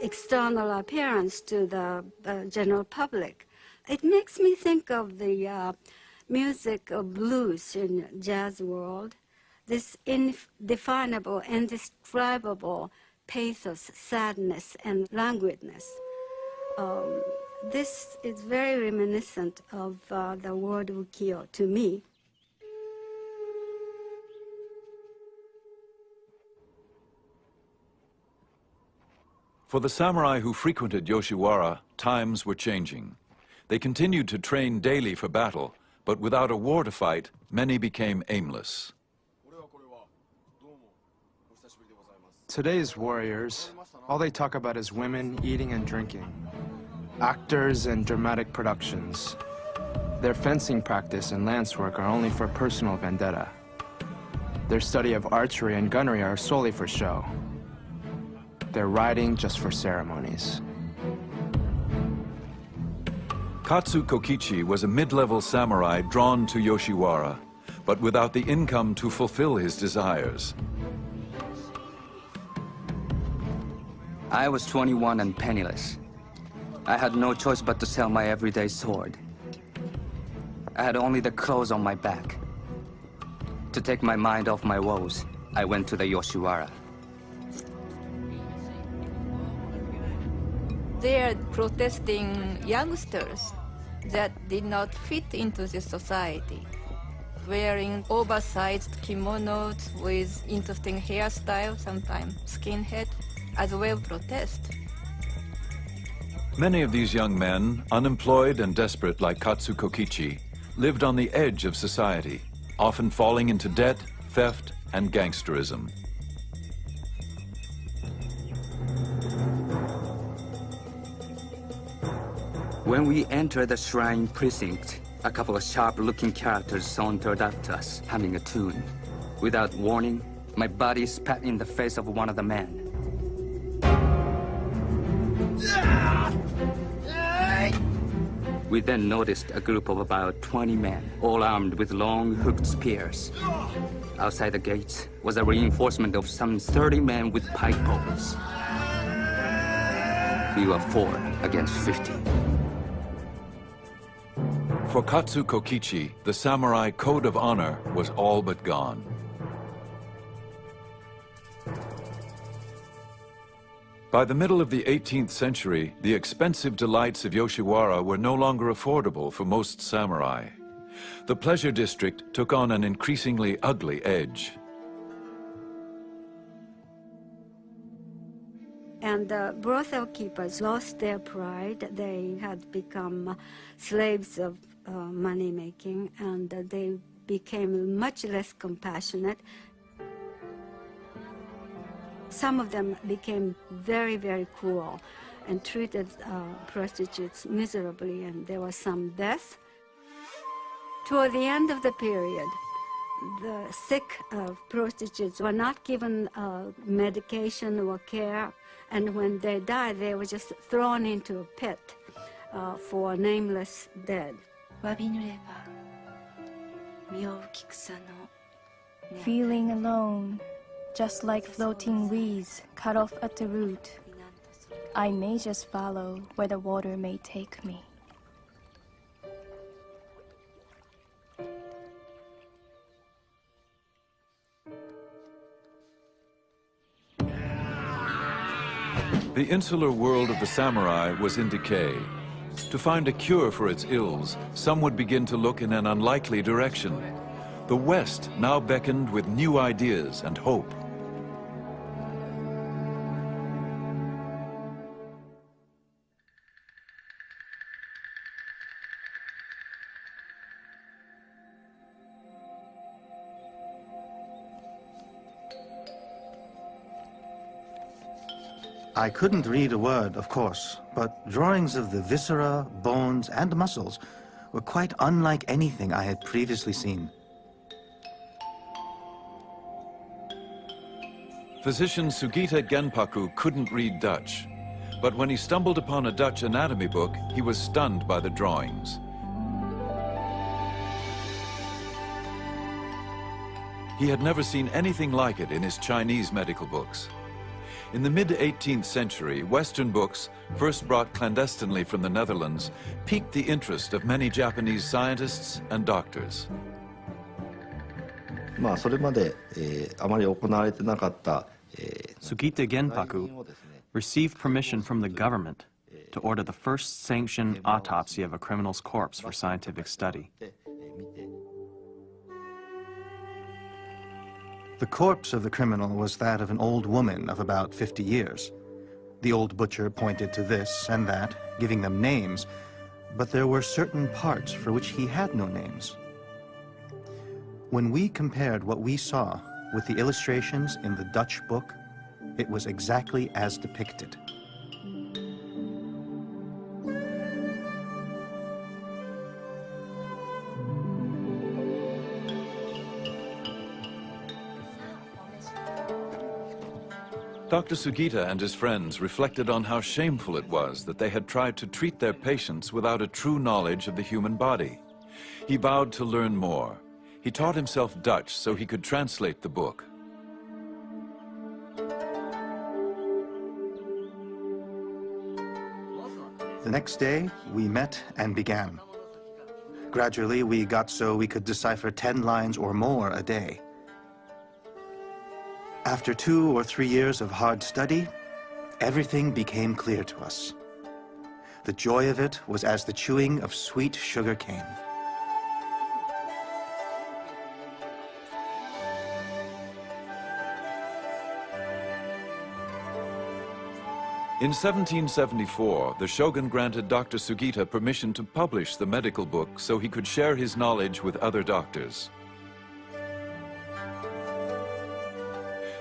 external appearance to the general public. It makes me think of the music of blues in jazz world, this indefinable, indescribable pathos, sadness, and languidness. This is very reminiscent of the word ukiyo to me. For the samurai who frequented Yoshiwara, times were changing. They continued to train daily for battle, but without a war to fight, many became aimless. Today's warriors, all they talk about is women, eating and drinking, actors and dramatic productions. Their fencing practice and lance work are only for personal vendetta. Their study of archery and gunnery are solely for show. Their riding just for ceremonies. Katsu Kokichi was a mid-level samurai drawn to Yoshiwara, but without the income to fulfill his desires. I was 21 and penniless. I had no choice but to sell my everyday sword. I had only the clothes on my back. To take my mind off my woes, I went to the Yoshiwara. They are protesting youngsters that did not fit into the society, wearing oversized kimonos with interesting hairstyle, sometimes skinhead, as well protest. Many of these young men, unemployed and desperate like Katsu Kokichi, lived on the edge of society, often falling into debt, theft, and gangsterism. When we entered the shrine precinct, a couple of sharp-looking characters sauntered up to us, humming a tune. Without warning, my body spat in the face of one of the men. We then noticed a group of about 20 men, all armed with long hooked spears. Outside the gates was a reinforcement of some 30 men with pike poles. We were 4 against 50. For Katsu Kokichi, the samurai code of honor was all but gone. By the middle of the 18th century, the expensive delights of Yoshiwara were no longer affordable for most samurai. The pleasure district took on an increasingly ugly edge. And the brothel keepers lost their pride. They had become slaves of money-making, and they became much less compassionate. Some of them became very, very cruel and treated prostitutes miserably, and there was some death. Toward the end of the period, the sick prostitutes were not given medication or care, and when they died, they were just thrown into a pit for nameless dead. Feeling alone, just like floating weeds cut off at the root, I may just follow where the water may take me. The insular world of the samurai was in decay. To find a cure for its ills, some would begin to look in an unlikely direction. The West now beckoned with new ideas and hope. I couldn't read a word, of course, but drawings of the viscera, bones, and muscles were quite unlike anything I had previously seen. Physician Sugita Genpaku couldn't read Dutch, but when he stumbled upon a Dutch anatomy book, he was stunned by the drawings. He had never seen anything like it in his Chinese medical books. In the mid-18th century, Western books, first brought clandestinely from the Netherlands, piqued the interest of many Japanese scientists and doctors. Sugita Genpaku received permission from the government to order the first sanctioned autopsy of a criminal's corpse for scientific study. The corpse of the criminal was that of an old woman of about 50 years. The old butcher pointed to this and that, giving them names, but there were certain parts for which he had no names. When we compared what we saw with the illustrations in the Dutch book, it was exactly as depicted. Dr. Sugita and his friends reflected on how shameful it was that they had tried to treat their patients without a true knowledge of the human body. He vowed to learn more. He taught himself Dutch so he could translate the book. The next day, we met and began. Gradually, we got so we could decipher 10 lines or more a day. After 2 or 3 years of hard study, everything became clear to us. The joy of it was as the chewing of sweet sugar cane. In 1774, the shogun granted Dr. Sugita permission to publish the medical book so he could share his knowledge with other doctors.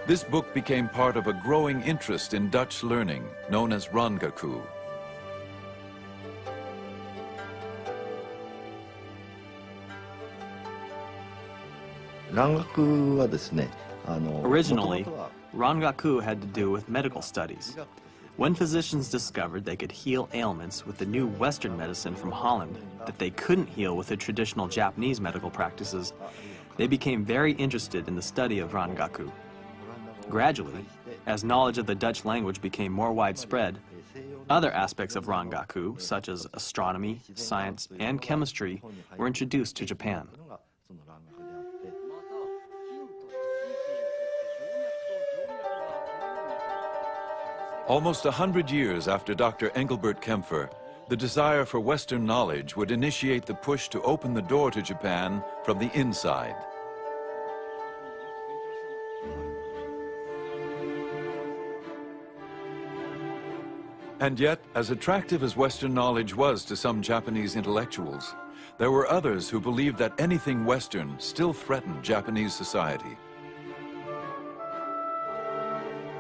This book became part of a growing interest in Dutch learning, known as Rangaku. Originally, Rangaku had to do with medical studies. When physicians discovered they could heal ailments with the new Western medicine from Holland that they couldn't heal with the traditional Japanese medical practices, they became very interested in the study of Rangaku. Gradually, as knowledge of the Dutch language became more widespread, other aspects of Rangaku, such as astronomy, science, and chemistry, were introduced to Japan. Almost 100 years after Dr. Engelbert Kempfer, the desire for Western knowledge would initiate the push to open the door to Japan from the inside. And yet, as attractive as Western knowledge was to some Japanese intellectuals, there were others who believed that anything Western still threatened Japanese society.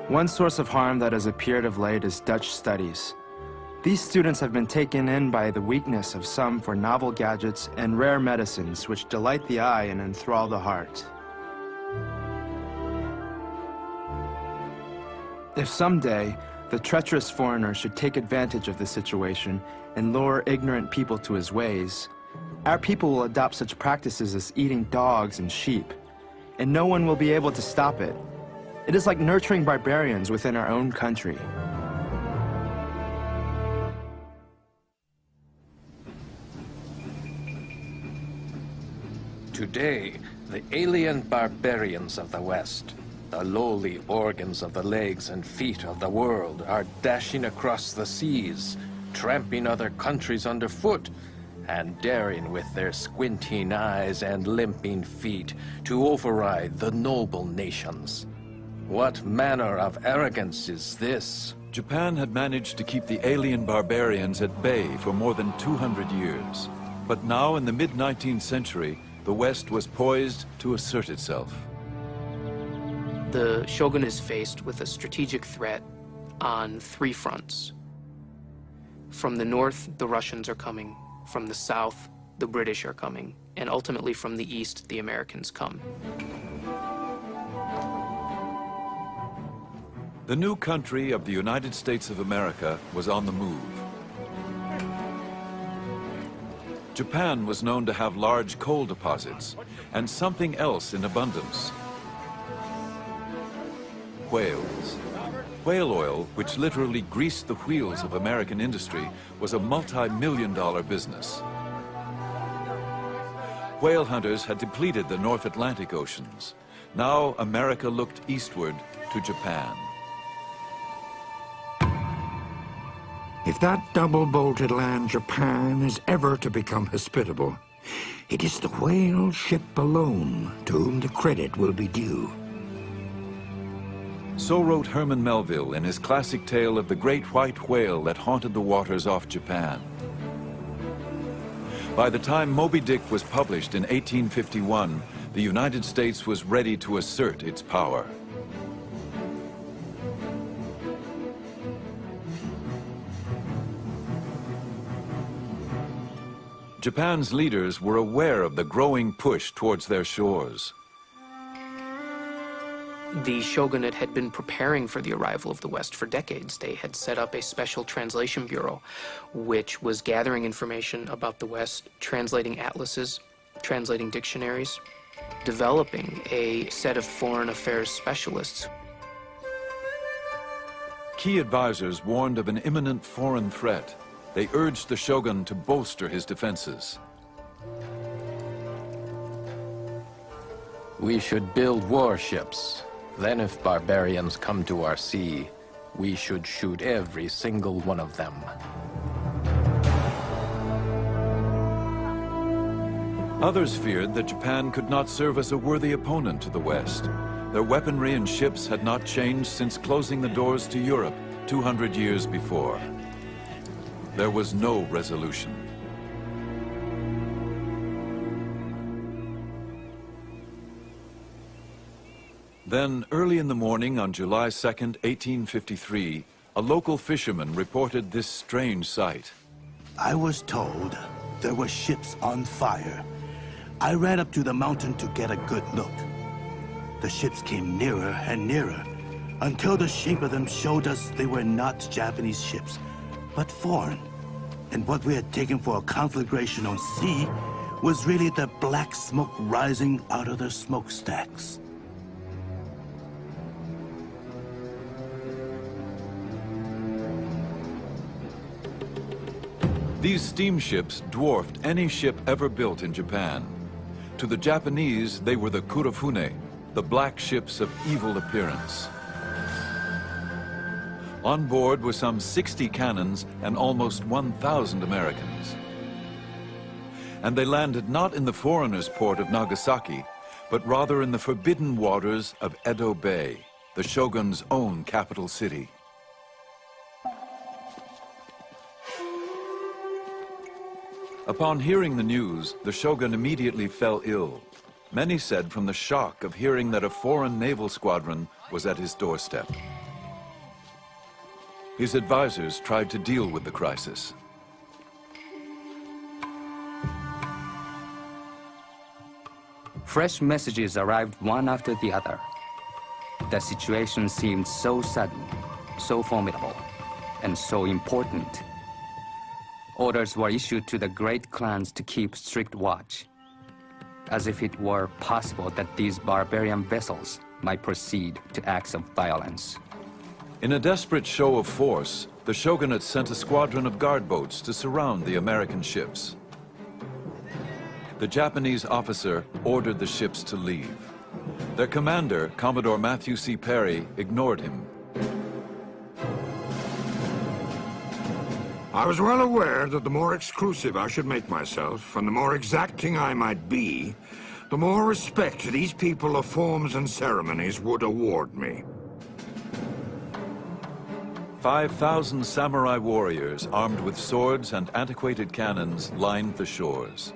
One source of harm that has appeared of late is Dutch studies. These students have been taken in by the weakness of some for novel gadgets and rare medicines which delight the eye and enthrall the heart. If someday the treacherous foreigner should take advantage of the situation and lure ignorant people to his ways, our people will adopt such practices as eating dogs and sheep, and no one will be able to stop it. It is like nurturing barbarians within our own country. Today, the alien barbarians of the West, the lowly organs of the legs and feet of the world, are dashing across the seas, tramping other countries underfoot, and daring with their squinting eyes and limping feet to override the noble nations. What manner of arrogance is this? Japan had managed to keep the alien barbarians at bay for more than 200 years. But now, in the mid-19th century, the West was poised to assert itself. The shogun is faced with a strategic threat on three fronts. From the north, the Russians are coming. From the south, the British are coming. And ultimately, from the east, the Americans come. The new country of the United States of America was on the move. Japan was known to have large coal deposits and something else in abundance: whales. Whale oil, which literally greased the wheels of American industry, was a multi-million-dollar business. Whale hunters had depleted the North Atlantic oceans. Now America looked eastward to Japan. If that double-bolted land Japan is ever to become hospitable, it is the whale ship alone to whom the credit will be due. So wrote Herman Melville in his classic tale of the great white whale that haunted the waters off Japan. By the time Moby Dick was published in 1851, the United States was ready to assert its power. Japan's leaders were aware of the growing push towards their shores. The shogunate had been preparing for the arrival of the West for decades. They had set up a special translation bureau, which was gathering information about the West, translating atlases, translating dictionaries, developing a set of foreign affairs specialists. Key advisors warned of an imminent foreign threat. They urged the shogun to bolster his defenses. We should build warships. Then if barbarians come to our sea, we should shoot every single one of them. Others feared that Japan could not serve as a worthy opponent to the West. Their weaponry and ships had not changed since closing the doors to Europe 200 years before. There was no resolution. Then, early in the morning on July 2nd, 1853, a local fisherman reported this strange sight. I was told there were ships on fire. I ran up to the mountain to get a good look. The ships came nearer and nearer. until the shape of them showed us they were not Japanese ships, but foreign. And what we had taken for a conflagration on sea was really the black smoke rising out of their smokestacks. These steamships dwarfed any ship ever built in Japan. To the Japanese, they were the Kurofune, the black ships of evil appearance. On board were some 60 cannons and almost 1,000 Americans. And they landed not in the foreigners' port of Nagasaki, but rather in the forbidden waters of Edo Bay, the shogun's own capital city. Upon hearing the news, the shogun immediately fell ill. Many said from the shock of hearing that a foreign naval squadron was at his doorstep. His advisors tried to deal with the crisis. Fresh messages arrived one after the other. The situation seemed so sudden, so formidable, and so important. Orders were issued to the great clans to keep strict watch, as if it were possible that these barbarian vessels might proceed to acts of violence. In a desperate show of force, the shogunate sent a squadron of guard boats to surround the American ships. The Japanese officer ordered the ships to leave. Their commander, Commodore Matthew C. Perry, ignored him. I was well aware that the more exclusive I should make myself, and the more exacting I might be, the more respect these people of forms and ceremonies would award me. 5,000 samurai warriors armed with swords and antiquated cannons lined the shores.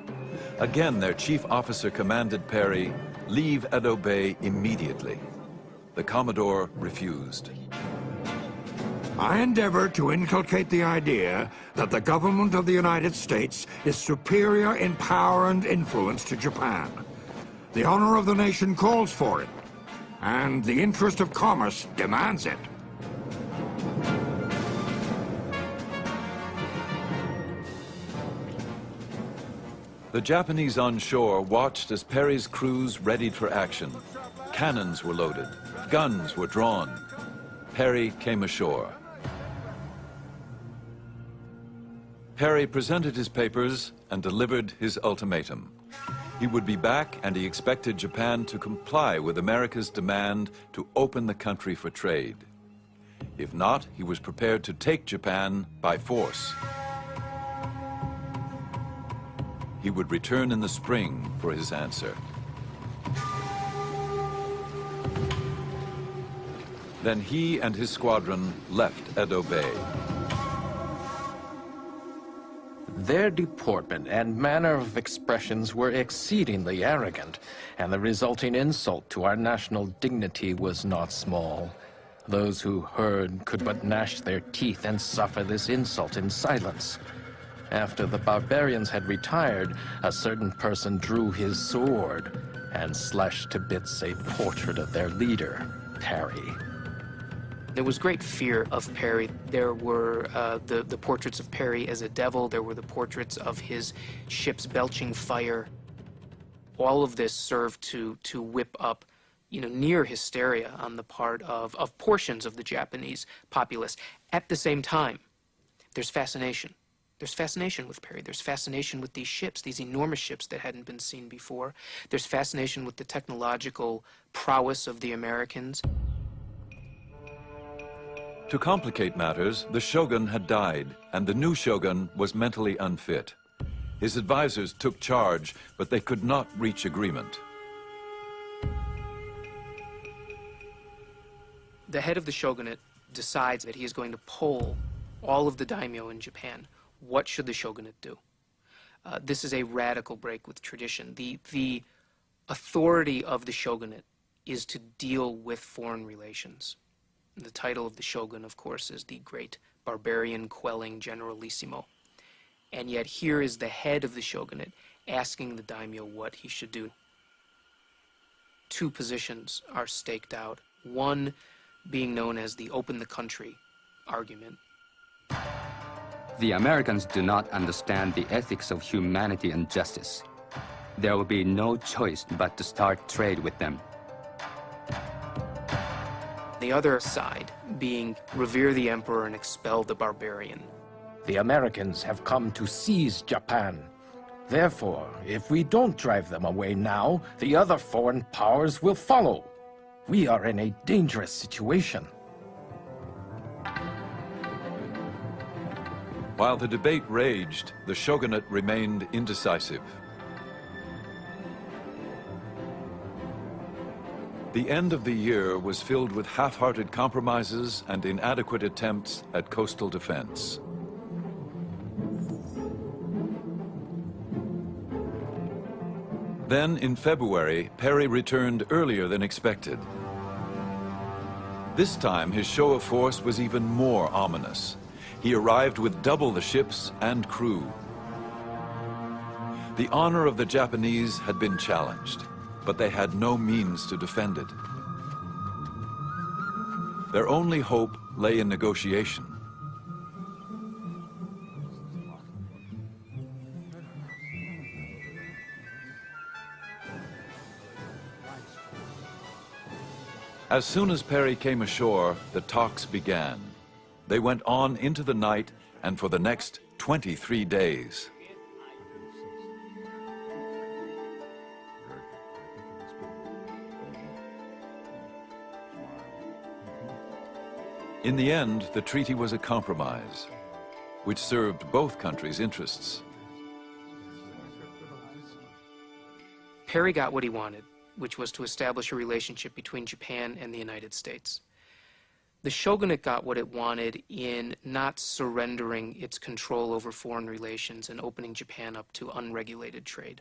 Again, their chief officer commanded Perry, leave Edo Bay immediately. The Commodore refused. I endeavor to inculcate the idea that the government of the United States is superior in power and influence to Japan. The honor of the nation calls for it, and the interest of commerce demands it. The Japanese on shore watched as Perry's crews readied for action. Cannons were loaded, guns were drawn. Perry came ashore. Perry presented his papers and delivered his ultimatum. He would be back, and he expected Japan to comply with America's demand to open the country for trade. If not, he was prepared to take Japan by force. He would return in the spring for his answer. Then he and his squadron left Edo Bay. Their deportment and manner of expressions were exceedingly arrogant, and the resulting insult to our national dignity was not small. Those who heard could but gnash their teeth and suffer this insult in silence. After the barbarians had retired, a certain person drew his sword and slashed to bits a portrait of their leader, Perry. There was great fear of Perry. There were the portraits of Perry as a devil. There were the portraits of his ships belching fire. All of this served to whip up, near hysteria on the part of portions of the Japanese populace. At the same time, there's fascination. There's fascination with Perry. There's fascination with these ships, these enormous ships that hadn't been seen before. There's fascination with the technological prowess of the Americans. To complicate matters, the shogun had died, and the new shogun was mentally unfit. His advisors took charge, but they could not reach agreement. The head of the shogunate decides that he is going to poll all of the daimyo in Japan. What should the shogunate do? This is a radical break with tradition. The authority of the shogunate is to deal with foreign relations. The title of the shogun, of course, is the great barbarian quelling generalissimo. And yet here is the head of the shogunate asking the daimyo what he should do. Two positions are staked out. One, being known as the open the country argument. The Americans do not understand the ethics of humanity and justice. There will be no choice but to start trade with them. The other side being revere the emperor and expel the barbarian. The Americans have come to seize Japan. Therefore, if we don't drive them away now, the other foreign powers will follow. We are in a dangerous situation. While the debate raged, the shogunate remained indecisive. The end of the year was filled with half-hearted compromises and inadequate attempts at coastal defense. Then, in February, Perry returned earlier than expected. This time, his show of force was even more ominous. He arrived with double the ships and crew. The honor of the Japanese had been challenged, but they had no means to defend it. Their only hope lay in negotiation. As soon as Perry came ashore, the talks began. They went on into the night and for the next 23 days. In the end, the treaty was a compromise, which served both countries' interests. Perry got what he wanted, which was to establish a relationship between Japan and the United States. The shogunate got what it wanted in not surrendering its control over foreign relations and opening Japan up to unregulated trade.